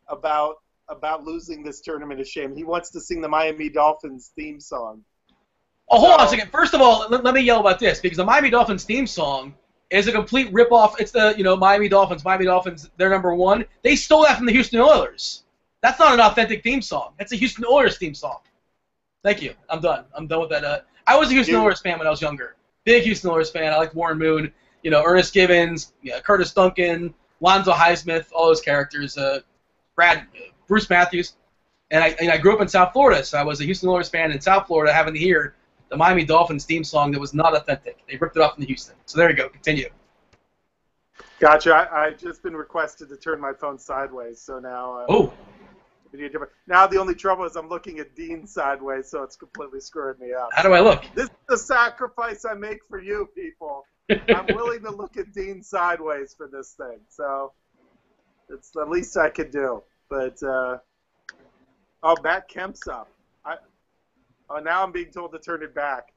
about losing this Tournament of Shame. He wants to sing the Miami Dolphins theme song. Oh, hold on a second. First of all, let me yell about this, because the Miami Dolphins theme song is a complete ripoff. It's the, Miami Dolphins, they're number one. They stole that from the Houston Oilers. That's not an authentic theme song. That's a Houston Oilers theme song. Thank you. I'm done. I'm done with that. I was a Houston Oilers fan when I was younger. Big Houston Oilers fan. I liked Warren Moon, Ernest Givens, Curtis Duncan, Lonzo Highsmith, all those characters, Bruce Matthews. And I grew up in South Florida, so I was a Houston Oilers fan in South Florida, having to hear the Miami Dolphins theme song that was not authentic. They ripped it off from Houston. So there you go. Continue. Gotcha. I've just been requested to turn my phone sideways, so now... Now the only trouble is I'm looking at Dean sideways, so it's completely screwing me up. How do I look? This is the sacrifice I make for you people. I'm willing to look at Dean sideways for this thing, so it's the least I could do. But Matt Kemp's up. Now I'm being told to turn it back.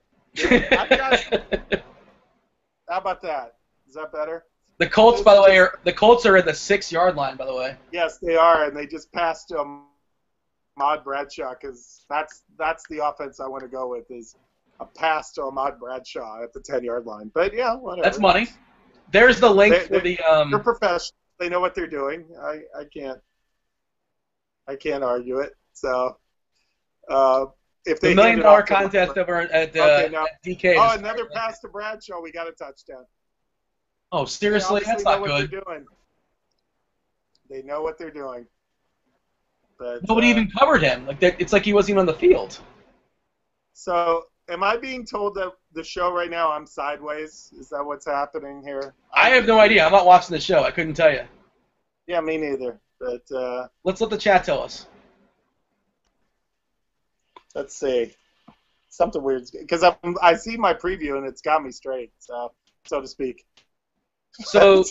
How about that? Is that better? The Colts, by the way, are at the 6-yard line, by the way. Yes, they are, and they just passed Ahmad Bradshaw, because that's the offense I want to go with, is a pass to Ahmad Bradshaw at the 10-yard line. But yeah, whatever. That's money. There's the link for the. They're professionals. They know what they're doing. I can't argue it. So, if they $1 million contest over at DK. Oh, another pass to Bradshaw. We got a touchdown. Oh, seriously? That's not good. They know what they're doing. But, nobody even covered him. It's like he wasn't even on the field. So, am I being told that the show right now I'm sideways? Is that what's happening here? I have no idea. I'm not watching the show. I couldn't tell you. Yeah, me neither. But let's let the chat tell us. Let's see. Something weird, because I see my preview and it's got me straight, so to speak. So,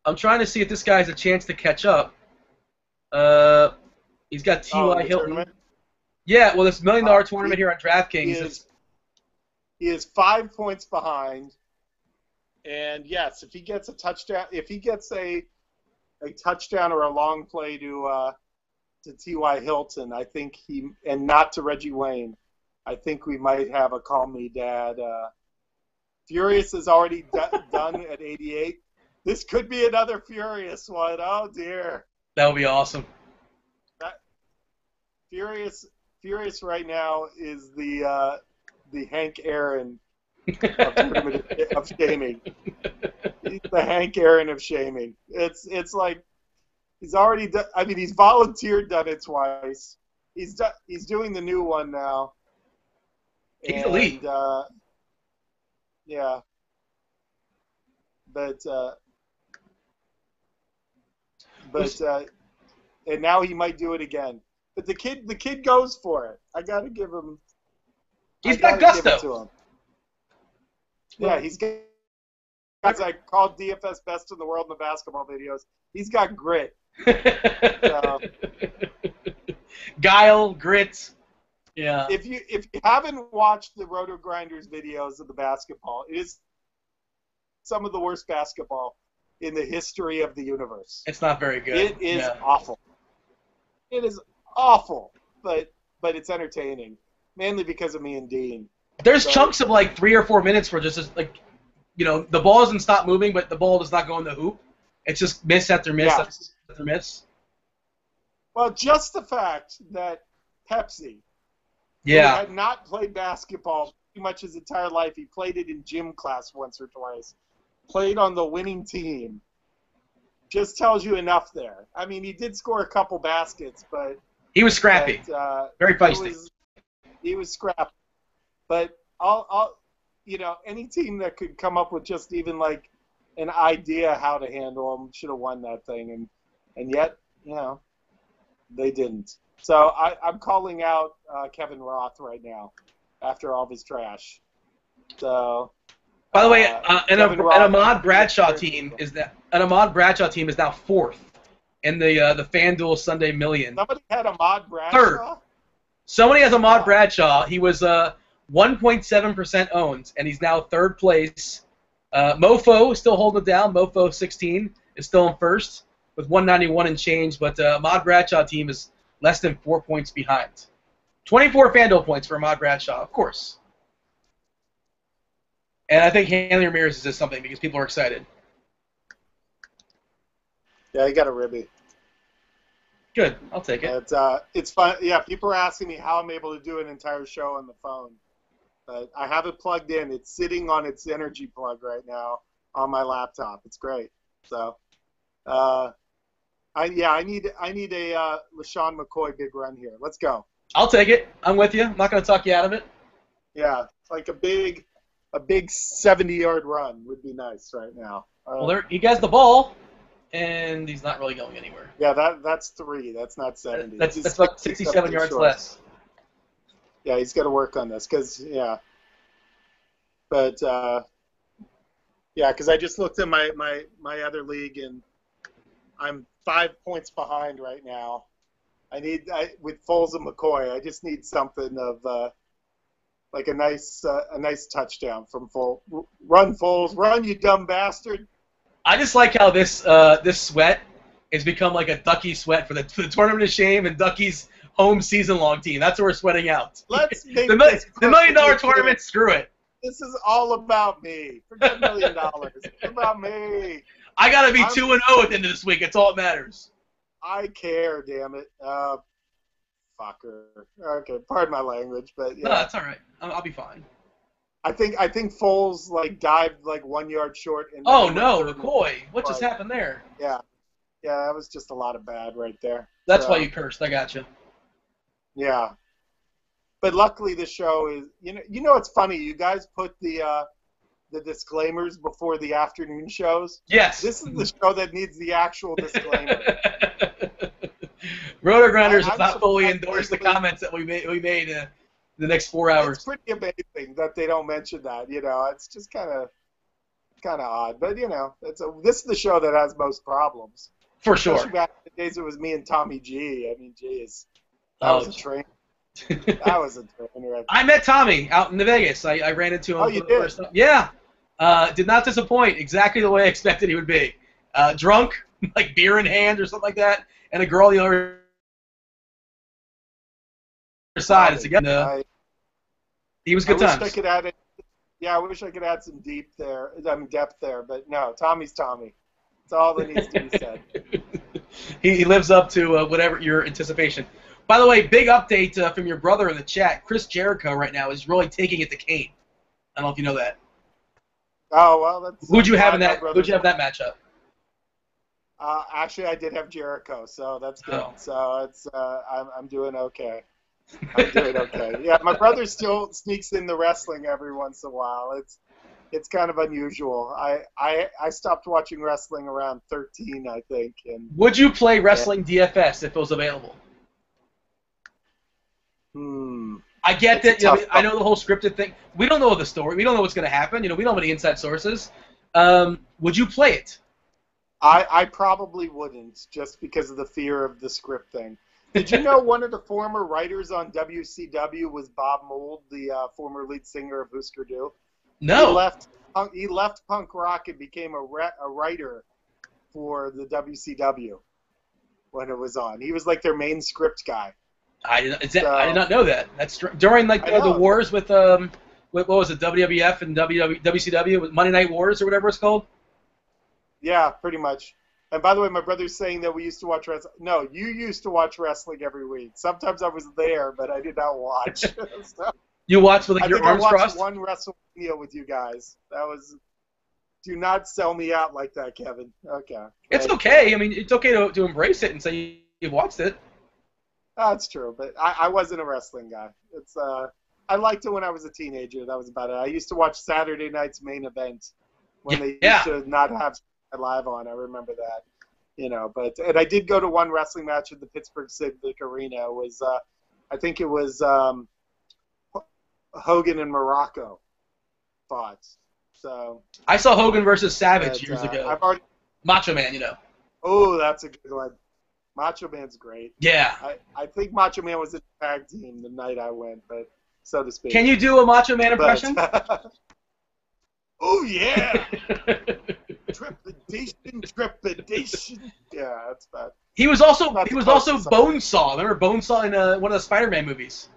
I'm trying to see if this guy has a chance to catch up. He's got T.Y. Hilton. Tournament? Yeah, well, this $1 million tournament here on DraftKings. He is 5 points behind. And yes, if he gets a touchdown, a touchdown or a long play to T.Y. Hilton, I think and not to Reggie Wayne, I think we might have a Call Me Dad. Furious is already done at 88. This could be another Furious one. Oh dear. That would be awesome. Furious right now is the Hank Aaron of shaming. He's the Hank Aaron of shaming. It's like he's already done. I mean, he's volunteered, done it twice. He's doing the new one now. He's elite. Yeah. But and now he might do it again. But the kid goes for it. I got to give him. He's got gusto. Yeah, he's got. As I called DFS best in the world in the basketball videos, he's got grit. Guile, grit. Yeah. If you haven't watched the Roto Grinders videos of the basketball, it is some of the worst basketball in the history of the universe. It's not very good. It is awful. It is awful, but it's entertaining, mainly because of me and Dean. There's chunks of like 3 or 4 minutes where just like, the ball doesn't stop moving, but the ball does not go in the hoop. It's just miss after miss after miss. Well, just the fact that Pepsi, Yeah. Who had not played basketball pretty much his entire life. He played it in gym class once or twice. Played on the winning team. Just tells you enough there. I mean, he did score a couple baskets, but He was scrappy. Very feisty. He was scrappy. But any team that could come up with just even like an idea how to handle him should have won that thing, and yet, they didn't. So I'm calling out Kevin Roth right now after all of his trash. So. By the way, an Ahmad Bradshaw team is now fourth in the FanDuel Sunday Million. Somebody had Ahmad Bradshaw. Third. Somebody has Ahmad Bradshaw. He was 1.7% owned, and he's now third place. Mofo is still holding it down. Mofo 16 is still in first with 191 and change, but Ahmad Bradshaw team is less than 4 points behind. 24 FanDuel points for Ahmad Bradshaw, of course. And I think Hanley Ramirez is something because people are excited. Yeah, he got a ribby. Good, I'll take it. It's fun. Yeah, people are asking me how I'm able to do an entire show on the phone. But I have it plugged in. It's sitting on its energy plug right now on my laptop. It's great. So, I need a LaShawn McCoy big run here. Let's go. I'll take it. I'm with you. I'm not going to talk you out of it. Yeah, like a big 70-yard run would be nice right now. Well, he gets the ball, and he's not really going anywhere. Yeah, that's 3. That's not 70. That's about 67 yards less. Yeah, he's got to work on this because But because I just looked at my other league and I'm 5 points behind right now. With Foles and McCoy, I just need something of like a nice touchdown from Foles. Run, Foles, run, you dumb bastard! I just like how this sweat has become like a Ducky sweat for the Tournament of Shame and Ducky's home season-long team. That's what we're sweating out. Let's make the $1 million tournament. Screw it. This is all about me. Forget $1 million. It's about me. I gotta be 2-0 at the end of this week. It's all that matters. I care, damn it. Fucker. Okay, pardon my language, but yeah. No, that's all right. I'll be fine. I think Foles dived 1 yard short. Oh no, McCoy! What just happened there? Yeah, that was just a lot of bad right there. That's why you cursed. I got you. Yeah, but luckily the show is. It's funny. You guys put the disclaimers before the afternoon shows. Yes. This is the show that needs the actual disclaimer. Roto-Grinders does not fully endorse the comments that we made the next 4 hours. It's pretty amazing that they don't mention that. It's just kind of odd. But this is the show that has most problems. For sure. Especially back in the days it was me and Tommy G. I mean, geez, that was a train. That was a train wreck. I met Tommy out in Vegas. I ran into him. Oh, you did? First time. Yeah. Did not disappoint. Exactly the way I expected he would be. Drunk, like beer in hand or something like that, and a girl on the other side. It's again. He was good times. I wish I could add some depth there, but no. Tommy's Tommy. That's all that needs to be said. He lives up to whatever your anticipation. By the way, big update from your brother in the chat. Chris Jericho right now is really taking it to Kane. I don't know if you know that. Oh well, that's. Who'd you have in that matchup? Actually, I did have Jericho, so that's good. Oh. So it's I'm doing okay. I'm doing okay. Yeah, my brother still sneaks in the wrestling every once in a while. It's kind of unusual. I stopped watching wrestling around 13, I think. And would you play wrestling DFS if it was available? I get that. I know the whole scripted thing. We don't know the story. We don't know what's going to happen. We don't have any inside sources. Would you play it? I probably wouldn't, just because of the fear of the script thing. Did you know one of the former writers on WCW was Bob Mould, the former lead singer of Husker Du? No. He left punk rock and became a writer for the WCW when it was on. He was like their main script guy. I did not know that. That's during the wars with what was it, WWF and WCW, with Monday Night Wars or whatever it's called. Yeah, pretty much. And by the way, my brother's saying that we used to watch wrestling. No, you used to watch wrestling every week. Sometimes I was there, but I did not watch. So, You watch with like I your think I arms watched crossed? one WrestleMania with you guys. That was. Do not sell me out like that, Kevin. Okay. It's Right. okay. I mean, it's okay to embrace it and say you've watched it. That's true, but I wasn't a wrestling guy. It's I liked it when I was a teenager. That was about it. I used to watch Saturday night's Main Event when they Yeah. used to not have live on. I remember that, But and I did go to one wrestling match at the Pittsburgh Civic Arena. It was I think it was Hogan and Morocco fought. So I saw Hogan versus Savage but, years ago. I've already. Macho Man, Oh, that's a good one. Macho Man's great. Yeah. I think Macho Man was a tag team the night I went, but so to speak. Can you do a Macho Man impression? But, oh yeah, trepidation. Yeah, that's bad. he was also Not he was close also to something. Bonesaw. Remember Bonesaw in one of the Spider-Man movies?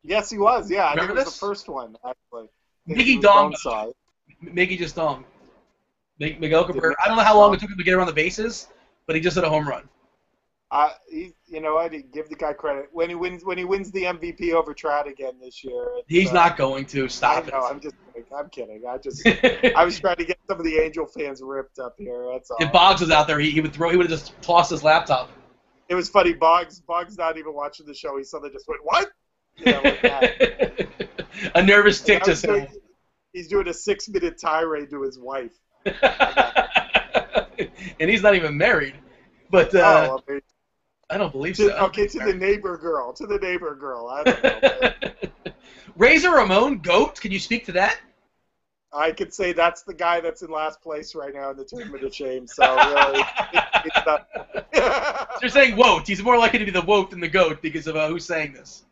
Yes, he was. Yeah, I think Remember it was this? the first one actually. Miggy Dong. Bonesaw. Miggy just Miguel Cabrera. I don't know how long it took him to get around the bases, but he just hit a home run. You know, I did give the guy credit when he wins the MVP over Trout again this year. He's not going to I stop know. I'm just kidding. I'm kidding. I was trying to get some of the Angel fans ripped up here. That's all. If Boggs was out there, he would have just tossed his laptop. It was funny. Boggs not even watching the show. He suddenly just went, "What?" Like that. A nervous tick I was just doing- He's doing a 6-minute tirade to his wife. and he's not even married. But I mean, I don't believe so. okay, to the neighbor girl. I don't know. Razor Ramon, GOAT, can you speak to that? I could say that's the guy that's in last place right now in the Tournament of Shame. So really, it's not. You're saying WOT. He's more likely to be the WOT than the GOAT because of who's saying this.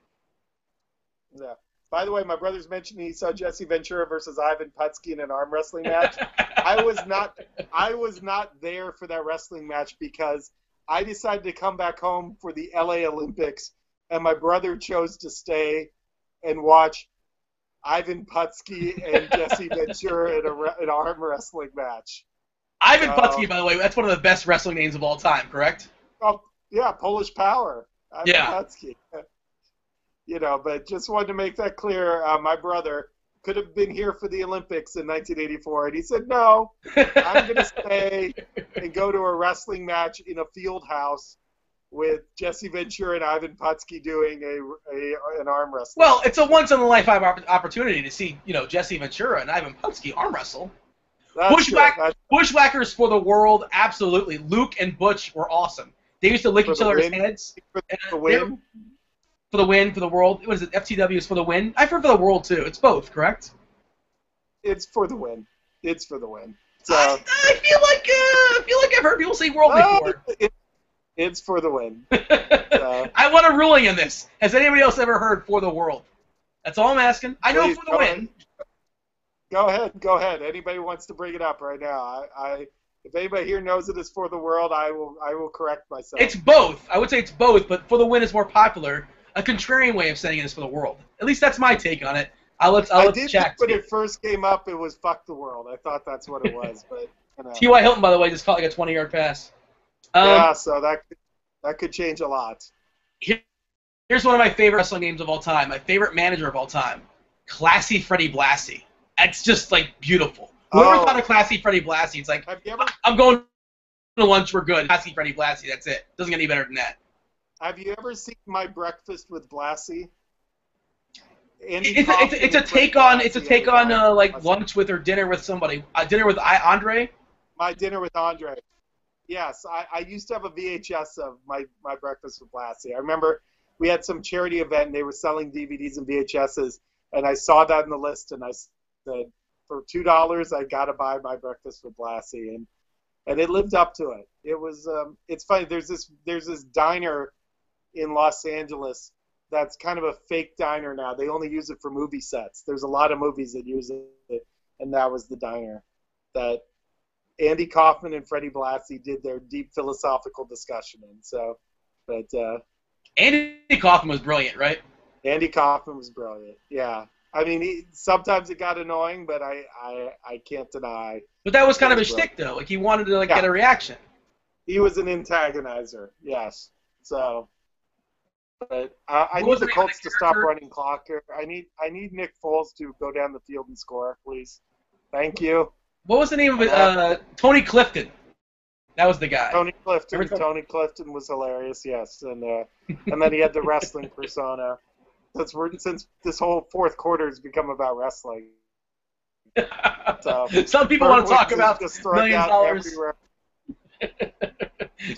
Yeah. By the way, my brother's mentioned he saw Jesse Ventura versus Ivan Putski in an arm wrestling match. I was not there for that wrestling match because I decided to come back home for the LA Olympics, and my brother chose to stay and watch Ivan Putski and Jesse Ventura in an arm wrestling match. Ivan Putski, by the way, that's one of the best wrestling names of all time, correct? Oh, yeah, Polish Power. Ivan Yeah. Putski. But just wanted to make that clear. My brother could have been here for the Olympics in 1984, and he said, no, I'm going to stay and go to a wrestling match in a field house with Jesse Ventura and Ivan Putski doing an arm wrestling. Well, it's a once-in-a-lifetime opportunity to see, Jesse Ventura and Ivan Putski arm wrestle. That's true. Bushwhackers for the world, absolutely. Luke and Butch were awesome. They used to lick For each the other's win? heads. For and the win. For the win, for the world. What is it? FTW is for the win? I've heard for the world, too. It's both, correct? It's for the win. It's for the win. So, I feel like I've heard people say world before. It's for the win. I want a ruling on this. Has anybody else ever heard for the world? That's all I'm asking. I know Please, for the win. Go ahead. Anybody wants to bring it up right now? If anybody here knows it is for the world, I will correct myself. It's both. I would say it's both, but for the win is more popular. A contrarian way of saying it is for the world. At least that's my take on it. I'll let did Jack think when speak. it first came up, it was fuck the world. I thought that's what it was, but T.Y. Hilton, by the way, just caught like a 20-yard pass. Yeah, so that could change a lot. Here's one of my favorite wrestling names of all time. My favorite manager of all time, Classy Freddie Blassie. It's just like beautiful. Whoever thought of Classy Freddie Blassie, it's like Have you ever I'm going to lunch. We're good. Classy Freddie Blassie. That's it. Doesn't get any better than that. seen My Breakfast with Blassie? It's a take on like lunch with or dinner with somebody. Dinner with Andre. My Dinner with Andre. Yes, I used to have a VHS of my Breakfast with Blassie. I remember we had some charity event and they were selling DVDs and VHSs, and I saw that in the list and I said, for $2 I gotta buy My Breakfast with Blassie, and it lived up to it. It was it's funny. There's this diner in Los Angeles that's kind of a fake diner now. They only use it for movie sets. There's a lot of movies that use it, and that was the diner that Andy Kaufman and Freddie Blassie did their deep philosophical discussion in. So, but Andy Kaufman was brilliant, right? Andy Kaufman was brilliant. Yeah. I mean, sometimes it got annoying, but I can't deny. But that was kind of a It was shtick, though. Like, he wanted to, like, Yeah. get a reaction. He was an antagonizer, yes. So, but I What need was the the name of Colts the to stop character? running clock here. I need Nick Foles to go down the field and score, please. Thank you. What was the name of it? Tony Clifton. That was the guy. Tony Clifton. Every time- Tony Clifton was hilarious, yes, and then he had the wrestling persona. Since this whole fourth quarter has become about wrestling. So, Some people want to talk Berkowitz is about just throwing $1 million. out everywhere.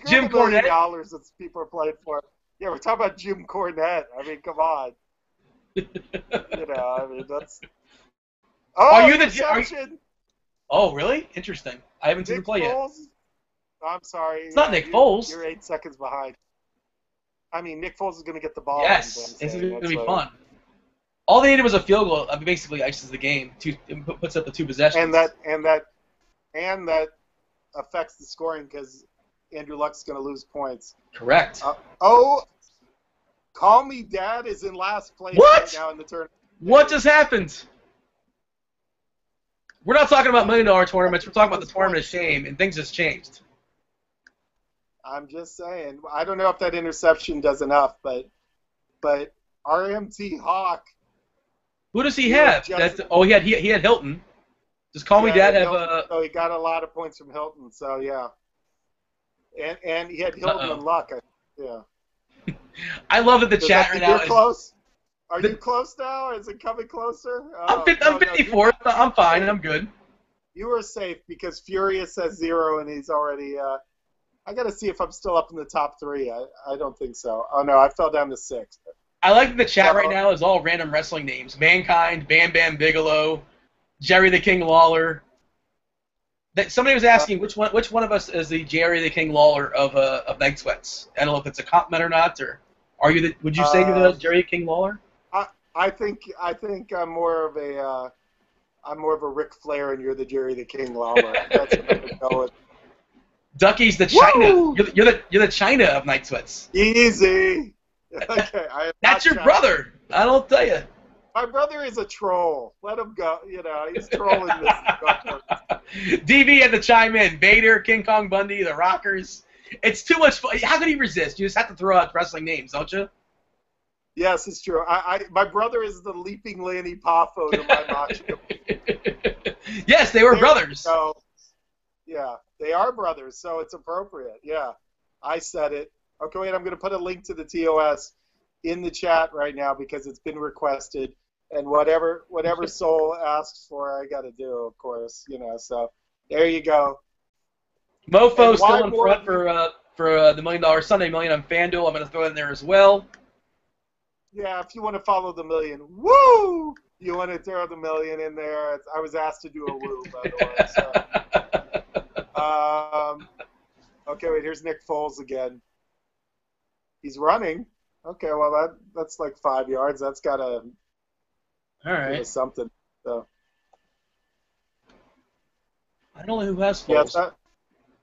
Jim $1 million Cornette. that people are playing for. Yeah, we're talking about Jim Cornette. I mean, come on. You know, I mean, that's. Oh, Are you the- interception! Oh, really? Interesting. I haven't seen him Nick play yet. Foles? I'm sorry. It's not Nick Foles. You're 8 seconds behind. I mean, Nick Foles is going to get the ball. Yes, is what I'm this is saying. going to That's be what- fun. All they needed was a field goal. I mean, basically ices the game. Puts up the 2 possessions. And that affects the scoring because Andrew Luck's going to lose points. Correct. Call Me Dad is in last place What? right now in the tournament. What just happened? We're not talking about $1 million tournaments. We're talking about the tournament of shame, and things just changed. I'm just saying. I don't know if that interception does enough, but RMT Hawk. Who does he Yeah, have? just- He had Hilton. Does Call Me Dad have a? So he got a lot of points from Hilton. So yeah, and he had Hilton and Luck. Yeah. I love that the Does chat that right mean now you're is. close? Are you close now? Is it coming closer? I'm 54. I'm fine. I'm good. You were safe because Furious says 0 and he's already. I got to see if I'm still up in the top 3. I don't think so. Oh no, I fell down to 6. I like that the chat right now is all random wrestling names: Mankind, Bam Bam Bigelow, Jerry the King Lawler. That somebody was asking which one of us is the Jerry the King Lawler of Night Sweats. I don't know if it's a compliment or not, or are you the? Would you say you're the Jerry King Lawler? I think I'm more of a Ric Flair and you're the Jerry the King Lawler. That's what I'm gonna go with. Ducky's the China. Woo! You're the China of Night Sweats. Easy. Okay, That's your brother. I don't tell you. My brother is a troll. Let him go. You know, he's trolling this. DV had to chime in. Vader, King Kong Bundy, the Rockers. It's too much fun. How can you resist? You just have to throw out wrestling names, don't you? Yes, it's true. My brother is the Leaping Lanny Poffo to my macho. Yes, they were brothers. So, yeah, they are brothers, so it's appropriate. Yeah, I said it. Okay, wait, I'm going to put a link to the TOS in the chat right now because it's been requested, and whatever Soul asks for, I got to do, of course. You know, so there you go. Mofo's why still in more- front for the $1 Million Sunday Million on FanDuel. I'm going to throw it in there as well. Yeah, if you want to follow the million, woo! You want to throw the million in there. I was asked to do a woo, by the way. So. Okay, wait, here's Nick Foles again. He's running. Okay, well, that's like 5 yards. That's got to All give right. us something. So. I don't know who has Yeah, Foles.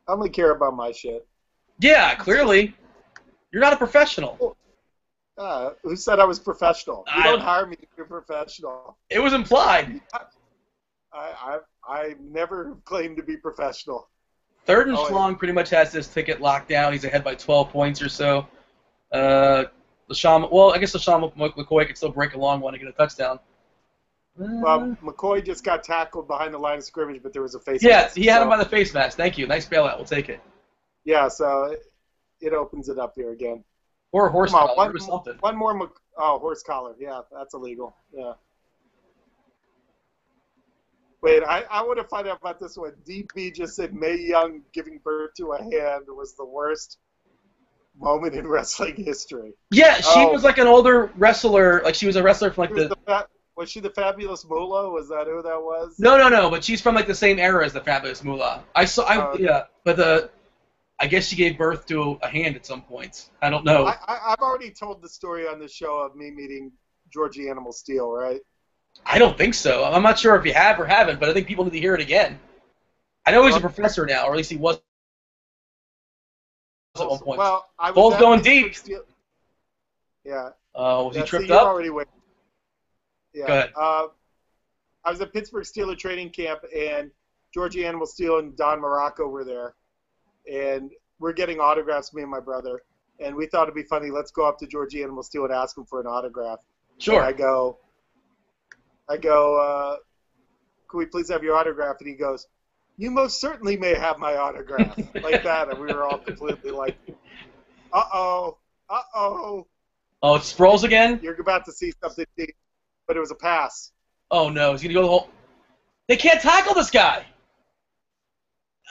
I only care about my shit. Yeah, clearly. You're not a professional. Who said I was professional? You I don't don't- hire me to be a professional. It was implied. I never claimed to be professional. Third and Oh, yeah. Schlong pretty much has this ticket locked down. He's ahead by 12 points or so. I guess LaShawn McCoy could still break a long one and get a touchdown. Well, McCoy just got tackled behind the line of scrimmage, but there was a face Yeah, mask, he had so- him by the face mask. Thank you. Nice bailout. We'll take it. Yeah, so it opens it up here again. Or a horse Come on, collar or something. one more. Horse collar. Yeah, that's illegal. Yeah. Wait, I want to find out about this one. DP just said Mae Young giving birth to a hand was the worst moment in wrestling history. Yeah, she Oh. was like an older wrestler. Like she was a wrestler from like Was she the Fabulous Moolah? Was that who that was? No, but she's from like the same era as the Fabulous Moolah. okay. Yeah, but I guess she gave birth to a hand at some point. I don't know. I've already told the story on the show of me meeting Georgie Animal Steel, right? I don't think so. I'm not sure if you have or haven't, but I think people need to hear it again. I know he's a professor now, or at least he was at one point. Well, I was Both at going Pittsburgh deep. Steel- Yeah. Was he Yeah, tripped see, you're up? already waiting. Yeah. Go ahead. I was at Pittsburgh Steelers training camp, and Georgie Animal Steel and Don Morocco were there. And we're getting autographs, me and my brother. And we thought it'd be funny, let's go up to Georgie Animal Steel and ask him for an autograph. Sure. And I go, can we please have your autograph? And he goes, you most certainly may have my autograph. Like that. And we were all completely like, uh-oh. Oh, it's Sproles again? You're about to see something deep. But it was a pass. Oh, no. He's going to go the whole... They can't tackle this guy.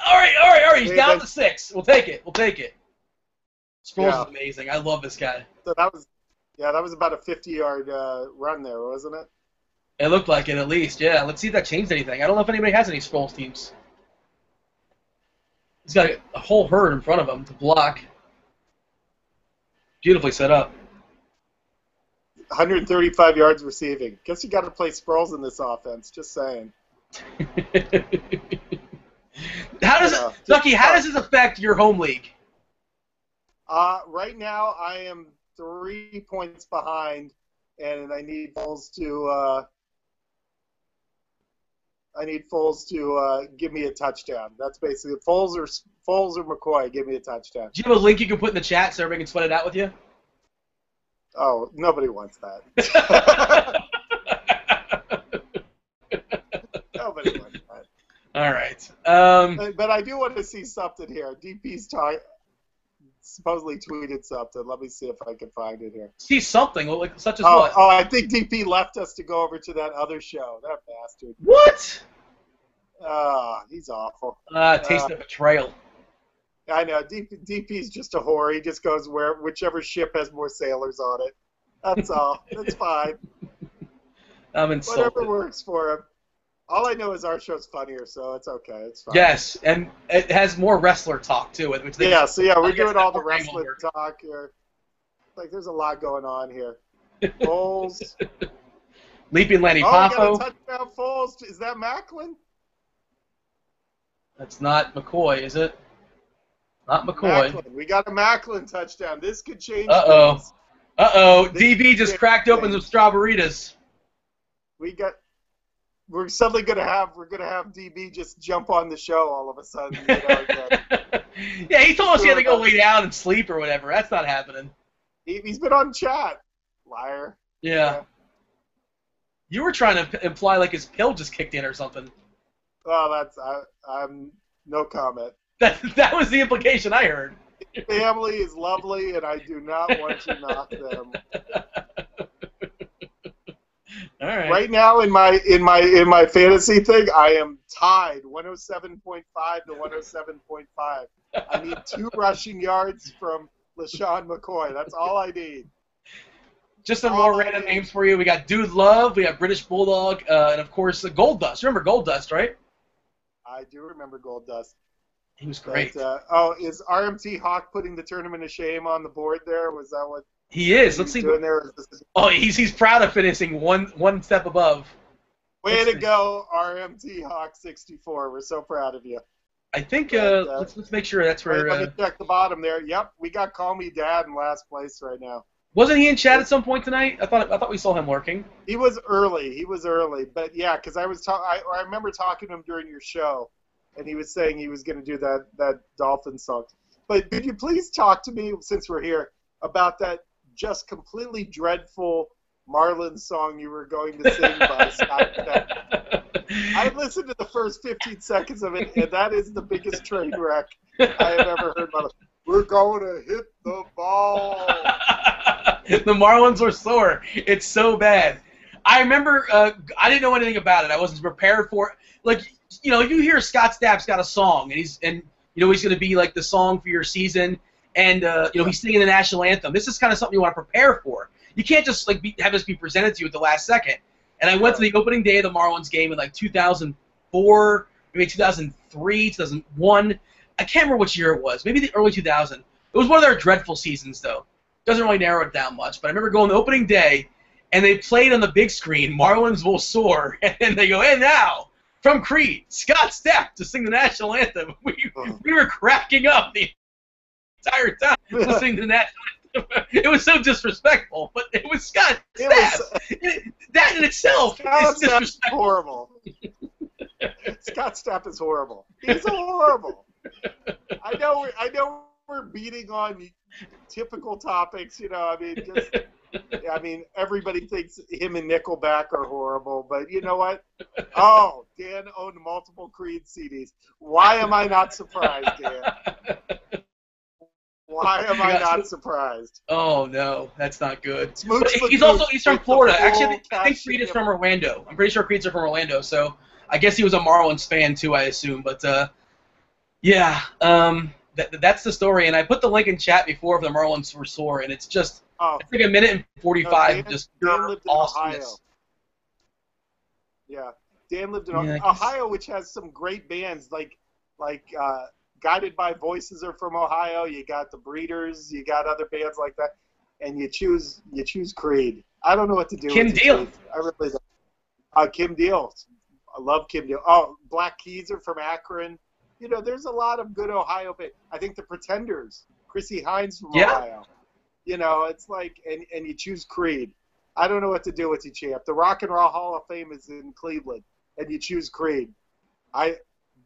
All right. He's down to 6. We'll take it. Sproles is amazing. I love this guy. So that was about a 50-yard run there, wasn't it? It looked like it, at least. Yeah, let's see if that changed anything. I don't know if anybody has any Sproles teams. He's got a whole herd in front of him to block. Beautifully set up. 135 yards receiving. Guess you got to play Sproles in this offense. Just saying. Ducky, how does this affect your home league? Right now, I am 3 points behind, and I need Foles to give me a touchdown. That's basically Foles or McCoy give me a touchdown. Do you have a link you can put in the chat so everybody can sweat it out with you? Oh, nobody wants that. Nobody wants that. All right. But I do want to see something here. DP's supposedly tweeted something. Let me see if I can find it here. See something, like such as what? Oh, I think DP left us to go over to that other show. That bastard. What? He's awful. Taste of betrayal. I know. DP's just a whore. He just goes whichever ship has more sailors on it. That's all. That's fine. I'm insulted. Whatever works for him. All I know is our show's funnier, so it's okay. It's fine. Yes, and it has more wrestler talk to it. We're doing all the wrestler talk here. Like, there's a lot going on here. Foles. Leaping Lanny We Poffo. got a touchdown, Foles. Is that Macklin? That's not McCoy, is it? Not McCoy. Macklin. We got a Macklin touchdown. This could change Uh-oh. things. DB just cracked open some strawberries. We're suddenly gonna have DB just jump on the show all of a sudden. Yeah, he told us he had to go lay down and sleep or whatever. That's not happening. He's been on chat. Liar. Yeah. You were trying to imply like his pill just kicked in or something. Well, I'm no comment. That was the implication I heard. Family is lovely, and I do not want to knock them. All right. Right now in my fantasy thing, I am tied 107.5 to 107.5. I need 2 rushing yards from LaShawn McCoy. That's all I need. Just some more random names for you. We got Dude Love, we got British Bulldog, and of course Gold Dust. Remember Gold Dust, right? I do remember Gold Dust. He was great. But, is RMT Hawk putting the tournament of shame on the board there? Was that what he is? Let's see. Doing there? Oh, he's proud of finishing one step above. Way to go, RMT Hawk 64. We're so proud of you. I think let's make sure that's where. Let me check the bottom there. Yep, we got Call Me Dad in last place right now. Wasn't he in chat at some point tonight? I thought we saw him lurking. He was early, but yeah, because I remember talking to him during your show, and he was saying he was going to do that Dolphin song. But could you please talk to me, since we're here, about that just completely dreadful Marlins song you were going to sing by Scott Beck? I listened to the first 15 seconds of it, and that is the biggest train wreck I have ever heard. We're going to hit the ball. The Marlins were sore. It's so bad. I remember I didn't know anything about it. I wasn't prepared for it. Like, you hear Scott Stapp's got a song, and he's going to be like the song for your season, and he's singing the national anthem. This is kind of something you want to prepare for. You can't just have this be presented to you at the last second. And I went to the opening day of the Marlins game in like 2004, maybe 2003, 2001. I can't remember which year it was. Maybe the early 2000s. It was one of their dreadful seasons, though. Doesn't really narrow it down much. But I remember going to the opening day, and they played on the big screen, Marlins Will Soar. And they go, and now, from Creed, Scott Stapp to sing the national anthem. We were cracking up the entire time listening to the national It was so disrespectful, but it was Scott It Stapp. That in itself Scott is Stapp is disrespectful. horrible. Scott Stapp is horrible. He's horrible. I know we're beating on typical topics, you know. I mean, everybody thinks him and Nickelback are horrible, but you know what? Oh, Dan owned multiple Creed CDs. Why am I not surprised, Dan? Why am I not surprised? Oh no, that's not good. Smooch But the he's Gooch also he's from with the Florida. full Actually, I think cash Creed is in. from Orlando. I'm pretty sure Creed's are from Orlando, so I guess he was a Marlins fan too, I assume. But yeah, that's the story. And I put the link in chat before if the Marlins were sore, and it's just it's like a minute and 45 Dan, just Dan pure lived in Ohio. awesomeness. Yeah, Dan lived in Yeah, I guess. Ohio, which has some great bands like Guided by Voices are from Ohio. You got the Breeders, you got other bands like that, and you choose Creed. I don't know what to do. Kim with Deal. Creed. I really don't. Kim Deal. I love Kim Deal. Oh, Black Keys are from Akron. You know, there's a lot of good Ohio bands. I think the Pretenders, Chrissy Hines from Yeah. Ohio. You know, it's like, and you choose Creed. I don't know what to do with you, champ. The Rock and Roll Hall of Fame is in Cleveland, and you choose Creed.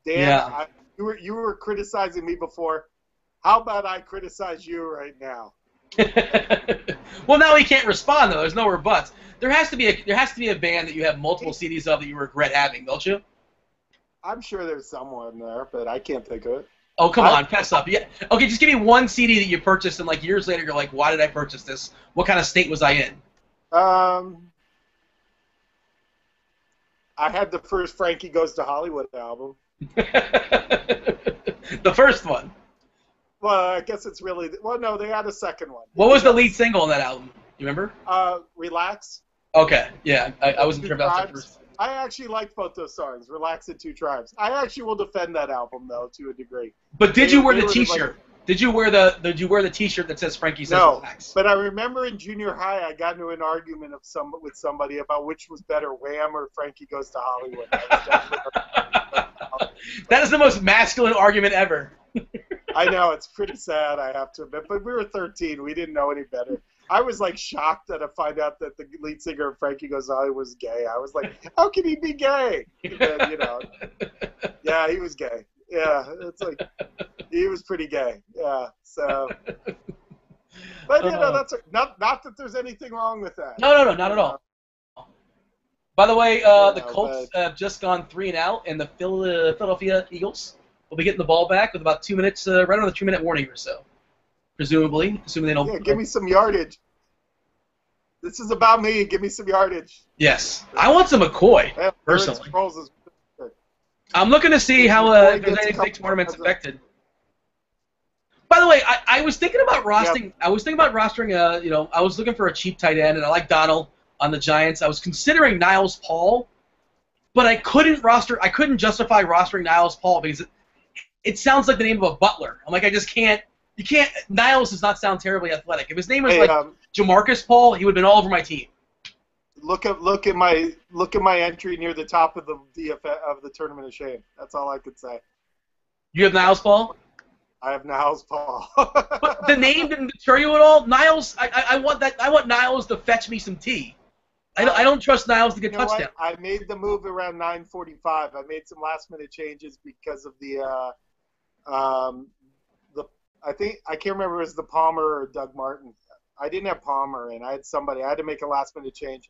Dan, you were criticizing me before. How about I criticize you right now? Well, now he can't respond though. There's no rebuts. There has to be a band that you have multiple CDs of that you regret having, don't you? I'm sure there's someone there, but I can't think of it. Oh, come on, fess up. Yeah. Okay, just give me one CD that you purchased and like years later you're like, why did I purchase this? What kind of state was I in? I had the first Frankie Goes to Hollywood album. The first one. Well, I guess it's really no. They had a second one. What was the lead single on that album? You remember? Relax. Okay, yeah, I wasn't sure about that first. I actually liked both those songs, Relax and Two Tribes. I actually will defend that album though to a degree. But did you wear they the were T-shirt? Did you wear the T-shirt that says Frankie says No, relax? but I remember in junior high I got into an argument with somebody about which was better, Wham or Frankie Goes to Hollywood. That is the most masculine argument ever. I know, it's pretty sad, I have to admit, but we were 13. We didn't know any better. I was like shocked that I find out that the lead singer of Frankie Goes to Hollywood was gay. I was like, how can he be gay? And then, you know, yeah, he was gay. Yeah, it's like he was pretty gay. Yeah, so. But you know, that's not that there's anything wrong with that. No, not at all. By the way, the Yeah, Colts have just gone 3-0, and the Philadelphia Eagles will be getting the ball back with about 2 minutes, right on the 2-minute warning or so, presumably, assuming they don't. Yeah, give me some yardage. This is about me. Give me some yardage. Yes, I want some McCoy Yeah, personally. Eric Sproles is good. I'm looking to see how if there's any big tournaments affected. By the way, I was thinking about rostering. I was thinking about rostering. You know, I was looking for a cheap tight end, and I like Donald on the Giants. I was considering Niles Paul, but I couldn't justify rostering Niles Paul because it sounds like the name of a butler. I'm like, I just can't. You can't. Niles does not sound terribly athletic. If his name was Jamarcus Paul, he would have been all over my team. Look at my entry near the top of the DFS of the Tournament of Shame. That's all I could say. You have Niles Paul? I have Niles Paul. But the name didn't deter you at all. Niles, I want that. I want Niles to fetch me some tea. I don't trust Niles to get touchdown. I made the move around 9:45. I made some last-minute changes because of the I can't remember if it was the Palmer or Doug Martin. I didn't have Palmer, and I had somebody. I had to make a last-minute change,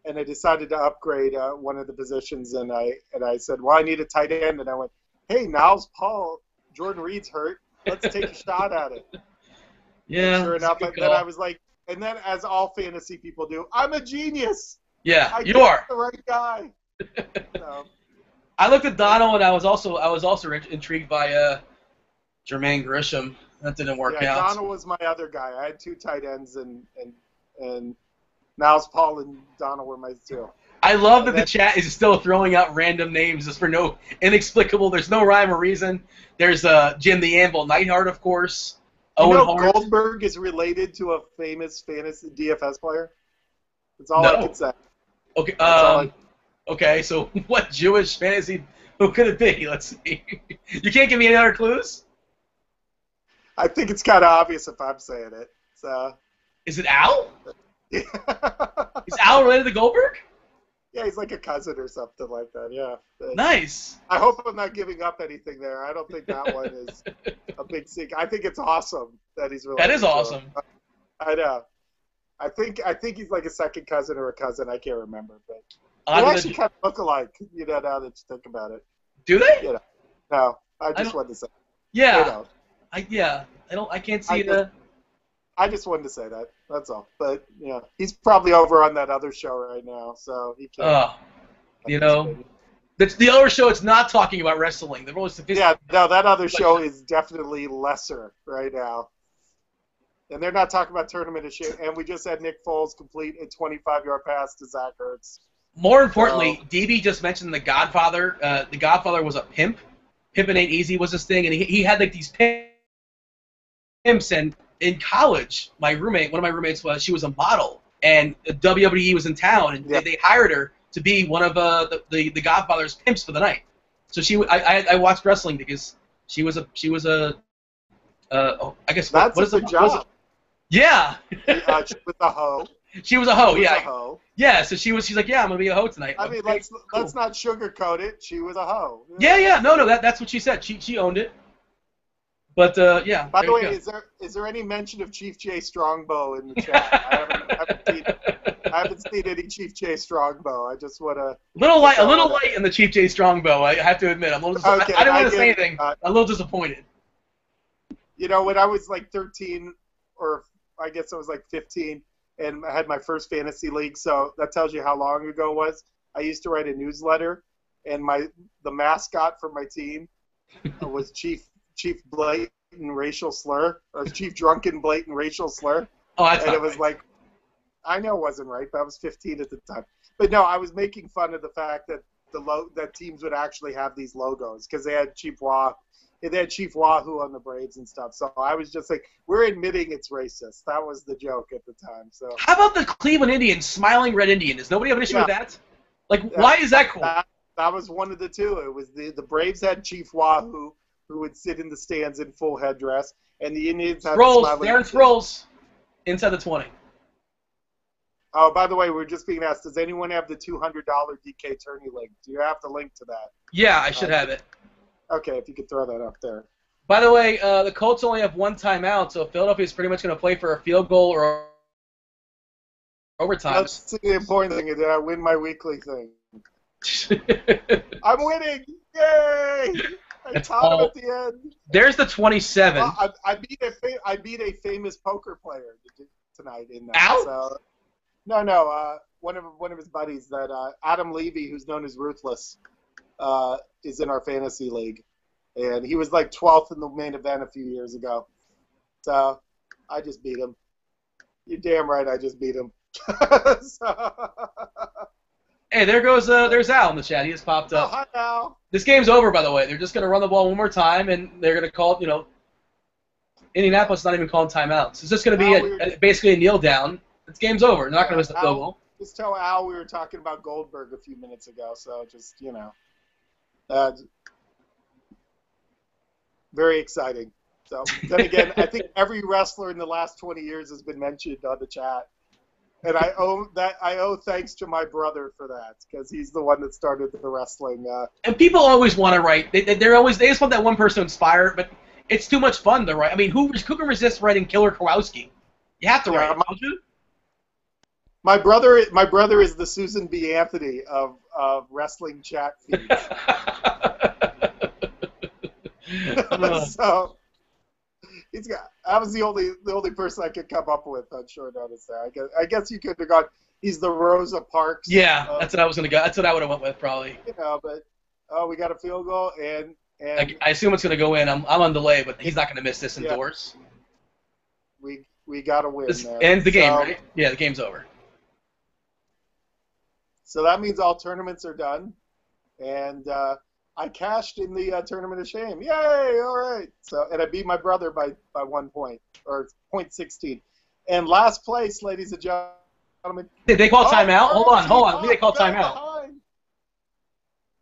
and I decided to upgrade one of the positions. And I said, well, I need a tight end, and I went, hey, Niles Paul, Jordan Reed's hurt. Let's take a shot at it. Yeah. And sure enough, then I was like, and then as all fantasy people do, I'm a genius. Yeah, you are the right guy. So. I looked at Donald, and I was also intrigued by Jermaine Grisham. That didn't work out. Donald was my other guy. I had two tight ends, and Niles Paul and Donald were my two. I love that the chat is still throwing out random names just for no inexplicable. There's no rhyme or reason. There's Jim the Anvil Neidhart, of course. Owen Hart. Goldberg is related to a famous fantasy DFS player. That's all I could say. Okay. Okay. So what Jewish fantasy? Who could it be? Let's see. You can't give me any other clues. I think it's kind of obvious if I'm saying it. So. Is it Al? Yeah. Is Al related to Goldberg? Yeah, he's like a cousin or something like that. Yeah. But Nice. I hope I'm not giving up anything there. I don't think that one is a big secret. I think it's awesome that he's related. That is to him. awesome. I know. I think he's like a second cousin or a cousin. I can't remember, but I'm they gonna- actually kind of look alike. You know, now that you think about it. Do they? You know. No, I don't- just wanted to say. Yeah. They don't. I can't see I the. I just wanted to say that. That's all. But he's probably over on that other show right now, so he can't. That's the other show. It's not talking about wrestling. They're really sophisticated. Yeah, no, that other show is definitely lesser right now. And they're not talking about Tournament of Shame. And we just had Nick Foles complete a 25-yard pass to Zach Ertz. More importantly, DB just mentioned The Godfather. The Godfather was a pimp. Pimpin' Ain't Easy was his thing, and he had like these pimps. And in college, one of my roommates she was a model, and WWE was in town, and they hired her to be one of the Godfather's pimps for the night. So I watched wrestling because she was a I guess that's what is a the good job. Yeah. She was a hoe. She was a hoe. She was Yeah. a hoe. Yeah. So she's like, yeah, I'm gonna be a hoe tonight. I mean, Okay, let's not sugarcoat it. She was a hoe. Yeah. No. That's what she said. She owned it. But yeah. By the way, you is there any mention of Chief Jay Strongbow in the chat? I haven't seen any Chief Jay Strongbow. I just want to. a little light in the Chief J Strongbow. I have to admit, I'm a little. Okay, I didn't want to get say it. anything. I'm a little disappointed. You know, when I was like 13, or I guess I was like 15, and I had my first fantasy league, so that tells you how long ago it was. I used to write a newsletter, and the mascot for my team was Chief Blatant Racial Slur, or Chief Drunken Blatant Racial Slur. Oh, that's And not it was like, I know it wasn't right, but I was 15 at the time. But no, I was making fun of the fact that that teams would actually have these logos because they had Chief Wahoo on the Braves and stuff. So I was just like, we're admitting it's racist. That was the joke at the time. So How about the Cleveland Indians, Smiling Red Indian? Does nobody have an issue with that? Like, why is that cool? That was one of the two. It was the Braves had Chief Wahoo, who would sit in the stands in full headdress, and the Indians had Darren Sproles, inside the 20. Oh, by the way, we're just being asked, does anyone have the $200 DK Tourney link? Do you have the link to that? Yeah, I should have it. Okay, if you could throw that up there. By the way, the Colts only have one timeout, so Philadelphia is pretty much going to play for a field goal or overtime. That's the important thing, is that I win my weekly thing. I'm winning! Yay! I caught him at the end. There's the 27. Well, I beat a famous poker player tonight in that. Ow? So, no. One of his buddies, that Adam Levy, who's known as Ruthless, is in our fantasy league, and he was like 12th in the main event a few years ago. So I just beat him. You're damn right, I just beat him. Hey, there's Al in the chat. He just popped up. Oh, hi, Al. This game's over, by the way. They're just going to run the ball one more time, and they're going to call, Indianapolis is not even calling timeouts. It's just going to be basically a kneel down. This game's over. They're not going to miss the field goal. Just tell Al we were talking about Goldberg a few minutes ago, so just, very exciting. So, then again, I think every wrestler in the last 20 years has been mentioned on the chat. And I owe thanks to my brother for that, because he's the one that started the wrestling. And people always want to write. They just want that one person to inspire, but it's too much fun to write. I mean, who can resist writing Killer Kowalski? You have to write, don't you? My brother is the Susan B. Anthony of wrestling chat feeds. So I was the only person I could come up with on short notice there. I guess you could have gone. He's the Rosa Parks. Yeah, that's what I was gonna go. That's what I would have went with probably. But we got a field goal and I assume it's gonna go in. I'm on delay, but he's not gonna miss this indoors. We got to win. This there. ends the game, right? Yeah, the game's over. So that means all tournaments are done, and I cashed in the Tournament of Shame. Yay! All right. So, and I beat my brother by 1 point, or 0.16. And last place, ladies and gentlemen. Did they call timeout? Hold on. Did they call timeout? Behind.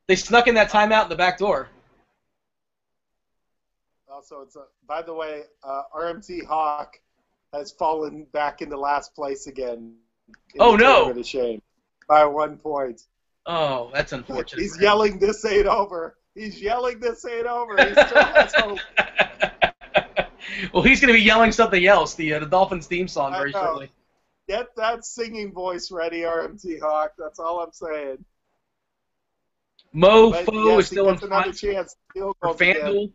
They snuck in that timeout in the back door. Also, it's by the way, RMT Hawk has fallen back into last place again. In Oh, the no. Tournament of Shame by 1 point. Oh, that's unfortunate. He's for him. yelling, "This ain't over." He's yelling, "This ain't over." He still has hope. Well, he's going to be yelling something else, the Dolphins theme song, I very know. shortly. Get that singing voice ready, RMT Hawk. That's all I'm saying. But Mofo yes, is he still in gets another front chance. Field for goals again. FanDuel.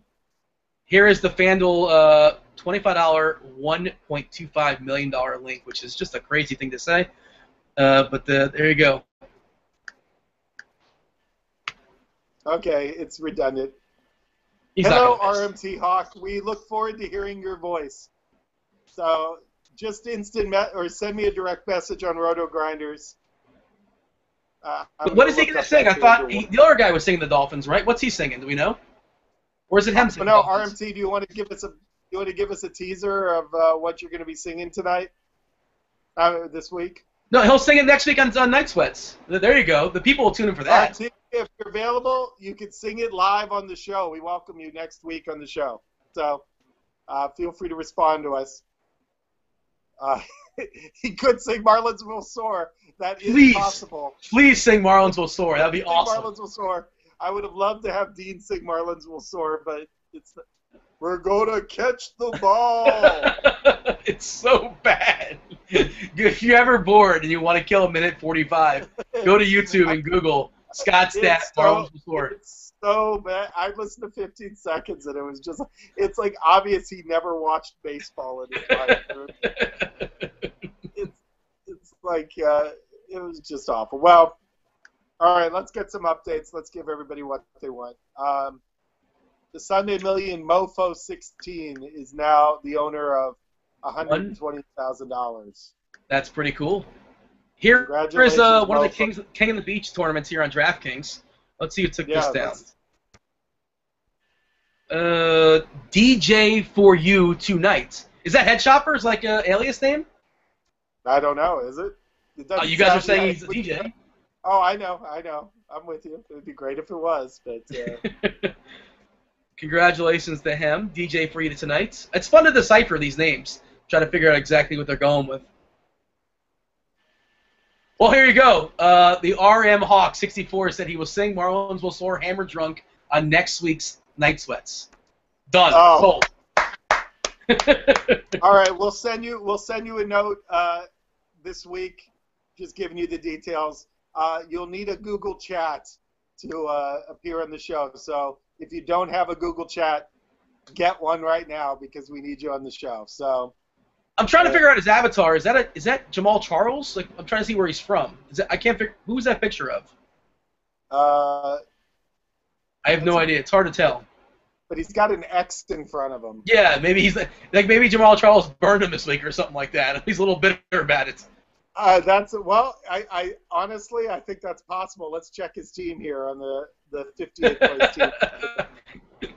Here is the FanDuel $25 $1.25 million link, which is just a crazy thing to say. But there you go. Okay, it's redundant. He's Hello, not gonna miss. RMT Hawk. We look forward to hearing your voice. So just or send me a direct message on Roto Grinders. But what is he going to sing? I thought the other guy was singing the Dolphins, right? What's he singing? Do we know? Or is it him singing? No, the Dolphins? RMT. Do you want to give us a teaser of what you're going to be singing tonight? This week? No, he'll sing it next week on Night Sweats. There you go. The people will tune in for that. RMT, if you're available, you can sing it live on the show. We welcome you next week on the show. So feel free to respond to us. He could sing Marlins Will Soar. That is possible. Please sing Marlins Will Soar. That'd be Sing awesome. Marlins Will Soar. I would have loved to have Dean sing Marlins Will Soar, but we're going to catch the ball. It's so bad. If you're ever bored and you want to kill a minute 45, go to YouTube and Google Scott Stapp Marlins Will Soar. It's so bad. I listened to 15 seconds and it was just, it's like obvious he never watched baseball in his life. It's like, it was just awful. Well, all right, let's get some updates. Let's give everybody what they want. The Sunday Million Mofo 16 is now the owner of $120,000. That's pretty cool. Here is Congratulations, one of the Mofo. King of the Beach tournaments here on DraftKings. Let's see who took this down. DJ for you tonight. Is that Head Shopper's like alias name? I don't know. Is it? You guys are saying he's a DJ. Oh, I know. I'm with you. It would be great if it was, but. Congratulations to him, DJ for you tonight. It's fun to decipher these names, try to figure out exactly what they're going with. Well, here you go. The RM Hawk 64 said he will sing Marlins Will Soar Hammer Drunk on next week's Night Sweats. Done. Oh. Sold. All right, we'll send you a note this week, just giving you the details. You'll need a Google Chat to appear on the show. So if you don't have a Google Chat, get one right now because we need you on the show. So I'm trying to figure out his avatar. Is that Jamal Charles? Like, I'm trying to see where he's from. I can't figure. Who's that picture of? I have no idea. It's hard to tell. But he's got an X in front of him. Yeah, maybe he's like maybe Jamal Charles burned him this week or something like that. He's a little bitter about it. I honestly I think that's possible. Let's check his team here on the 58th place team.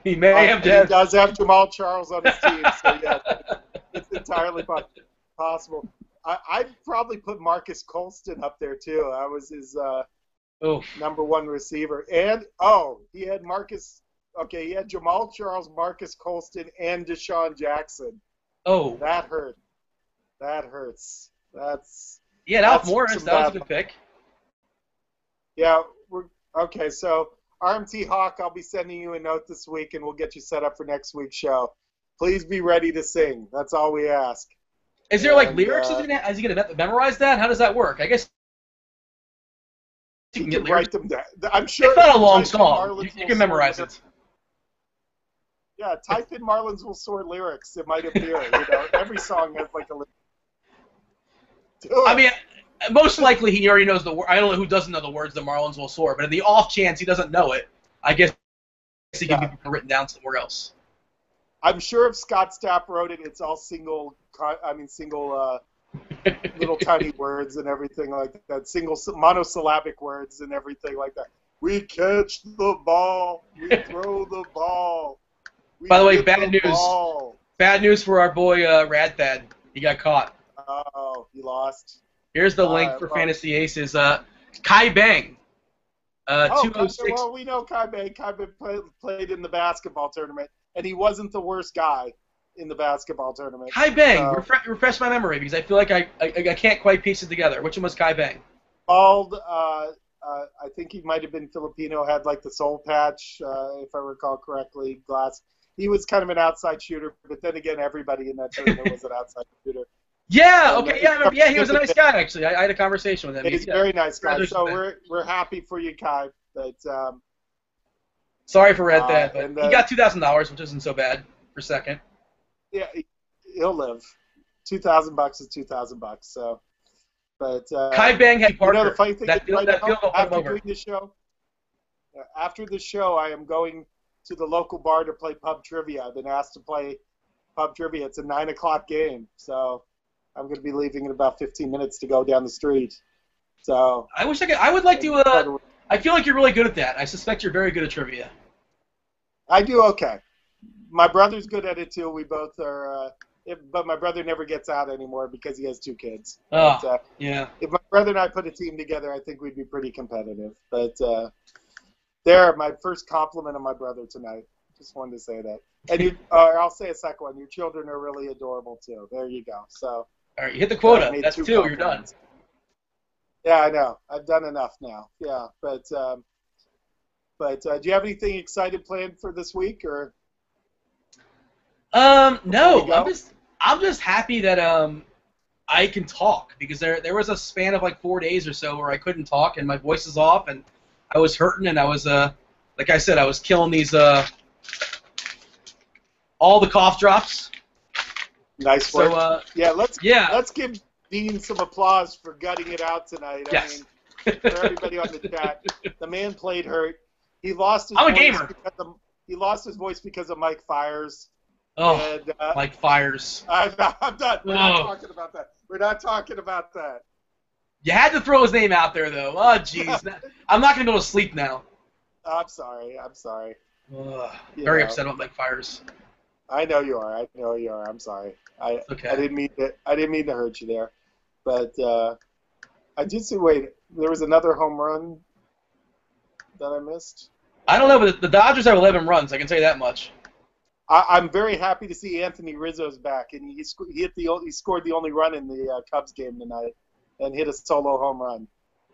He may have. He does have Jamal Charles on his team, so yeah, it's entirely possible. I'd probably put Marcus Colston up there too. I was his number one receiver, and he had Marcus. Okay, he had Jamal Charles, Marcus Colston, and Deshaun Jackson. Oh, that hurt. That hurts. Alf Morris. That was a good pick. Yeah, okay. So RMT Hawk, I'll be sending you a note this week, and we'll get you set up for next week's show. Please be ready to sing. That's all we ask. Is there lyrics? Is he gonna memorize that? How does that work? I guess you can write them down. I'm sure it's not a long song. You can memorize it. Yeah, type in Marlins Will Soar lyrics. It might appear. Every song has like a lyric. I mean, most likely he already knows the word. I don't know who doesn't know the words "The Marlins Will Soar," but in the off chance he doesn't know it, I guess he can be written down somewhere else. I'm sure if Scott Stapp wrote it, it's all single little tiny words and everything like that. Single monosyllabic words and everything like that. We catch the ball. We throw the ball. By the way, bad news. Bad news for our boy Radthad. He got caught. Oh, he lost. Here's the link for Fantasy Aces. Kai Bang. 206. Well, we know Kai Bang. Kai Bang played in the basketball tournament, and he wasn't the worst guy. in the basketball tournament. Kai Bang, So, refresh my memory because I feel like I can't quite piece it together. Which one was Kai Bang? Bald, I think he might have been Filipino, had like the soul patch, if I recall correctly, glass. He was kind of an outside shooter, but then again, everybody in that tournament was an outside shooter. Yeah, And, okay, yeah, I remember. Yeah, he was a nice guy actually. I had a conversation with him. He's a Yeah. very nice guy. So Congratulations. we're happy for you, Kai. But Sorry for Red Dead, and but he got $2,000, which isn't so bad for second. yeah, he'll live. $2,000 is $2,000. So, but Kai Bang had Parker. you know the funny thing that is field, right that field now, goal put him after over. doing the show, after the show, I am going to the local bar to play pub trivia. I've been asked to play pub trivia. It's a 9 o'clock game, so I'm going to be leaving in about 15 minutes to go down the street. So I wish I could. I would like to. I feel like you're really good at that. I suspect you're very good at trivia. I do okay. My brother's good at it too. We both are. But my brother never gets out anymore because he has 2 kids. Oh, But, yeah. if my brother and I put a team together, I think we'd be pretty competitive. But there, my first compliment of my brother tonight. Just wanted to say that. And I'll say a second one. Your children are really adorable too. There you go. So. All right, you hit the quota. I made That's 2 2. You're done. compliments. Yeah, I know. I've done enough now. Yeah, but do you have anything excited planned for this week, or? No. Before we go? I'm just happy that I can talk because there was a span of like 4 days or so where I couldn't talk and my voice is off and I was hurting and I was like I said I was killing these all the cough drops. Nice work. So let's yeah. give Dean some applause for gutting it out tonight. Yes. I mean, for everybody on the chat, the man played hurt. He lost his I'm a voice gamer. he lost his voice because of Mike Fires. Oh, And, like fires. I'm done. We're not Oh. talking about that. We're not talking about that. You had to throw his name out there though. Oh jeez. I'm not gonna go to sleep now. I'm sorry. Ugh, You very know. upset about Mike Fires. I know you are. I'm sorry. Okay. I didn't mean to hurt you there, but I did see. Wait, there was another home run that I missed. I don't know, but the Dodgers have 11 runs. I can tell you that much. I'm very happy to see Anthony Rizzo's back, and he scored the only run in the Cubs game tonight, and hit a solo home run.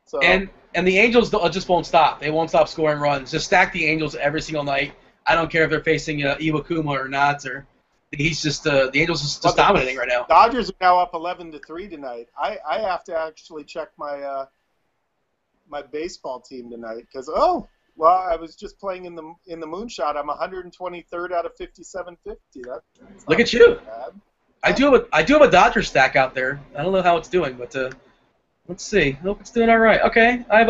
So And the Angels just won't stop. They won't stop scoring runs. Just stack the Angels every single night. I don't care if they're facing Iwakuma or not. Or he's just the Angels is just dominating right now. Dodgers are now up 11-3 tonight. I have to actually check my my baseball team tonight because I was just playing in the Moonshot. I'm 123rd out of 5750. Look at you. Bad. I do have a Dodger stack out there. I don't know how it's doing, but let's see. I hope it's doing all right. Okay, I'm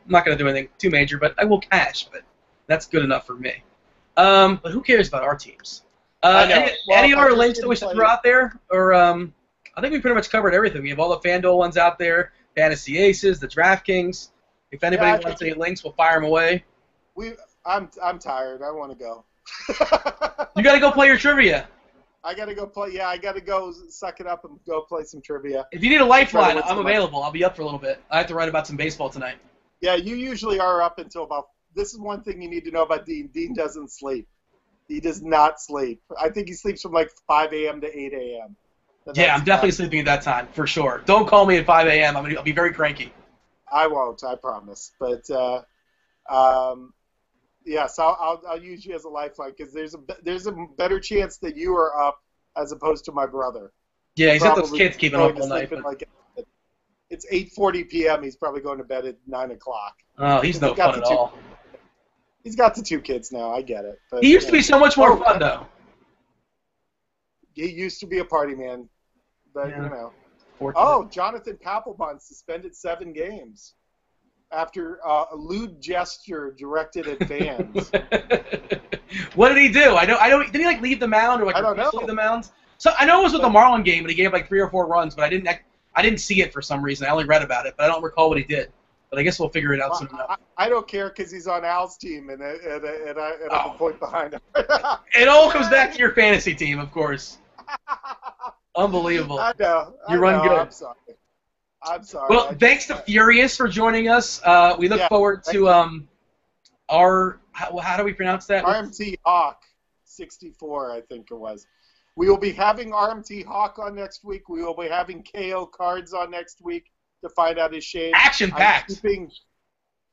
not gonna do anything too major, but I will cash. But that's good enough for me. But who cares about our teams? I know. Any Well, other I links that we should throw out there? Or I think we pretty much covered everything. We have all the FanDuel ones out there, Fantasy Aces, the DraftKings. If anybody Yeah, wants any links, we'll fire them away. I'm tired. I want to go. You got to go play your trivia. I gotta go play. Yeah, I gotta go suck it up and go play some trivia. If you need a lifeline, what's I'm the available. I'll be up for a little bit. I have to write about some baseball tonight. Yeah, you usually are up until about. This is one thing you need to know about Dean. Dean doesn't sleep. He does not sleep. I think he sleeps from like 5 a.m. to 8 a.m. Yeah, I'm definitely sleeping at that time for sure. Don't call me at 5 a.m. I'll be very cranky. I won't. I promise. But yeah, so I'll use you as a lifeline because there's a better chance that you are up as opposed to my brother. Yeah, he's got those Probably kids keeping going up all to night. sleep at But, like, it's 8:40 p.m. He's probably going to bed at 9 o'clock. oh, he's no fun at all. He's got the 2 kids now. I get it. But, He used to be so much more fun, though. He used to be a party man, but Yeah. you know. Fortunate. Oh, Jonathan Papelbon suspended 7 games after a lewd gesture directed at fans. What did he do? I don't. Did he like leave the mound or like I don't refuse to know. leave the mound? So I know it was with the Marlin game, and he gave like 3 or 4 runs, but I didn't see it for some reason. I only read about it, but I don't recall what he did. But I guess we'll figure it out soon enough. I don't care because he's on Al's team, and I'm a point behind him. It all comes back to your fantasy team, of course. Unbelievable. I know. You run good. I'm sorry. Well, thanks to Furious for joining us. We look forward to our how do we pronounce that? RMT Hawk 64, I think it was. We will be having RMT Hawk on next week. We will be having KO Cards on next week to find out his shame. Action-packed.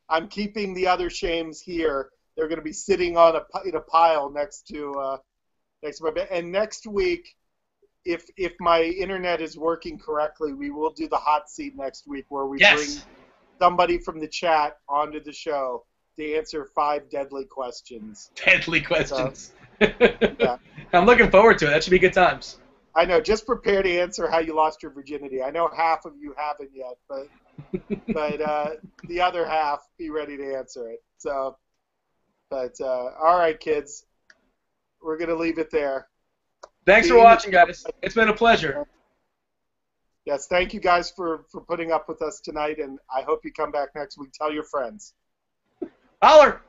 I'm keeping the other shames here. They're going to be sitting on in a pile next to my bed. And next week, if my internet is working correctly, we will do the hot seat next week where we bring somebody from the chat onto the show to answer 5 deadly questions. Deadly questions. So, yeah. I'm looking forward to it. That should be good times. I know. Just prepare to answer how you lost your virginity. I know half of you haven't yet, but the other half, be ready to answer it. So, but all right, kids, we're gonna leave it there. Thanks for watching, guys. It's been a pleasure. Yes, thank you guys for putting up with us tonight, and I hope you come back next week. Tell your friends. Holler!